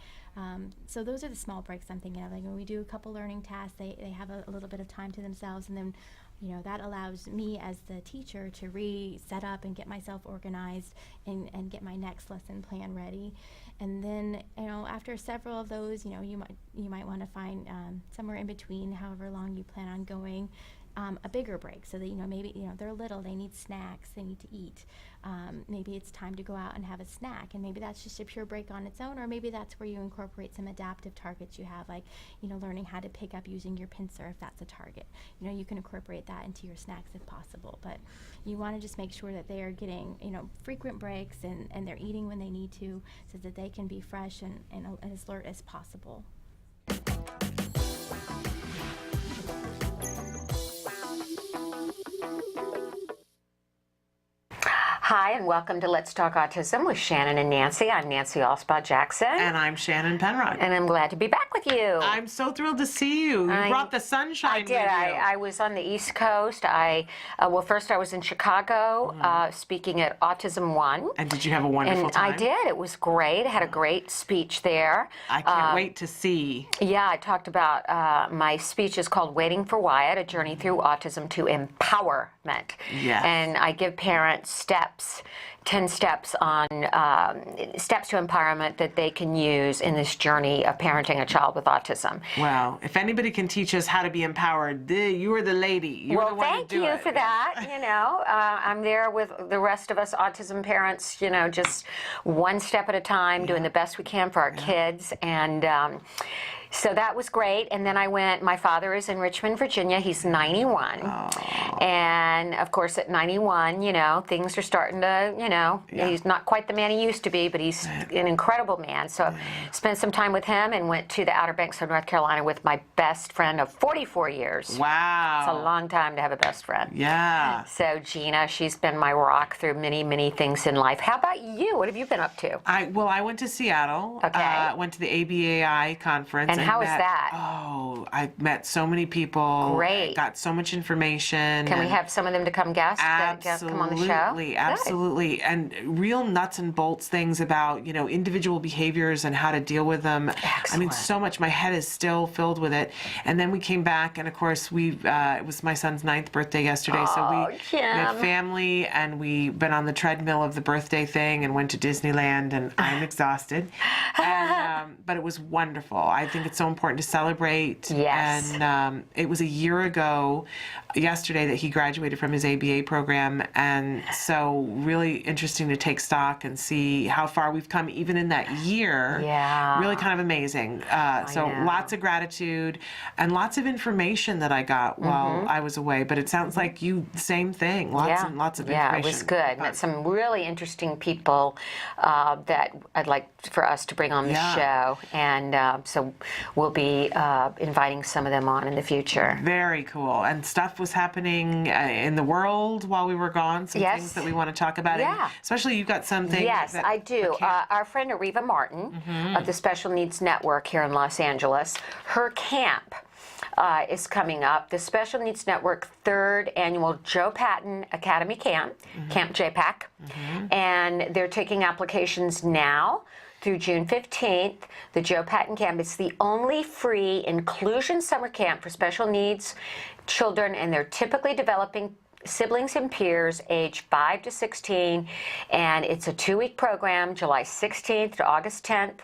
So those are the small breaks I'm thinking of. Like when we do a couple learning tasks, they have a little bit of time to themselves, and then that allows me as the teacher to reset up and get myself organized and get my next lesson plan ready. And then, after several of those, you might want to find somewhere in between, however long you plan on going, a bigger break so that, maybe, they're little, they need snacks, they need to eat. Maybe it's time to go out and have a snack, and maybe that's just a pure break on its own, or maybe that's where you incorporate some adaptive targets you have, like, learning how to pick up using your pincer if that's a target. You can incorporate that into your snacks if possible, but you want to just make sure that they are getting, frequent breaks and they're eating when they need to so that they can be fresh and as alert as possible. Hi, and welcome to Let's Talk Autism with Shannon and Nancy. I'm Nancy Allspaw Jackson. And I'm Shannon Penrod. And I'm glad to be back with you. I'm so thrilled to see you. You brought the sunshine with you. I did. I was on the East Coast. First I was in Chicago speaking at Autism 1. And did you have a wonderful time? I did. It was great. I had a great speech there. I can't wait to see. Yeah, I talked about, my speech is called Waiting for Wyatt, A Journey Through Autism to Empowerment. Yes. And I give parents 10 steps on steps to empowerment that they can use in this journey of parenting a child with autism. Wow. If anybody can teach us how to be empowered, you are the lady. You're the one thank to do you it. for that. I'm there with the rest of us autism parents, just one step at a time, doing the best we can for our kids. And so that was great. And then my father is in Richmond, Virginia. He's 91. And of course at 91, things are starting to, he's not quite the man he used to be, but he's an incredible man. So I spent some time with him and went to the Outer Banks of North Carolina with my best friend of 44 years. Wow. It's a long time to have a best friend. Yeah. So Gina, she's been my rock through many, many things in life. How about you? What have you been up to? I went to Seattle. Okay. Went to the ABAI conference. And how was that? Oh, I met so many people. Great. Got so much information. Can we have some of them to come guest? Absolutely, come on the show? Absolutely. Good. And real nuts and bolts things about, individual behaviors and how to deal with them. Excellent. I mean, so much. My head is still filled with it. And then we came back, and of course, it was my son's 9th birthday yesterday. So we had family, and we've been on the treadmill of the birthday thing and went to Disneyland, and I'm exhausted. But it was wonderful. I think it's so important to celebrate. Yes. And it was a year ago yesterday that he graduated from his ABA program, and so really interesting to take stock and see how far we've come even in that year. Yeah. Really kind of amazing. So lots of gratitude and lots of information that I got while I was away, but it sounds like you, same thing. Lots and lots of information. Yeah, it was good. Met some really interesting people that I'd like for us to bring on the show, and so we'll be inviting some of them on in the future. Very cool. And stuff was happening in the world while we were gone, some things that we want to talk about. Yeah. And especially you've got some things. Yes, I do. Our friend Ariva Martin of the Special Needs Network here in Los Angeles, her camp is coming up. The Special Needs Network 3rd Annual Joe Patton Academy Camp, Camp JPAC, and they're taking applications now through June 15th. The Joe Patton Camp is the only free inclusion summer camp for special needs children, and they're typically developing siblings and peers age 5 to 16, and it's a 2-week program, July 16th to August 10th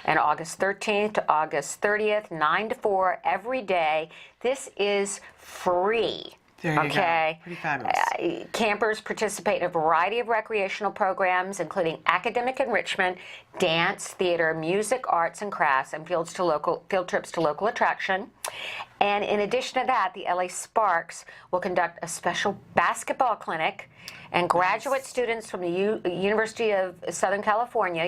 and August 13th to August 30th, 9 to 4 every day. This is free. There you go. Pretty fabulous. Campers participate in a variety of recreational programs, including academic enrichment, dance, theater, music, arts and crafts, and field trips to local attraction. And in addition to that, the LA Sparks will conduct a special basketball clinic, and graduate students from the University of Southern California,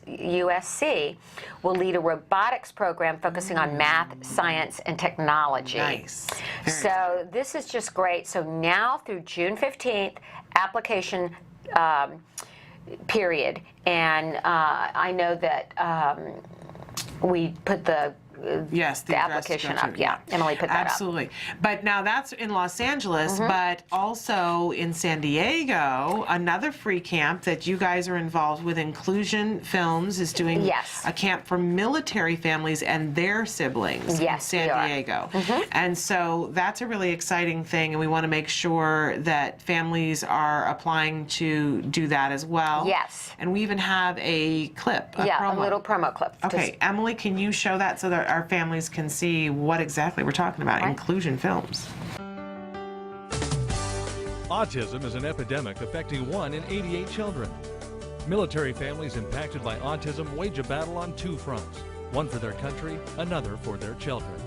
USC, will lead a robotics program focusing on math, science, and technology. Nice. So this is just great. So now through June 15th, application period. And I know that we put the application up. Yeah, Emily put that up. Absolutely. But now that's in Los Angeles, but also in San Diego, another free camp that you guys are involved with, Inclusion Films, is doing a camp for military families and their siblings in San Diego. And so that's a really exciting thing, and we want to make sure that families are applying to do that as well. Yes. And we even have a clip, a promo. A little promo clip. Okay, Emily, can you show that so that our families can see what exactly we're talking about? Inclusion Films. Autism is an epidemic affecting 1 in 88 children. Military families impacted by autism wage a battle on 2 fronts, one for their country, another for their children.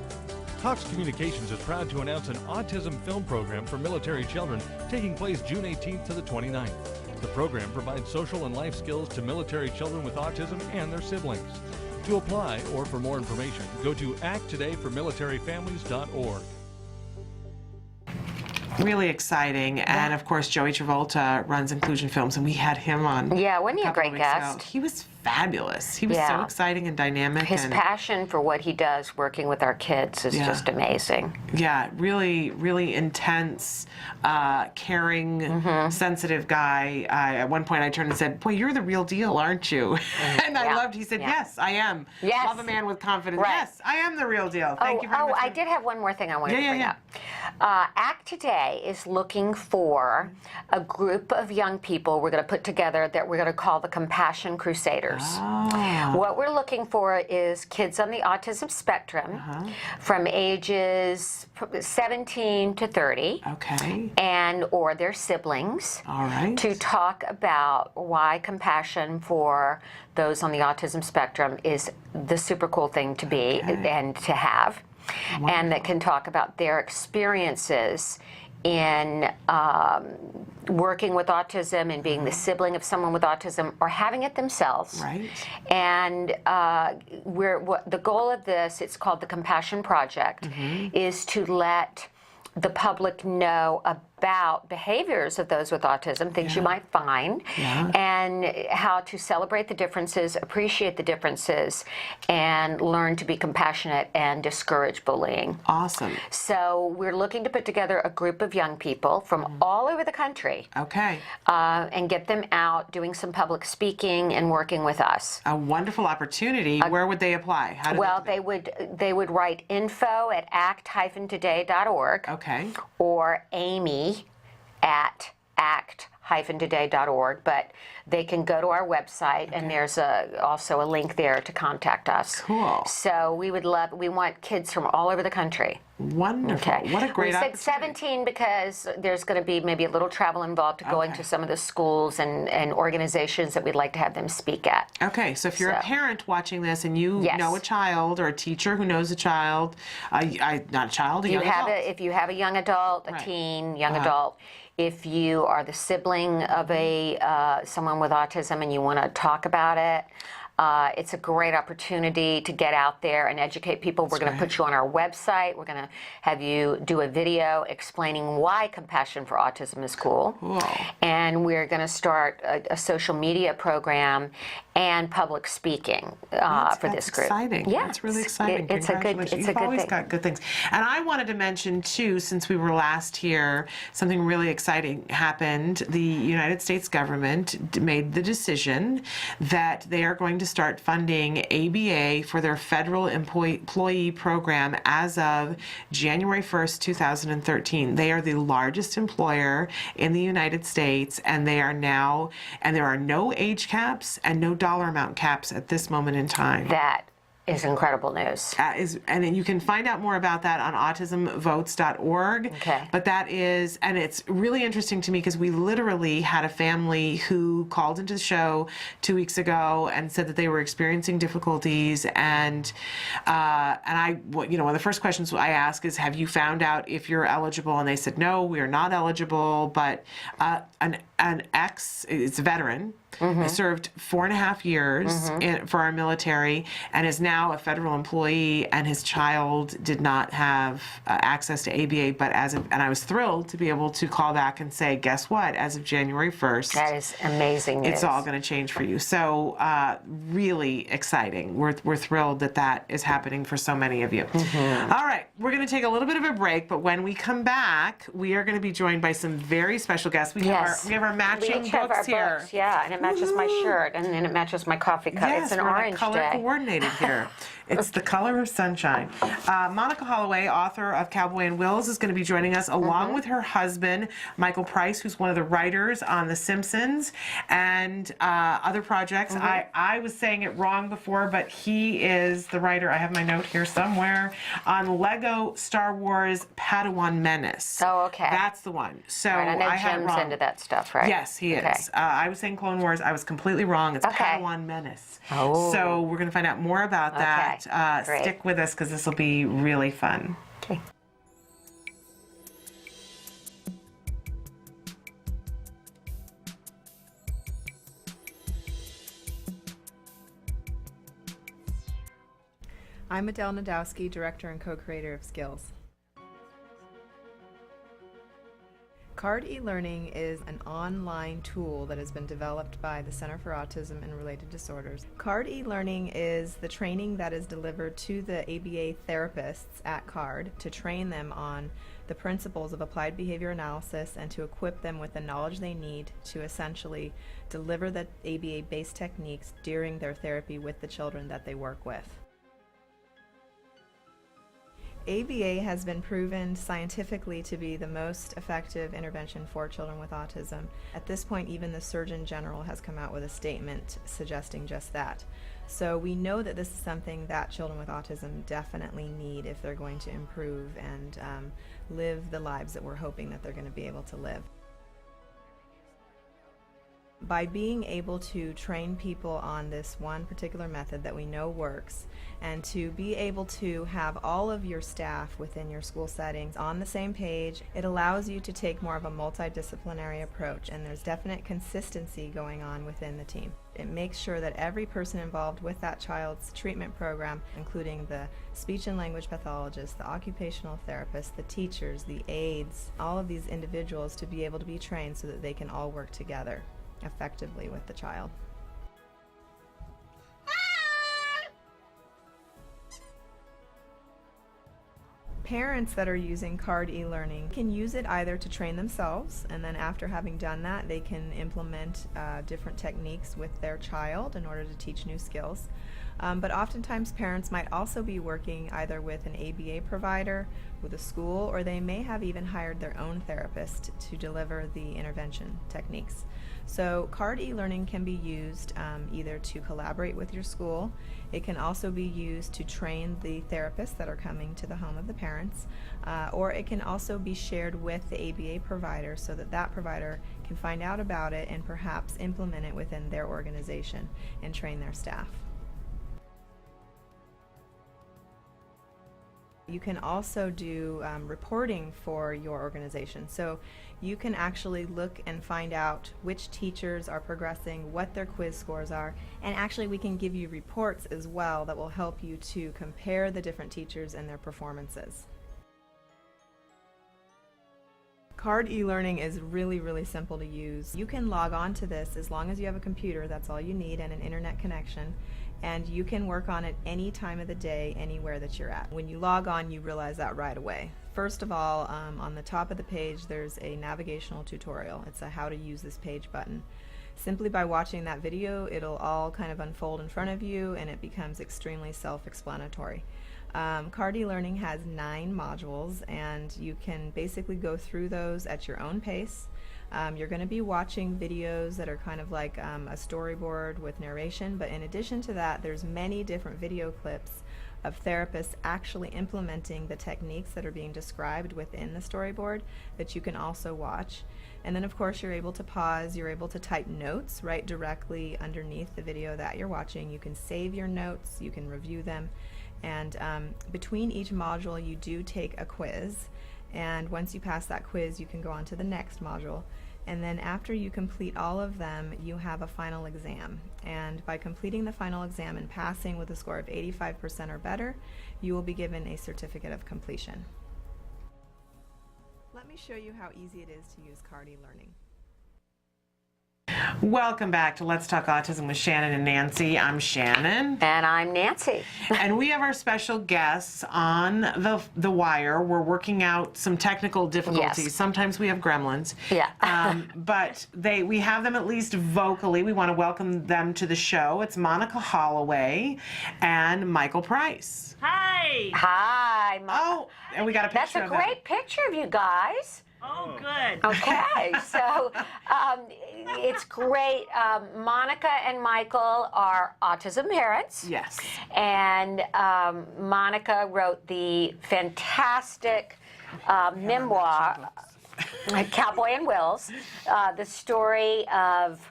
Cox Communications is proud to announce an autism film program for military children taking place June 18th to the 29th. The program provides social and life skills to military children with autism and their siblings. To apply or for more information, go to acttodayformilitaryfamilies.org. Really exciting. And of course, Joey Travolta runs Inclusion Films, and we had him on. Yeah, wasn't he a great guest? He was fabulous. He was so exciting and dynamic. His passion for what he does working with our kids is just amazing. Yeah, really, really intense, caring, sensitive guy. At one point I turned and said, "Boy, you're the real deal, aren't you?" And I loved, he said, "Yes, I am." Yes. Love a man with confidence. Right. Yes, I am the real deal. Thank you very much. I did have one more thing I wanted to bring up. ACT Today is looking for a group of young people we're going to put together that we're going to call the Compassion Crusaders. What we're looking for is kids on the autism spectrum from ages 17 to 30, and or their siblings, to talk about why compassion for those on the autism spectrum is the super cool thing to be and to have, and that can talk about their experiences in working with autism and being the sibling of someone with autism or having it themselves. And the goal of this, it's called the Compassion Project, is to let the public know about behaviors of those with autism, things you might find, and how to celebrate the differences, appreciate the differences, and learn to be compassionate and discourage bullying. Awesome. So we're looking to put together a group of young people from all over the country. And get them out doing some public speaking and working with us. A wonderful opportunity. Where would they apply? How they would write info@act-today.org or Amy at act autism-today.org, but they can go to our website, and there's also a link there to contact us. Cool. So we want kids from all over the country. Wonderful. Okay. What a great We said 17 because there's going to be maybe a little travel involved to going to some of the schools and organizations that we'd like to have them speak at. Okay, so if you're a parent watching this and you know a child or a teacher who knows a child, not a child, a young adult. If you have a young adult, a teen, young adult, if you are the sibling of someone with autism and you want to talk about it, it's a great opportunity to get out there and educate people. We're going to put you on our website. We're going to have you do a video explaining why Compassion for Autism is cool. And we're going to start a social media program and public speaking for this group. Exciting. Yeah, That's really exciting. It's a good You've always got good things. And I wanted to mention, too, since we were last here, something really exciting happened. The United States government made the decision that they are going to start funding ABA for their federal employee program as of January 1st, 2013. They are the largest employer in the United States, and they are now, and there are no age caps and no dollar amount caps at this moment in time. That is incredible news. And you can find out more about that on autismvotes.org. Okay. But that is, and it's really interesting to me because we literally had a family who called into the show 2 weeks ago and said that they were experiencing difficulties. And one of the first questions I ask is, have you found out if you're eligible? And they said, no, we are not eligible. But an ex, it's a veteran, served 4.5 years for our military and is now a federal employee, and his child did not have access to ABA, but and I was thrilled to be able to call back and say, guess what, as of January 1st. That is amazing news. It's all going to change for you. So really exciting. We're thrilled that is happening for so many of you. All right, we're going to take a little bit of a break, but when we come back, we are going to be joined by some very special guests. We have our matching books here. Books, yeah, and it matches my shirt, and then it matches my coffee cup. Yes, it's an we're orange color day. coordinated here. It's the color of sunshine. Monica Holloway, author of Cowyboy and Wills, is going to be joining us along with her husband, Michael Price, who's one of the writers on The Simpsons and other projects. I was saying it wrong before, but he is the writer, I have my note here somewhere, on Lego Star Wars Padawan Menace. Oh, okay. That's the one. So right, I know had it Jim's wrong. into that stuff, right? Yes, he is. I was saying Clone Wars. I was completely wrong. It's Padawan Menace. Oh. So we're going to find out more about that. Great. Stick with us because this will be really fun. Okay. I'm Adele Nadowski, Director and Co-Creator of Skills. CARD e-learning is an online tool that has been developed by the Center for Autism and Related Disorders. CARD e-learning is the training that is delivered to the ABA therapists at CARD to train them on the principles of applied behavior analysis and to equip them with the knowledge they need to essentially deliver the ABA-based techniques during their therapy with the children that they work with. ABA has been proven scientifically to be the most effective intervention for children with autism. At this point, even the Surgeon General has come out with a statement suggesting just that. So we know that this is something that children with autism definitely need if they're going to improve and live the lives that we're hoping that they're going to be able to live. By being able to train people on this one particular method that we know works, and to be able to have all of your staff within your school settings on the same page, it allows you to take more of a multidisciplinary approach, and there's definite consistency going on within the team. It makes sure that every person involved with that child's treatment program, including the speech and language pathologist, the occupational therapist, the teachers, the aides, all of these individuals to be able to be trained so that they can all work together effectively with the child. Parents that are using CARD e-learning can use it either to train themselves, and then after having done that they can implement different techniques with their child in order to teach new skills. But oftentimes parents might also be working either with an ABA provider, with a school, or they may have even hired their own therapist to deliver the intervention techniques. So CARD e-learning can be used either to collaborate with your school. It can also be used to train the therapists that are coming to the home of the parents, or it can also be shared with the ABA provider so that that provider can find out about it and perhaps implement it within their organization and train their staff. You can also do reporting for your organization. So you can actually look and find out which teachers are progressing, what their quiz scores are, and actually we can give you reports as well that will help you to compare the different teachers and their performances. CARD e-learning is really, really simple to use. You can log on to this as long as you have a computer, that's all you need, and an internet connection. And you can work on it any time of the day, anywhere that you're at. When you log on, you realize that right away. First of all, on the top of the page, there's a navigational tutorial. It's a how to use this page button. Simply by watching that video, it'll all kind of unfold in front of you, and it becomes extremely self-explanatory. CARD e-learning has 9 modules, and you can basically go through those at your own pace. You're going to be watching videos that are kind of like a storyboard with narration, but in addition to that, there's many different video clips of therapists actually implementing the techniques that are being described within the storyboard that you can also watch. And then of course you're able to pause, you're able to type notes right directly underneath the video that you're watching. You can save your notes, you can review them, and between each module you do take a quiz, and once you pass that quiz you can go on to the next module. And then after you complete all of them, you have a final exam. And by completing the final exam and passing with a score of 85% or better, you will be given a certificate of completion. Let me show you how easy it is to use CARD e-learning. Welcome back to Let's Talk Autism with Shannon and Nancy. I'm Shannon. And I'm Nancy. And we have our special guests on the wire. We're working out some technical difficulties. Yes. Sometimes we have gremlins. Yeah. But we have them at least vocally. We want to welcome them to the show. It's Monica Holloway and Michael Price. Hi. Hi. Oh, and we got a picture That's a great picture of you guys. Oh, good. Okay, so it's great. Monica and Michael are autism parents. Yes. And Monica wrote the fantastic memoir, Cowyboy and Wills, the story of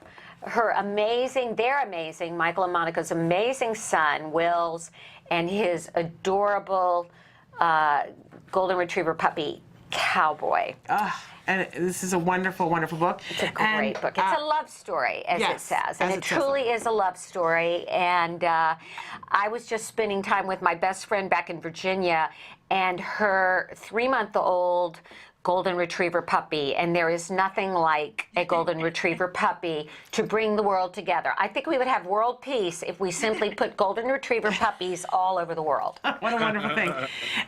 their amazing, Michael and Monica's amazing son, Wills, and his adorable golden retriever puppy, Cowboy. And this is a wonderful, wonderful book. It's a great book. It's a love story, as it says. And it truly is a love story. And I was just spending time with my best friend back in Virginia and her 3-month-old golden retriever puppy, and there is nothing like a golden retriever puppy to bring the world together. I think we would have world peace if we simply put golden retriever puppies all over the world. What a wonderful thing.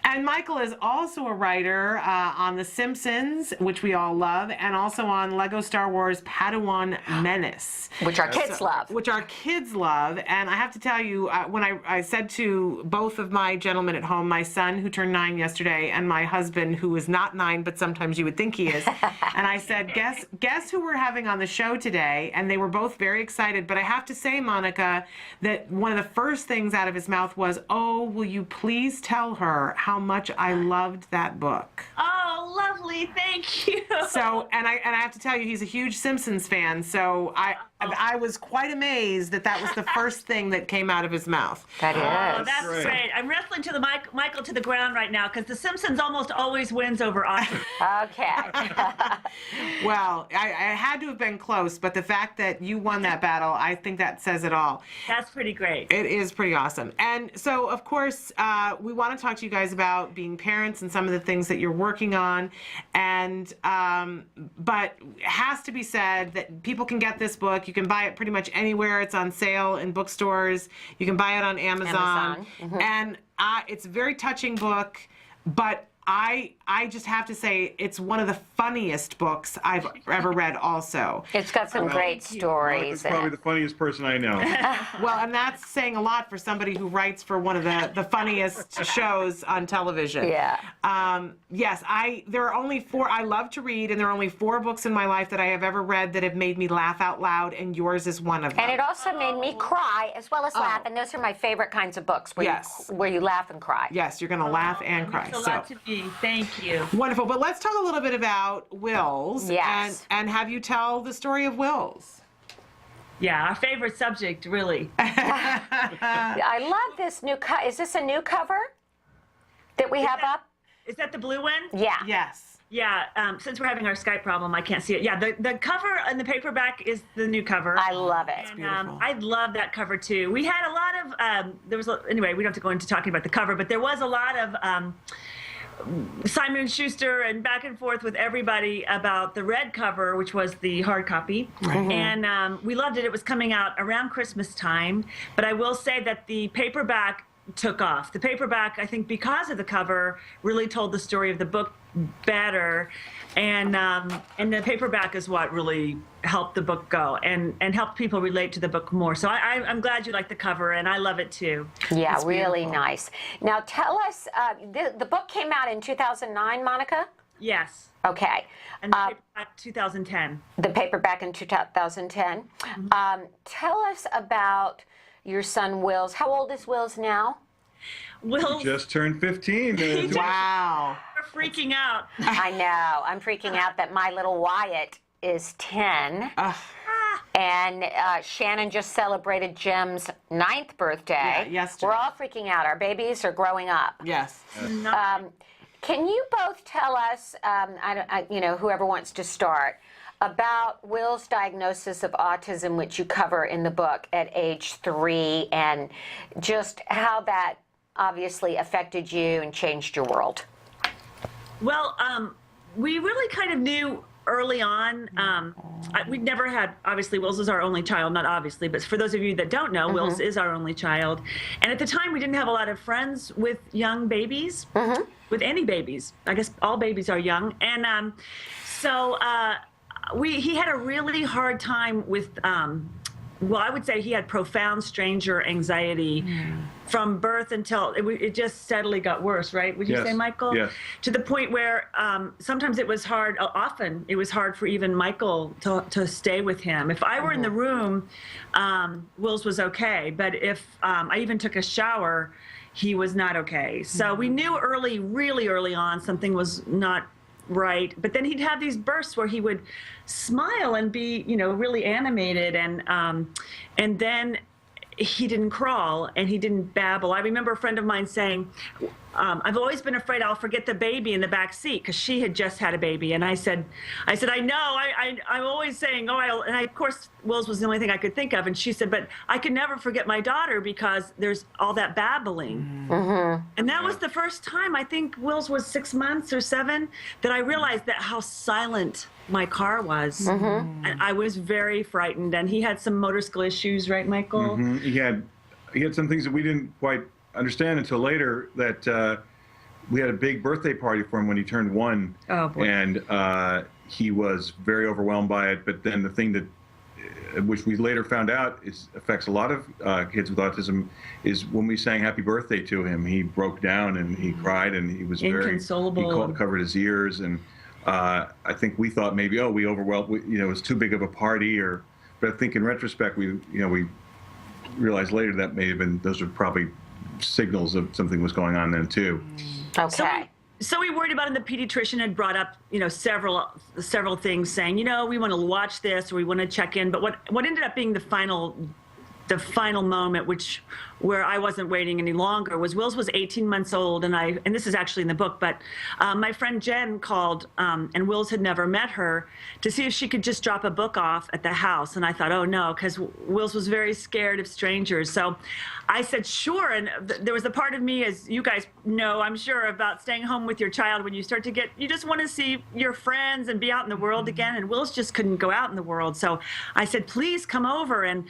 And Michael is also a writer on The Simpsons, which we all love, and also on Lego Star Wars Padawan Menace. Which our kids love. Which our kids love. And I have to tell you, when I said to both of my gentlemen at home, my son who turned 9 yesterday, and my husband who is not 9, but sometimes you would think he is, and I said, guess who we're having on the show today? And they were both very excited. But I have to say, Monica, that one of the first things out of his mouth was, "Oh, will you please tell her how much I loved that book?" Oh, lovely. Thank you. So, and I have to tell you, he's a huge Simpsons fan. So I was quite amazed that was the first thing that came out of his mouth. That is. Oh, that's great. I'm wrestling to the Michael to the ground right now because The Simpsons almost always wins over Autism. Okay. Well, I had to have been close, but the fact that you won that battle, I think that says it all. That's pretty great. It is pretty awesome. And so, of course, we want to talk to you guys about being parents and some of the things that you're working on. And but it has to be said that people can get this book. You can buy it pretty much anywhere. It's on sale in bookstores. You can buy it on Amazon. Mm-hmm. And it's a very touching book, but I just have to say it's one of the funniest books I've ever read also. It's got some great stories. Monica's probably the funniest person I know. Well, and that's saying a lot for somebody who writes for one of the funniest shows on television. Yeah. Yes, there are only 4, I love to read, and there are only 4 books in my life that I have ever read that have made me laugh out loud, and yours is one of them. And it also made me cry as well as laugh, and those are my favorite kinds of books, where you laugh and cry. Yes, you're going to laugh and cry. It's a lot to me. Thank you. Wonderful. But let's talk a little bit about Wills. Yes. And have you tell the story of Wills. Yeah, our favorite subject, really. I love this new cover. Is this a new cover that we have up? Is that the blue one? Yeah. Yes. Yeah, since we're having our Skype problem, I can't see it. Yeah, the cover and the paperback is the new cover. I love it. And I love that cover too. We had a lot of, anyway, we don't have to go into talking about the cover, but there was a lot of Simon & Schuster and back and forth with everybody about the red cover, which was the hard copy. Mm-hmm. And we loved it. It was coming out around Christmas time. But I will say that the paperback took off. The paperback, I think because of the cover, really told the story of the book better. And the paperback is what really helped the book go and helped people relate to the book more. So I'm glad you like the cover, and I love it too. Yeah, It's really beautiful. Nice. Now tell us, the book came out in 2009, Monica? Yes. Okay. And the paperback 2010. The paperback in 2010. Mm-hmm. Tell us about your son, Wills. How old is Wills now? Wills He just turned 15. Wow. We're freaking out. I know. I'm freaking out that my little Wyatt is 10. And Shannon just celebrated Jim's 9th birthday. Yeah, yesterday. We're all freaking out. Our babies are growing up. Yes. Can you both tell us, whoever wants to start, about Will's diagnosis of autism, which you cover in the book at age 3, and just how that obviously affected you and changed your world? Well, we really kind of knew early on. We'd never had, obviously, Wills is our only child, not obviously, but for those of you that don't know, Wills is our only child. And at the time, we didn't have a lot of friends with young babies, with any babies. I guess all babies are young. And he had a really hard time with, I would say he had profound stranger anxiety from birth until it just steadily got worse, right? Would you say, Michael? Yes. To the point where sometimes it was hard, often it was hard for even Michael to stay with him. If I were in the room, Wills was okay. But if I even took a shower, he was not okay. So we knew really early on, something was not right. But then he'd have these bursts where he would smile and be, really animated, and then he didn't crawl and he didn't babble. I remember a friend of mine saying, I've always been afraid I'll forget the baby in the back seat, because she had just had a baby. And I said, I know, I'm always saying, of course, Wills was the only thing I could think of. And she said, but I could never forget my daughter because there's all that babbling. And that was the first time, I think Wills was 6 months or 7, that I realized that how silent my car was. And I was very frightened. And he had some motor skill issues, right, Michael? He had some things that we didn't quite understand until later, that we had a big birthday party for him when he turned 1. Oh, boy. And he was very overwhelmed by it. But then the thing that, which we later found out affects a lot of kids with autism, is when we sang happy birthday to him, he broke down and he cried, and he was inconsolable. He covered his ears. And I think we thought maybe, we overwhelmed, it was too big of a party, but I think in retrospect, we realized later that may have been, those were probably signals of something was going on then too. Okay. So we worried about it, and the pediatrician had brought up, several things, saying, we want to watch this, or we want to check in. But what ended up being the final moment, where I wasn't waiting any longer, was Wills was 18 months old, and this is actually in the book, but my friend Jen called, and Wills had never met her, to see if she could just drop a book off at the house. And I thought, oh no, because Wills was very scared of strangers. So I said, sure. And there was a part of me, as you guys know, I'm sure, about staying home with your child when you start to you just want to see your friends and be out in the world again. And Wills just couldn't go out in the world. So I said, please come over. And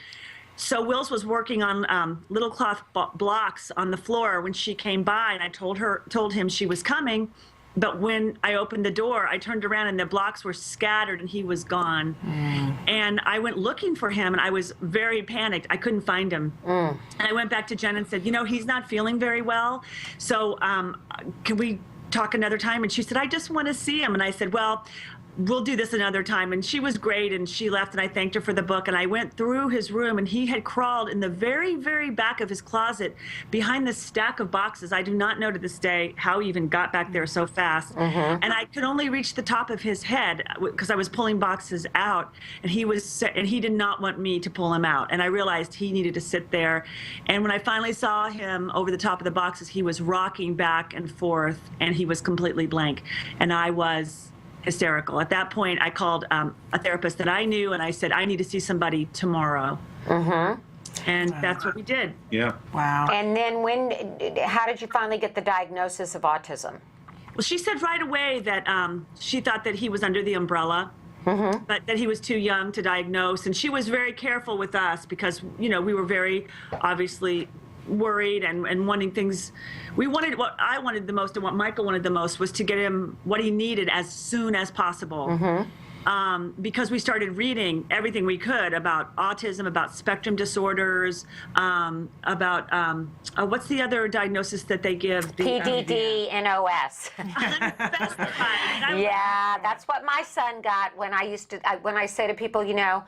so Wills was working on little cloth blocks on the floor when she came by, and I told him she was coming. But when I opened the door, I turned around and the blocks were scattered and he was gone. And I went looking for him and I was very panicked. I couldn't find him. And I went back to Jen and said, you know, he's not feeling very well. So can we talk another time? And she said, I just want to see him. And I said, well, we'll do this another time. And she was great, and she left, and I thanked her for the book. And I went through his room, and he had crawled in the very, very back of his closet behind this stack of boxes. I do not know to this day how he even got back there so fast. And I could only reach the top of his head because I was pulling boxes out, and he did not want me to pull him out. And I realized he needed to sit there. And when I finally saw him over the top of the boxes, he was rocking back and forth, and he was completely blank. And I was hysterical. At that point, I called a therapist that I knew, and I said, I need to see somebody tomorrow. And that's what we did. Yeah. Wow. And then how did you finally get the diagnosis of autism? Well, she said right away that she thought that he was under the umbrella, but that he was too young to diagnose. And she was very careful with us because, you know, we were very obviously worried and wanting things. What I wanted the most and what Michael wanted the most was to get him what he needed as soon as possible. Because we started reading everything we could about autism, about spectrum disorders, about what's the other diagnosis that they give? PDD, NOS. Yeah, that's what my son got when when I say to people, you know,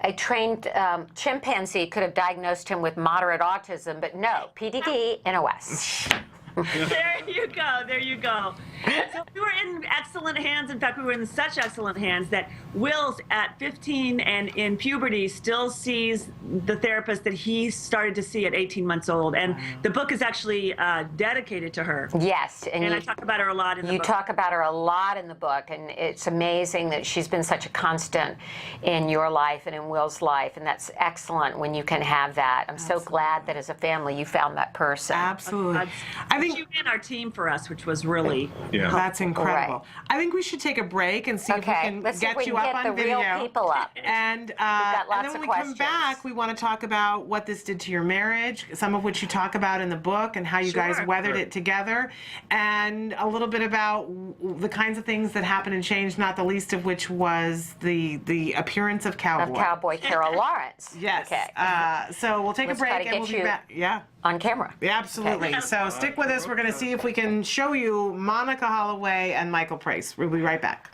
a trained chimpanzee could have diagnosed him with moderate autism, but no, PDD, NOS. There you go. There you go. So we were in excellent hands. In fact, we were in such excellent hands that Wills, at 15 and in puberty, still sees the therapist that he started to see at 18 months old. And the book is actually dedicated to her. Yes. And I talk about her a lot in the book. You talk about her a lot in the book, and it's amazing that she's been such a constant in your life and in Will's life, and that's excellent when you can have that. I'm so glad that as a family you found that person. Absolutely. I think you ran our team for us, which was really that's incredible. Right. I think we should take a break and see if we can get you up on video. Real people up. And then when we come back, we want to talk about what this did to your marriage, some of which you talk about in the book, and how you guys weathered it together, and a little bit about the kinds of things that happened and changed, not the least of which was the appearance of Cowyboy. Of Cowyboy Carol Lawrence. Yes. Okay. So we'll take a break and we'll be back. Yeah. On camera. Yeah, absolutely. Okay. So stick with us. We're going to see if we can show you Monica Holloway and Michael Price. We'll be right back.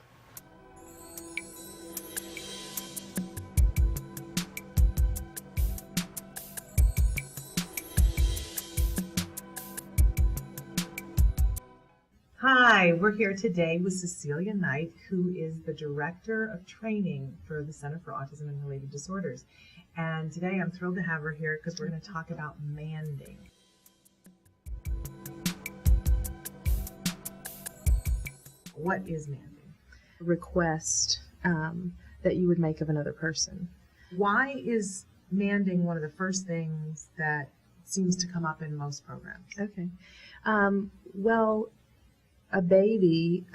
Hi, we're here today with Cecilia Knight, who is the Director of Training for the Center for Autism and Related Disorders. And today I'm thrilled to have her here because we're going to talk about manding. What is manding? A request that you would make of another person. Why is manding one of the first things that seems to come up in most programs? Okay. Well, a baby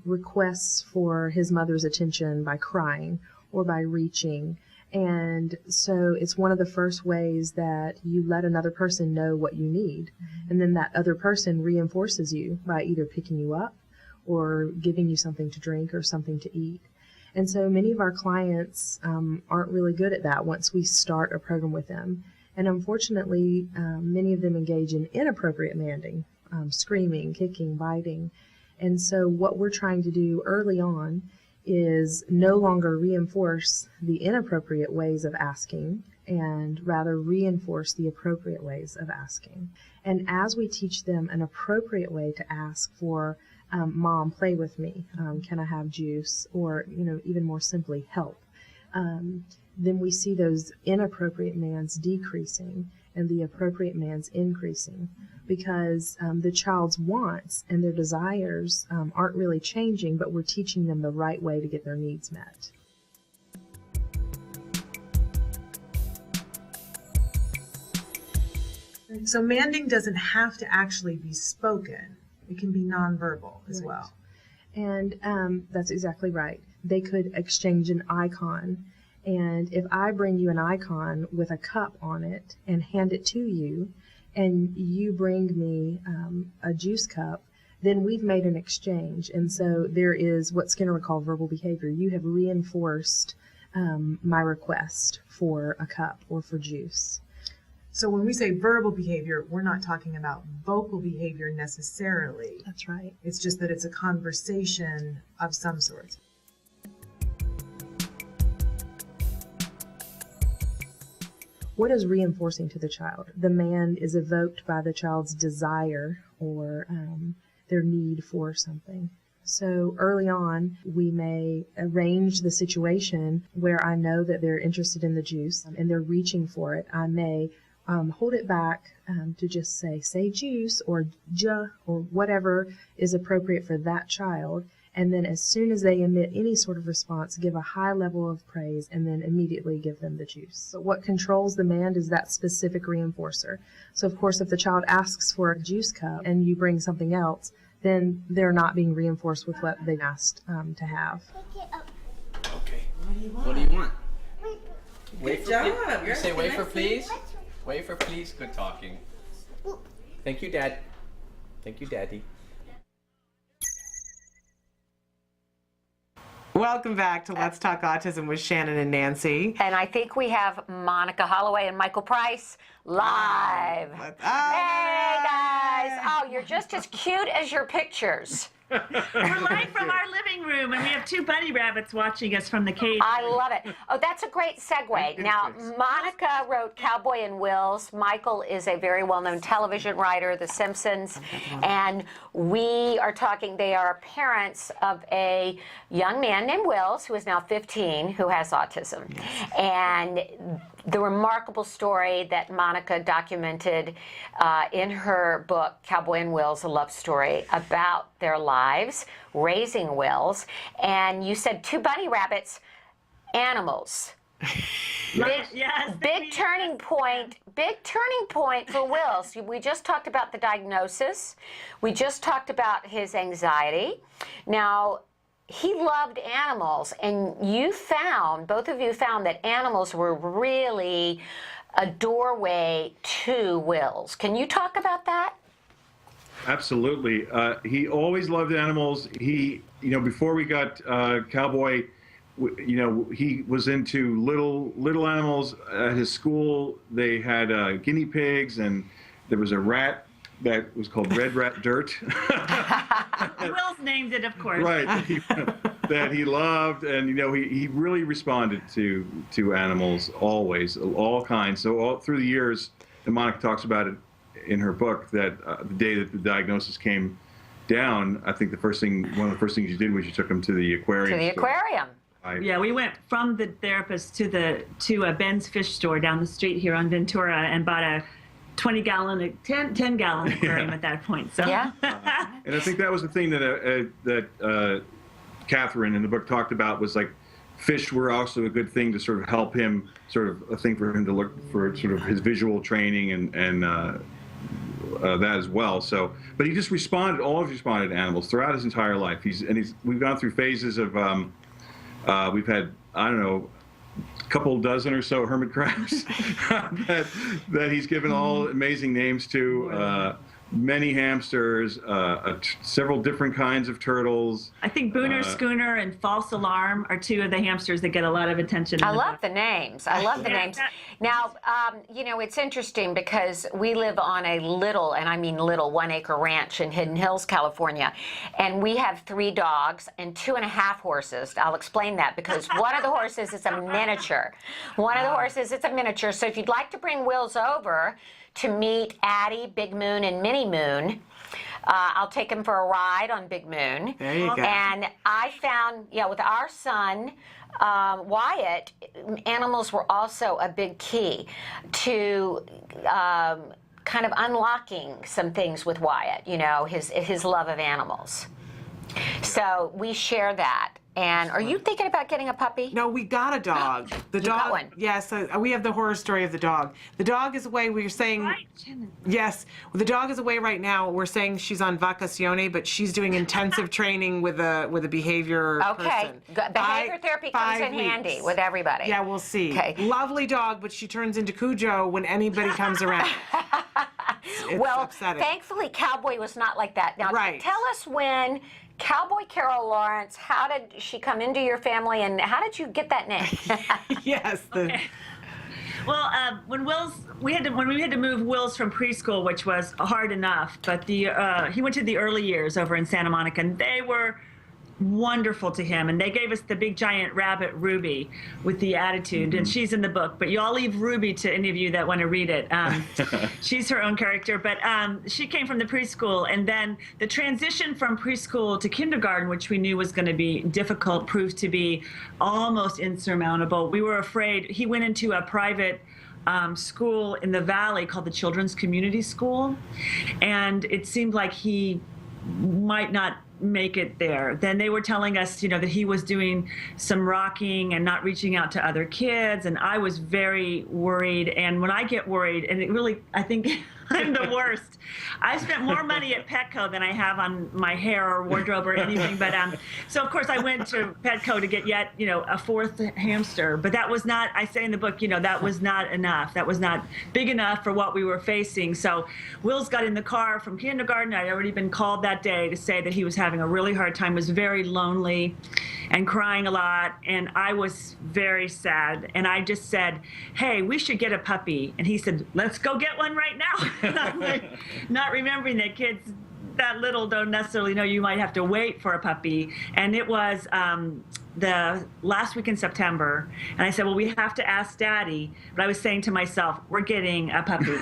requests for his mother's attention by crying or by reaching. And so it's one of the first ways that you let another person know what you need. And then that other person reinforces you by either picking you up or giving you something to drink or something to eat. And so many of our clients aren't really good at that once we start a program with them. And unfortunately, many of them engage in inappropriate manding, screaming, kicking, biting. And so what we're trying to do early on is no longer reinforce the inappropriate ways of asking and rather reinforce the appropriate ways of asking. And as we teach them an appropriate way to ask for, Mom, play with me, can I have juice, or even more simply, help, then we see those inappropriate demands decreasing and the appropriate demands increasing, because the child's wants and their desires aren't really changing, but we're teaching them the right way to get their needs met. So manding doesn't have to actually be spoken. It can be nonverbal as well. And that's exactly right. They could exchange an icon. And if I bring you an icon with a cup on it and hand it to you, and you bring me a juice cup, then we've made an exchange. And so there is what Skinner would call verbal behavior. You have reinforced my request for a cup or for juice. So when we say verbal behavior, we're not talking about vocal behavior necessarily. That's right. It's just that it's a conversation of some sort. What is reinforcing to the child? The man is evoked by the child's desire or their need for something. So early on, we may arrange the situation where I know that they're interested in the juice and they're reaching for it. I may hold it back to just say juice or ja or whatever is appropriate for that child. And then as soon as they emit any sort of response, give a high level of praise and then immediately give them the juice. But what controls the man is that specific reinforcer. So of course, if the child asks for a juice cup and you bring something else, then they're not being reinforced with what they've asked to have. Okay. What do you want? Good job. You say wafer, please. Wafer, please. Good talking. Thank you, Dad. Thank you, Daddy. Welcome back to Let's Talk Autism with Shannon and Nancy. And I think we have Monica Holloway and Michael Price live. Hey, guys. Oh, you're just as cute as your pictures. We're live from our living room, and we have two bunny rabbits watching us from the cage. I love it. Oh, that's a great segue. Now, Monica wrote Cowyboy and Wills. Michael is a very well-known television writer, The Simpsons, and we are talking, they are parents of a young man named Wills, who is now 15, who has autism. And the remarkable story that Monica documented in her book, Cowyboy and Wills, a love story about their lives, raising Wills. And you said two bunny rabbits, animals. Big turning point for Wills. We just talked about the diagnosis. We just talked about his anxiety. Now, he loved animals, and both of you found that animals were really a doorway to Wills. Can you talk about that? Absolutely. He always loved animals. He, before we got Cowyboy, he was into little animals. At his school, they had guinea pigs, and there was a rat that was called Red Rat Dirt. Wills named it, of course. Right, that he loved, and he really responded to animals always, all kinds. So all through the years, and Monica talks about it in her book, that the day that the diagnosis came down, I think one of the first things you did was you took him to the aquarium. To the aquarium. Yeah, we went from the therapist to Ben's fish store down the street here on Ventura and bought a 10-gallon aquarium at that point. So. Yeah. And I think that was the thing that Catherine in the book talked about, was like fish were also a good thing to sort of help him, sort of a thing for him to look for sort of his visual training and that as well. So, but he just always responded to animals throughout his entire life. We've gone through phases of, we've had, I don't know, a couple dozen or so hermit crabs that he's given all amazing names to, many hamsters, several different kinds of turtles. I think Booner, Schooner, and False Alarm are two of the hamsters that get a lot of attention. I love the names. I love the names. Now, it's interesting because we live on a little, and I mean little, 1-acre ranch in Hidden Hills, California, and we have 3 dogs and 2.5 horses. I'll explain that because one of the horses is a miniature. So if you'd like to bring Wills over to meet Addie, Big Moon, and Minnie Moon, I'll take him for a ride on Big Moon. There you go. And I found, with our son, Wyatt, animals were also a big key to kind of unlocking some things with Wyatt, his love of animals. So we share that. And are you thinking about getting a puppy? No, we got a dog. The dog. Got one. Yes, we have the horror story of the dog. The dog is away. We were saying. Right, Shannon. Yes, the dog is away right now. We're saying she's on vacazione, but she's doing intensive training with a behavior person. Behavior therapy comes in handy with everybody. Yeah, we'll see. Okay. Lovely dog, but she turns into Cujo when anybody comes around. well, upsetting. thankfully, Cowboy was not like that. Now, Right. tell us when Cowboy Carol Lawrence, how did she come into your family, and how did you get that name? Yes. Okay. Well, when we had to move Wills from preschool, which was hard enough, but he went to the early years over in Santa Monica, and they were wonderful to him, and they gave us the big giant rabbit Ruby with the attitude, and she's in the book, but you all leave Ruby to any of you that want to read it. She's her own character, but she came from the preschool, and then the transition from preschool to kindergarten, which we knew was going to be difficult, proved to be almost insurmountable. We were afraid. He went into a private school in the Valley called the Children's Community School, and it seemed like he might not make it there. Then they were telling us, that he was doing some rocking and not reaching out to other kids, and I was very worried. And when I get worried, and it really, I think I'm the worst. I spent more money at Petco than I have on my hair or wardrobe or anything. But so of course I went to Petco to get yet, a fourth hamster. But that was not, I say in the book, that was not enough. That was not big enough for what we were facing. So Wills got in the car from kindergarten. I'd already been called that day to say that he was having a really hard time, was very lonely and crying a lot. And I was very sad. And I just said, hey, we should get a puppy. And he said, let's go get one right now. I'm like, not remembering that kids that little don't necessarily know you might have to wait for a puppy. And it was the last week in September. And I said, well, we have to ask Daddy. But I was saying to myself, we're getting a puppy.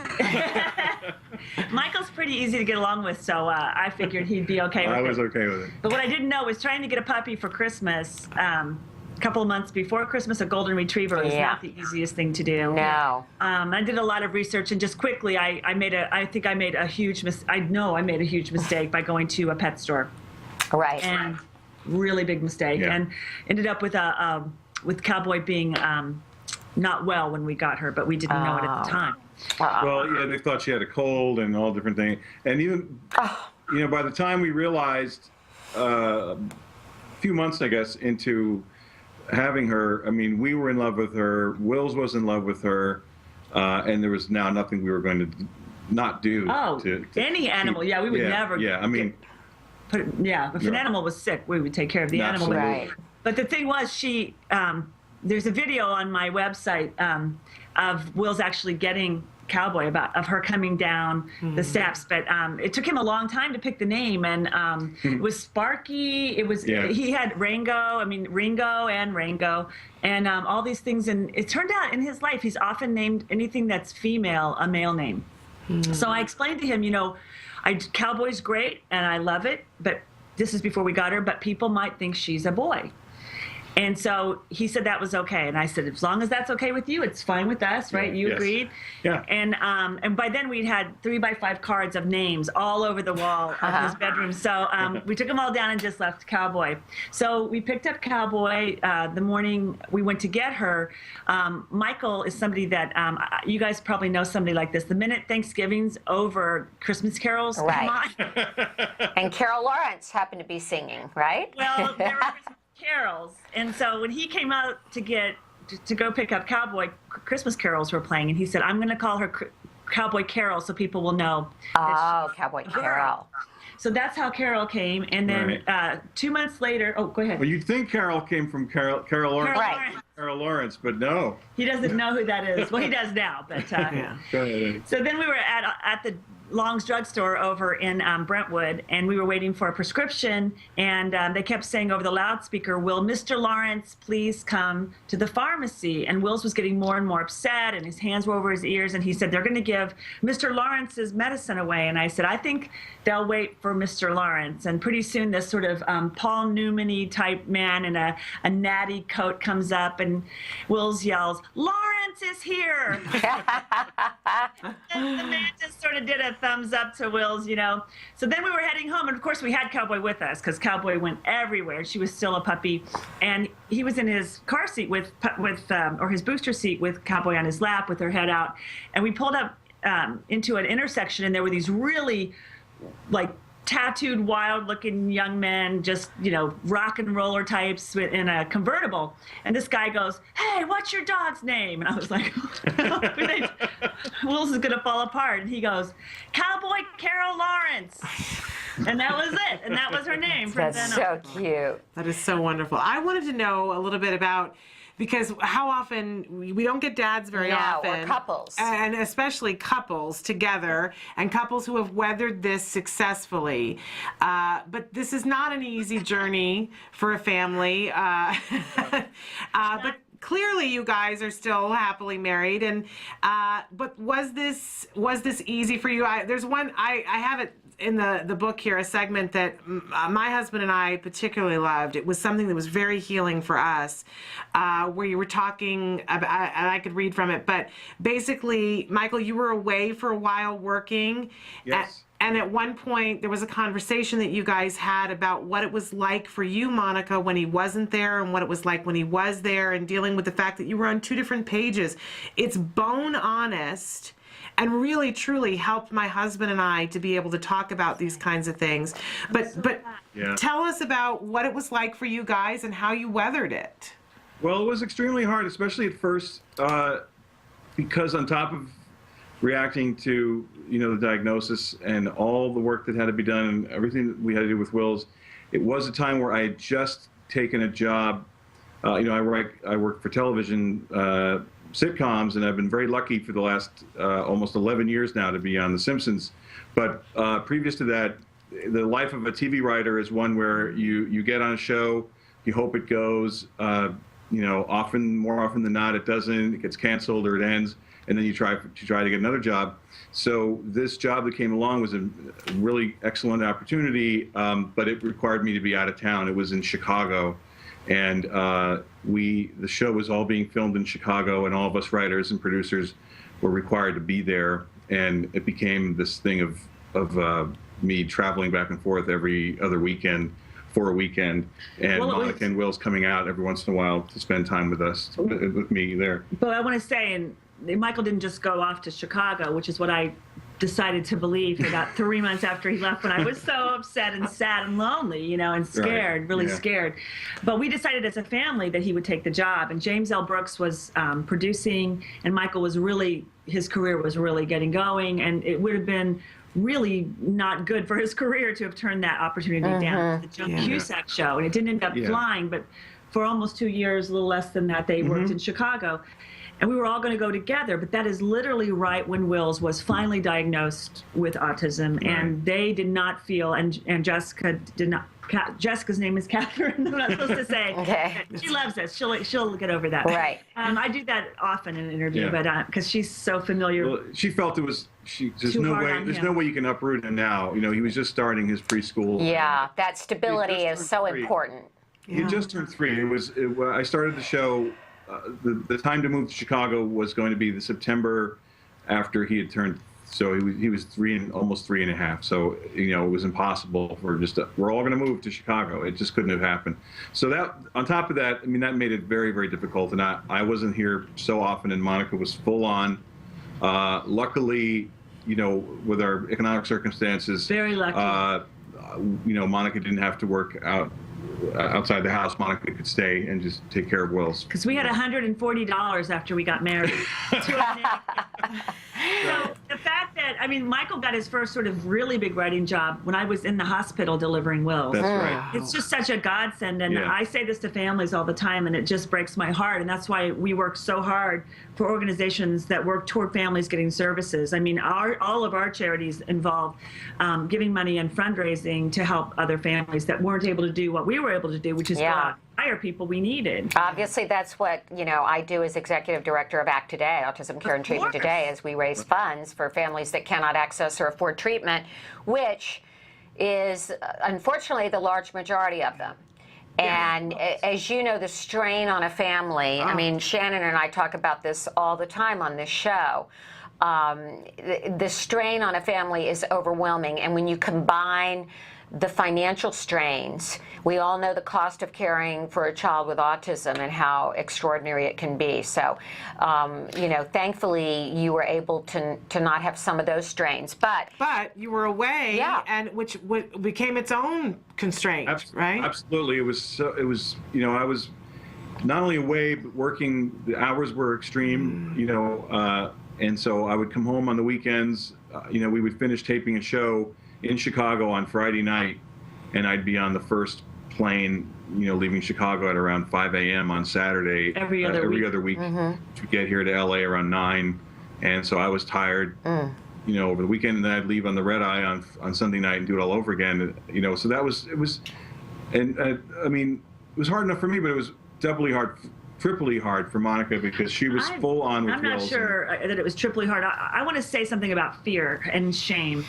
Michael's pretty easy to get along with, so I figured he'd be okay with it. I was okay with it. But what I didn't know was trying to get a puppy for Christmas, a couple of months before Christmas, a golden retriever is not the easiest thing to do. No. I did a lot of research, and just quickly, I think I made a huge mistake by going to a pet store. Right. And really big mistake, and ended up with with Cowboy being not well when we got her, but we didn't know it at the time. Well, yeah, they thought she had a cold and all different things. And even, by the time we realized, a few months, I guess, into having her, I mean, we were in love with her, Wills was in love with her, and there was now nothing we were going to not do. To any animal, we would never. Yeah, I mean. If an animal was sick, we would take care of the animal. Right. But the thing was, there's a video on my website of Wills actually getting Cowboy, of her coming down the steps, but it took him a long time to pick the name, and it was Sparky, he had Ringo and Rango, and all these things, and it turned out in his life he's often named anything that's female a male name. So I explained to him, Cowboy's great and I love it, but this is before we got her, but people might think she's a boy. And so he said that was okay. And I said, as long as that's okay with you, it's fine with us, right? You agreed? Yeah. And by then we'd had 3x5 cards of names all over the wall of his bedroom. So we took them all down and just left Cowboy. So we picked up Cowboy the morning we went to get her. Michael is somebody that, you guys probably know somebody like this. The minute Thanksgiving's over, Christmas carols come on. And Carol Lawrence happened to be singing, right? Well, there were Christmas carols, and so when he came out to go pick up Cowboy, Christmas carols were playing, and he said, I'm going to call her Cowboy Carol so people will know. Cowboy Carol. So that's how Carol came, and then 2 months later, go ahead. Well, you'd think Carol came from Carol Lawrence. Right. Carol Lawrence, but no. He doesn't know who that is. Well, he does now, but Go ahead. So then we were at the Long's drugstore over in Brentwood, and we were waiting for a prescription, and they kept saying over the loudspeaker, will Mr. Lawrence please come to the pharmacy? And Wills was getting more and more upset, and his hands were over his ears, and he said, they're going to give Mr. Lawrence's medicine away. And I said, I think they'll wait for Mr. Lawrence. And pretty soon this sort of Paul Newman-y type man in a natty coat comes up, and Wills yells, Lawrence is here! And the man just sort of did a thumbs up to Wills, So then we were heading home, and of course we had Cowboy with us because Cowboy went everywhere. She was still a puppy, and he was in his car seat or his booster seat with Cowboy on his lap with her head out, and we pulled up into an intersection, and there were these really tattooed, wild-looking young men, just, you know, rock and roller types in a convertible. And this guy goes, "Hey, what's your dog's name?" And I was like, Wills is going to fall apart. And he goes, "Cowboy Carol Lawrence." And that was it. And that was her name. That's so cute. That is so wonderful. I wanted to know a little bit about, because how often we don't get dads very often, or couples, and especially couples together, and couples who have weathered this successfully. But this is not an easy journey for a family. But clearly, you guys are still happily married. And but was this easy for you? There's one I have it in the book here, a segment that my husband and I particularly loved. It was something that was very healing for us, where you were talking about, and I could read from it, but basically, Michael, you were away for a while working. Yes. And at one point, there was a conversation that you guys had about what it was like for you, Monica, when he wasn't there, and what it was like when he was there, and dealing with the fact that you were on two different pages. It's bone honest, and really, truly helped my husband and I to be able to talk about these kinds of things. But tell us about what it was like for you guys and how you weathered it. Well, it was extremely hard, especially at first, because on top of reacting to, you know, the diagnosis and all the work that had to be done and everything that we had to do with Wills, it was a time where I had just taken a job. You know, I worked for television sitcoms, and I've been very lucky for the last almost 11 years now to be on The Simpsons. But previous to that, the life of a TV writer is one where you get on a show, you hope it goes, you know, more often than not it doesn't, it gets canceled or it ends, and then you try to get another job. So this job that came along was a really excellent opportunity, but it required me to be out of town. It was in Chicago. And the show was all being filmed in Chicago, and all of us writers and producers were required to be there. And it became this thing of me traveling back and forth every other weekend for a weekend, and Monica and Wills coming out every once in a while to spend time with us, with me there. But I want to say, and Michael didn't just go off to Chicago, which is what I decided to believe for about 3 months after he left, when I was so upset and sad and lonely, you know, and scared, really scared. But we decided as a family that he would take the job. And James L. Brooks was producing, and Michael was his career was really getting going, and it would have been really not good for his career to have turned that opportunity down. The Joan Cusack show, and it didn't end up flying, but for almost 2 years, a little less than that, they worked in Chicago. And we were all going to go together, but that is literally right when Wills was finally diagnosed with autism, and they did not feel, and Jessica did not. Jessica's name is Catherine. I'm not supposed to say. Okay. She loves us. She'll get over that. Right. I do that often in an interview, but because she's so familiar. Well, she felt it was. There's no way. There's no way you can uproot him now. You know, he was just starting his preschool. Yeah, that stability is so important. He just turned 3. I started the show. The time to move to Chicago was going to be the September after he had turned. So he was almost 3.5. So, you know, it was impossible for we're all going to move to Chicago. It just couldn't have happened. So that, on top of that, I mean, that made it very, very difficult. And I wasn't here so often, and Monica was full on. Luckily, you know, with our economic circumstances, very lucky. You know, Monica didn't have to work outside the house. Monica could stay and just take care of Wills. Because we had $140 after we got married. So the fact that, I mean, Michael got his first sort of really big writing job when I was in the hospital delivering Wills. That's right. It's just such a godsend, and I say this to families all the time, and it just breaks my heart, and that's why we work so hard for organizations that work toward families getting services. I mean, all of our charities involve giving money and fundraising to help other families that weren't able to do what we were able to do, which is hire people we needed. Obviously, that's what, you know, I do as executive director of ACT Today, Autism Care and Treatment Today, as we raise funds for families that cannot access or afford treatment, which is, unfortunately, the large majority of them. And as you know, the strain on a family, I mean, Shannon and I talk about this all the time on this show. The strain on a family is overwhelming, and when you combine the financial strains. We all know the cost of caring for a child with autism and how extraordinary it can be. So, you know, thankfully you were able to not have some of those strains. But you were away, and which became its own constraint, right? Absolutely. It was, you know, I was not only away, but working, the hours were extreme, you know, and so I would come home on the weekends, you know, we would finish taping a show in Chicago on Friday night, and I'd be on the first plane, you know, leaving Chicago at around 5 a.m. on Saturday. Every other week. To get here to LA around 9. And so I was tired, you know, over the weekend, and then I'd leave on the red eye on Sunday night and do it all over again, you know, so and I mean, it was hard enough for me, but it was doubly hard, triply hard for Monica, because she was full on with I'm not Wills. sure that it was triply hard. I want to say something about fear and shame.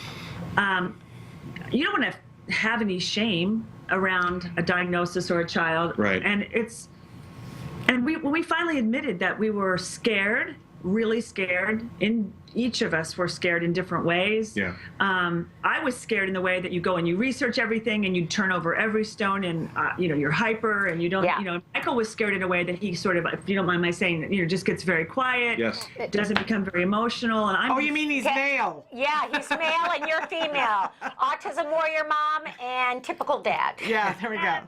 You don't want to have any shame around a diagnosis or a child. Right. And when we finally admitted that we were scared, really scared, each of us were scared in different ways. Yeah. I was scared in the way that you go and you research everything and you turn over every stone, and you know, you're hyper and you don't, you know, Michael was scared in a way that he sort of, if you don't mind my saying, you know, just gets very quiet. Yes. Doesn't become very emotional. And I'm you mean he's male? Yeah, he's male and you're female. Autism warrior mom and typical dad. Yeah, there we go.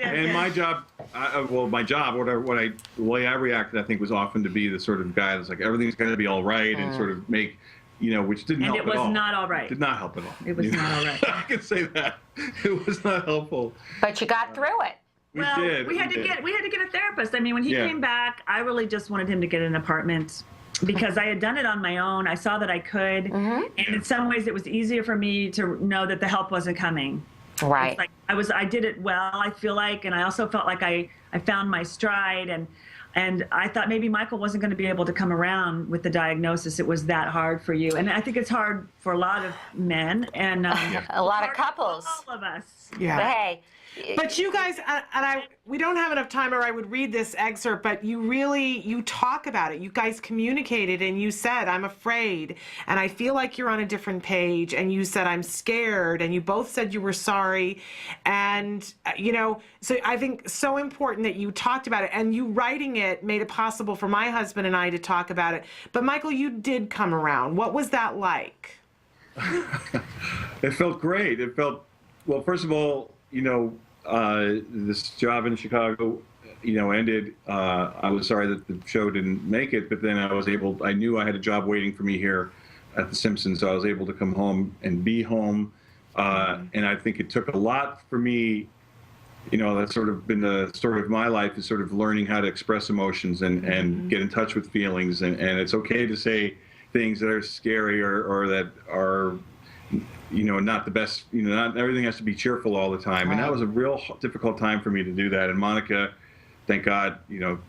And my job, the way I reacted, I think, was often to be the sort of guy that's like, everything's going to be all right, and sort of make, you know, which didn't help at all. And it was not all right. Did not help at all. It was not all right. I can say that. It was not helpful. But you got through it. We did. We had to get a therapist. I mean, when he came back, I really just wanted him to get an apartment, because I had done it on my own. I saw that I could, and in some ways it was easier for me to know that the help wasn't coming. Right. Like I did it well, I feel like, and I also felt like I found my stride, and I thought maybe Michael wasn't going to be able to come around with the diagnosis. It was that hard for you, and I think it's hard for a lot of men and a lot of couples. All of us. Yeah. But hey. But you guys, we don't have enough time, or I would read this excerpt, but you talk about it. You guys communicated, and you said, I'm afraid, and I feel like you're on a different page, and you said, I'm scared, and you both said you were sorry, and, you know, so I think so important that you talked about it, and you writing it made it possible for my husband and I to talk about it. But Michael, you did come around. What was that like? It felt great. It felt, well, first of all, you know, this job in Chicago, you know, ended. I was sorry that the show didn't make it, but then I knew I had a job waiting for me here at The Simpsons, so I was able to come home and be home. And I think it took a lot for me, you know, that's sort of been the story of my life, is sort of learning how to express emotions and get in touch with feelings. And it's okay to say things that are scary or that are, you know, not the best, you know, not everything has to be cheerful all the time. Right. And that was a real difficult time for me to do that. And Monica, thank God, you know,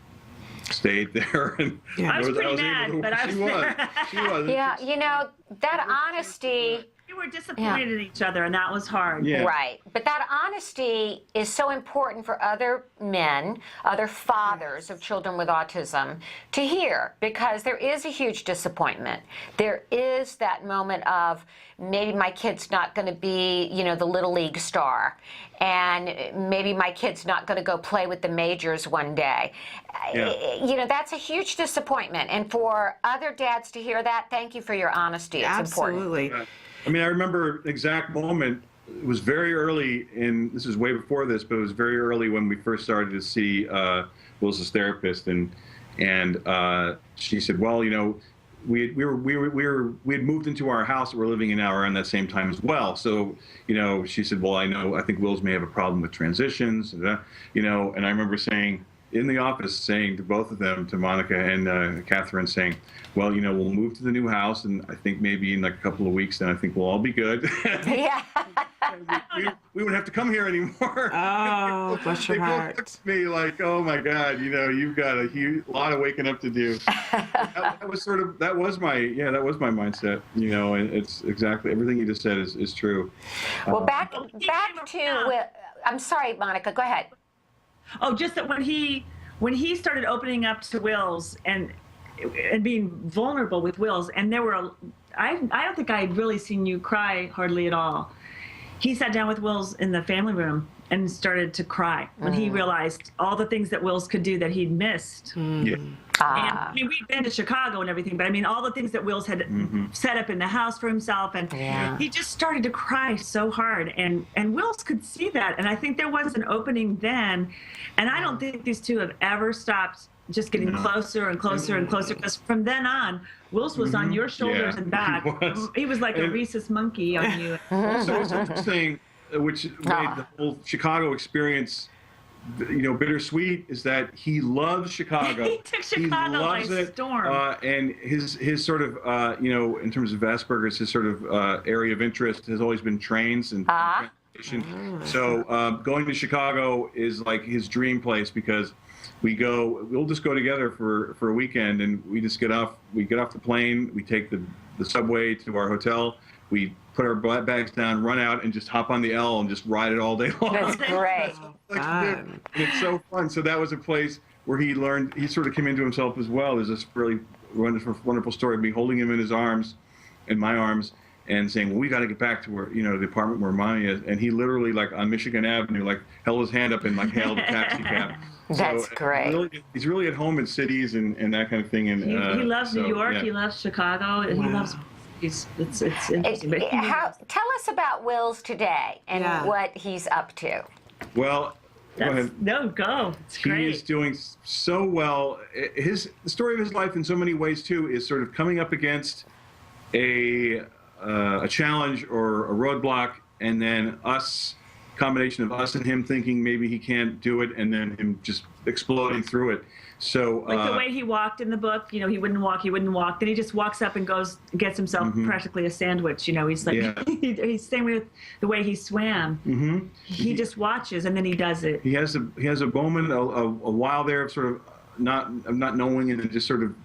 stayed there. And I was pretty mad, but I was there. She was. Yeah, you know, that honesty. We were disappointed in each other, and that was hard. Yeah. Right. But that honesty is so important for other men, other fathers of children with autism to hear, because there is a huge disappointment. There is that moment of, maybe my kid's not going to be, you know, the Little League star, and maybe my kid's not going to go play with the majors one day. Yeah. You know, that's a huge disappointment. And for other dads to hear that, thank you for your honesty. It's Absolutely. important. I mean, I remember the exact moment. It was very early this is way before this, but it was very early when we first started to see Wills' therapist, and she said, well, you know, we had moved into our house that we're living in now around that same time as well. So, you know, she said, well, I think Wills may have a problem with transitions, you know, and I remember saying in the office, saying to both of them, to Monica and Catherine, saying, well, you know, we'll move to the new house, and I think maybe in like a couple of weeks, then I think we'll all be good. Yeah. we wouldn't have to come here anymore. Oh, bless your heart. They both looked at me like, oh my God, you know, you've got a lot of waking up to do. that was my mindset, you know, and it's exactly everything you just said is true. Well, back to, I'm sorry, Monica, go ahead. Oh, just that when he started opening up to Wills and being vulnerable with Wills, and there were, I don't think I had really seen you cry hardly at all. he sat down with Wills in the family room and started to cry when he realized all the things that Wills could do that he'd missed. Yeah. And, I mean, we've been to Chicago and everything, but I mean, all the things that Wills had set up in the house for himself, and he just started to cry so hard, and Wills could see that, and I think there was an opening then, and I don't think these two have ever stopped just getting closer and closer and closer, because from then on, Wills was on your shoulders and back. He was like a rhesus monkey on you. So what's interesting, which made the whole Chicago experience, bittersweet, is that he loves Chicago. He took Chicago loves by it. storm. And his sort of, in terms of Asperger's, his sort of area of interest has always been trains and transportation. So going to Chicago is like his dream place, because we'll just go together for a weekend, and we get off the plane, we take the subway to our hotel, we put our bags down, run out, and just hop on the L and just ride it all day long. That's great. And it's so fun. So that was a place where he sort of came into himself as well. There's this really wonderful story of me holding him in his arms, in my arms, and saying, well, we got to get back to where, the apartment where Mommy is. And he literally, like, on Michigan Avenue, like, held his hand up and, like, hailed a taxi cab. That's great. He's really at home in cities and that kind of thing. And he loves New York. Yeah. He loves Chicago. He loves. It's interesting. Tell us about Wills today and what he's up to. Well, go ahead. No, go. It's great. He is doing so well. The story of his life, in so many ways too, is sort of coming up against a challenge or a roadblock, and then combination of us and him thinking maybe he can't do it, and then him just exploding through it. So like the way he walked in the book, he wouldn't walk. Then he just walks up and gets himself practically a sandwich. He's like, he's same with the way he swam. He just watches and then he does it. He has a moment, a while there of sort of not knowing, and then just sort of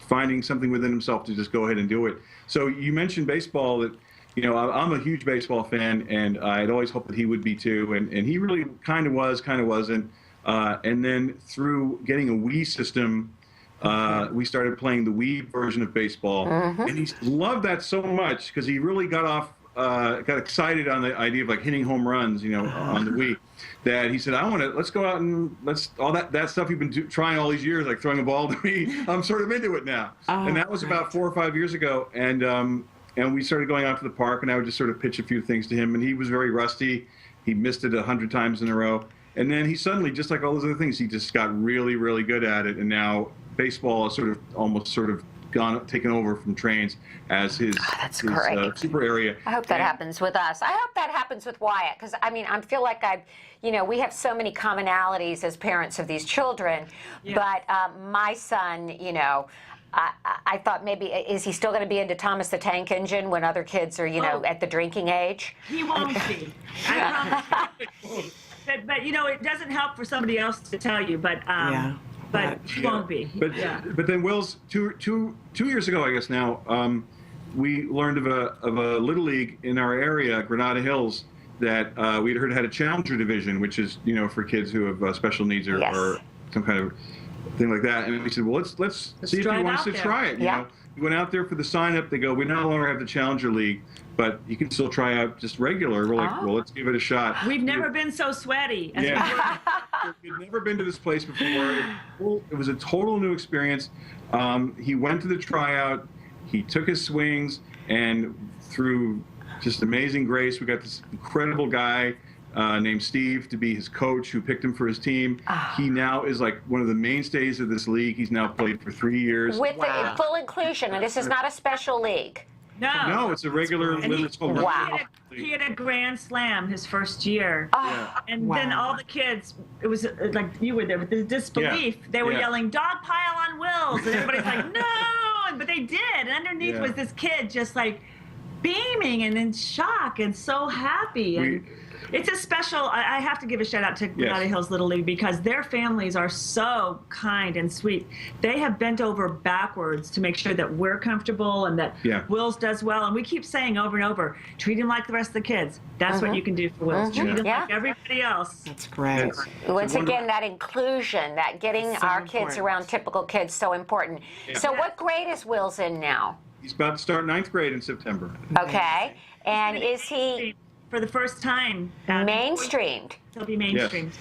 finding something within himself to just go ahead and do it. So you mentioned baseball. That I'm a huge baseball fan, and I'd always hoped that he would be too. And he really kind of was, kind of wasn't. And then through getting a Wii system, we started playing the Wii version of baseball, and he loved that so much because he really got excited on the idea of like hitting home runs, on the Wii, that he said, let's go out and all that stuff you've been trying all these years, like throwing a ball to me, I'm sort of into it now. And that was about 4 or 5 years ago, and we started going out to the park, and I would just sort of pitch a few things to him, and he was very rusty. He missed it 100 times in a row. And then he suddenly, just like all those other things, he just got really, really good at it. And now baseball is almost taken over from trains as his super area. I hope that happens with us. I hope that happens with Wyatt, because I feel like we have so many commonalities as parents of these children. But my son, I thought maybe, is he still going to be into Thomas the Tank Engine when other kids are, at the drinking age? He won't be. I promise. But it doesn't help for somebody else to tell you. But he won't be. But then Wills, two years ago, I guess now, we learned of a little league in our area, Granada Hills, that we'd heard had a challenger division, which is for kids who have special needs or some kind of thing like that. And we said, well, let's see if he wants to try it. We went out there for the sign up. They go, we no longer have the challenger league, but you can still try out just regular. We're like, well, let's give it a shot. We've never been so sweaty. We'd never been to this place before. It was a total new experience. He went to the tryout. He took his swings, and through just amazing grace, we got this incredible guy named Steve to be his coach, who picked him for his team. He now is like one of the mainstays of this league. He's now played for 3 years. With the full inclusion, and this is not a special league. No, it's a regular little. He had a grand slam his first year. And then all the kids, it was like you were there with the disbelief. They were yelling, dog pile on Wills. And everybody's like, no! But they did. And underneath was this kid just like beaming and in shock and so happy. And it's a special, I have to give a shout out to Granada Hills Little League, because their families are so kind and sweet. They have bent over backwards to make sure that we're comfortable and that Wills does well. And we keep saying over and over, treat him like the rest of the kids. That's what you can do for Wills. Treat him like everybody else. That's great. Once again, that inclusion, that getting our kids around typical kids, so important. So what grade is Wills in now? He's about to start 9th grade in September. Okay. And is he for the first time. Mainstreamed. It'll be mainstreamed.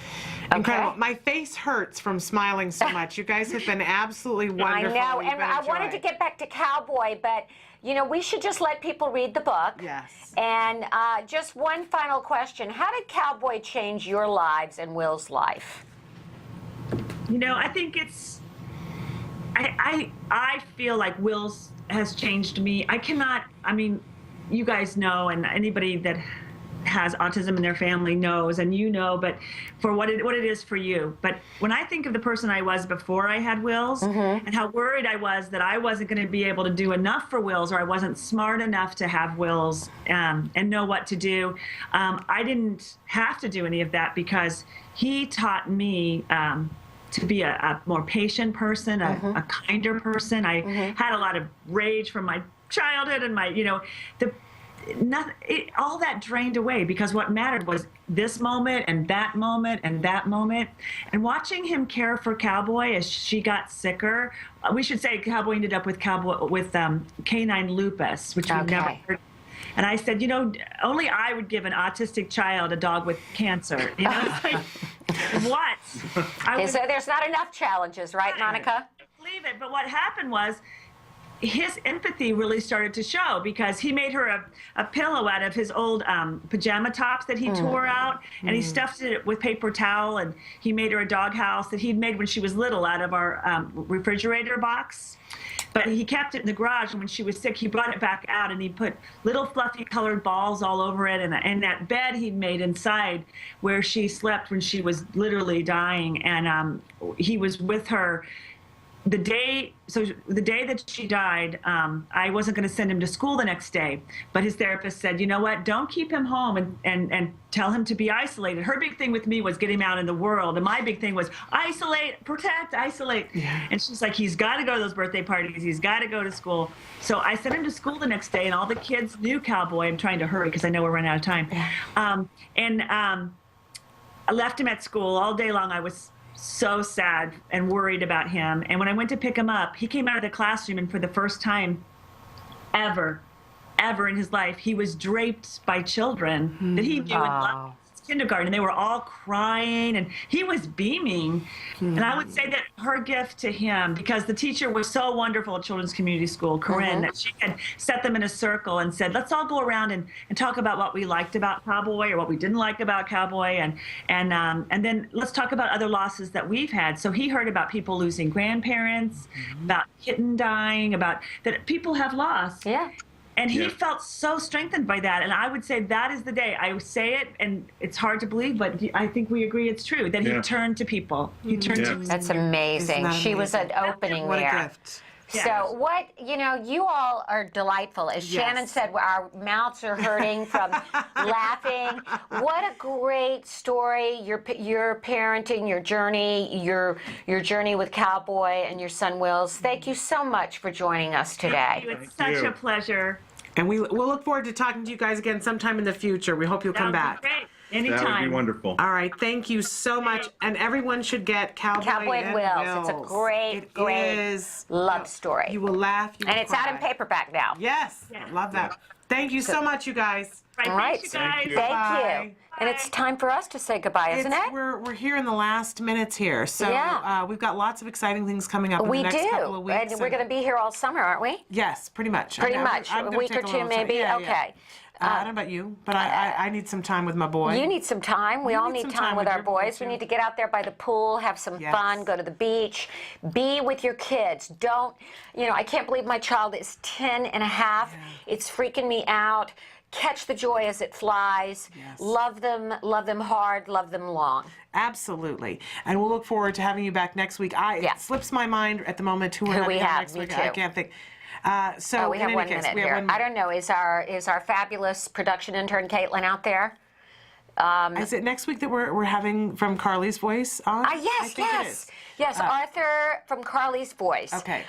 Incredible. My face hurts from smiling so much. You guys have been absolutely wonderful. I know, You've and been a I wanted joy. to get back to Cowboy, but you know, we should just let people read the book. Yes. And just one final question. How did Cowboy change your lives and Will's life? You know, I think it's, I feel like Will's has changed me. I mean, you guys know, and anybody that has autism in their family knows, and you know, but for what it is for you. But when I think of the person I was before I had Will's, and how worried I was that I wasn't going to be able to do enough for Will's, or I wasn't smart enough to have Will's and know what to do, I didn't have to do any of that because he taught me to be a more patient person, a kinder person. I had a lot of rage from my childhood, and my, all that drained away because what mattered was this moment and that moment and that moment. And watching him care for Cowboy as she got sicker, we should say Cowboy ended up with canine lupus, which we've never heard. And I said, only I would give an autistic child a dog with cancer. It's like, what? So there's not enough challenges, right, Monica? I believe it. But what happened was, his empathy really started to show because he made her a pillow out of his old pajama tops that he tore out, and he stuffed it with paper towel, and he made her a doghouse that he'd made when she was little out of our refrigerator box. But he kept it in the garage, and when she was sick, he brought it back out, and he put little fluffy colored balls all over it, and that bed he'd made inside where she slept when she was literally dying, and he was with her the day that she died. I wasn't going to send him to school the next day, but his therapist said, you know what, don't keep him home and tell him to be isolated. Her big thing with me was get him out in the world, and my big thing was isolate, protect, isolate. And she's like, he's got to go to those birthday parties, he's got to go to school. So I sent him to school the next day, and all the kids knew Cowboy. I'm trying to hurry because I know we're running out of time. I left him at school all day long. I was so sad and worried about him. And when I went to pick him up, he came out of the classroom, and for the first time ever in his life, he was draped by children that he knew and loved since kindergarten. And they were all crying, and he was beaming. And I would say that her gift to him, because the teacher was so wonderful at Children's Community School, Corinne, that she had set them in a circle and said, let's all go around and talk about what we liked about Cowboy or what we didn't like about Cowboy, and then let's talk about other losses that we've had. So he heard about people losing grandparents, about kitten dying, about that people have lost. Yeah. And he felt so strengthened by that. And I would say that is the day. I say it, and it's hard to believe, but I think we agree it's true, that he turned to people. He turned to That's amazing. She was an opening what there. A gift. So what, you all are delightful. As Shannon said, our mouths are hurting from laughing. What a great story. Your parenting, your journey with Cowboy and your son Wills. Thank you so much for joining us today. It's such a pleasure. And we'll look forward to talking to you guys again sometime in the future. We hope you'll come back. Great. Anytime. That would be wonderful. All right, thank you so much. And everyone should get Cowboy and Wills. It's a great love story. You will laugh. You will and it's out in paperback now. Yes. Love that. Thank you so much, you guys. All right. Thank you. And it's time for us to say goodbye, isn't it? We're here in the last minutes here. So we've got lots of exciting things coming up in the next couple of weeks. And we're going to be here all summer, aren't we? Yes, pretty much. Pretty much. A week or two, maybe? Okay. I don't know about you, but I need some time with my boy. You need some time. We all need time with our boys. We need to get out there by the pool, have some fun, go to the beach, be with your kids. Don't, I can't believe my child is 10 and a half. It's freaking me out. Catch the joy as it flies. Yes. Love them hard, love them long. Absolutely. And we'll look forward to having you back next week. It slips my mind at the moment who we have next me week. too. I can't think. So we have 1 minute here. I don't know. Is our fabulous production intern Caitlin out there? Is it next week that we're having From Carly's Voice on? Yes. Yes, Arthur from Carly's Voice. Okay.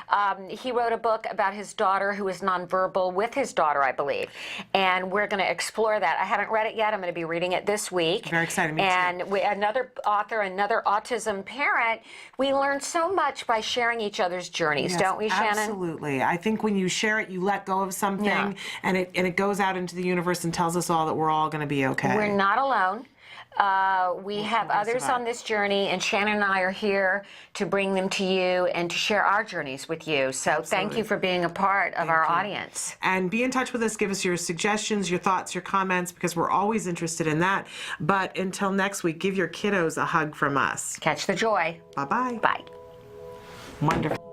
He wrote a book about his daughter who is nonverbal with his daughter, I believe. And we're going to explore that. I haven't read it yet. I'm going to be reading it this week. Very excited, me too. And another author, another autism parent, we learn so much by sharing each other's journeys, Yes, don't we, Shannon? Absolutely. I think when you share it, you let go of something, and it goes out into the universe and tells us all that we're all going to be okay. We're not alone. We have others on this journey, and Shannon and I are here to bring them to you and to share our journeys with you. So thank you for being a part of our audience. And be in touch with us. Give us your suggestions, your thoughts, your comments, because we're always interested in that. But until next week, give your kiddos a hug from us. Catch the joy. Bye-bye. Bye. Wonderful.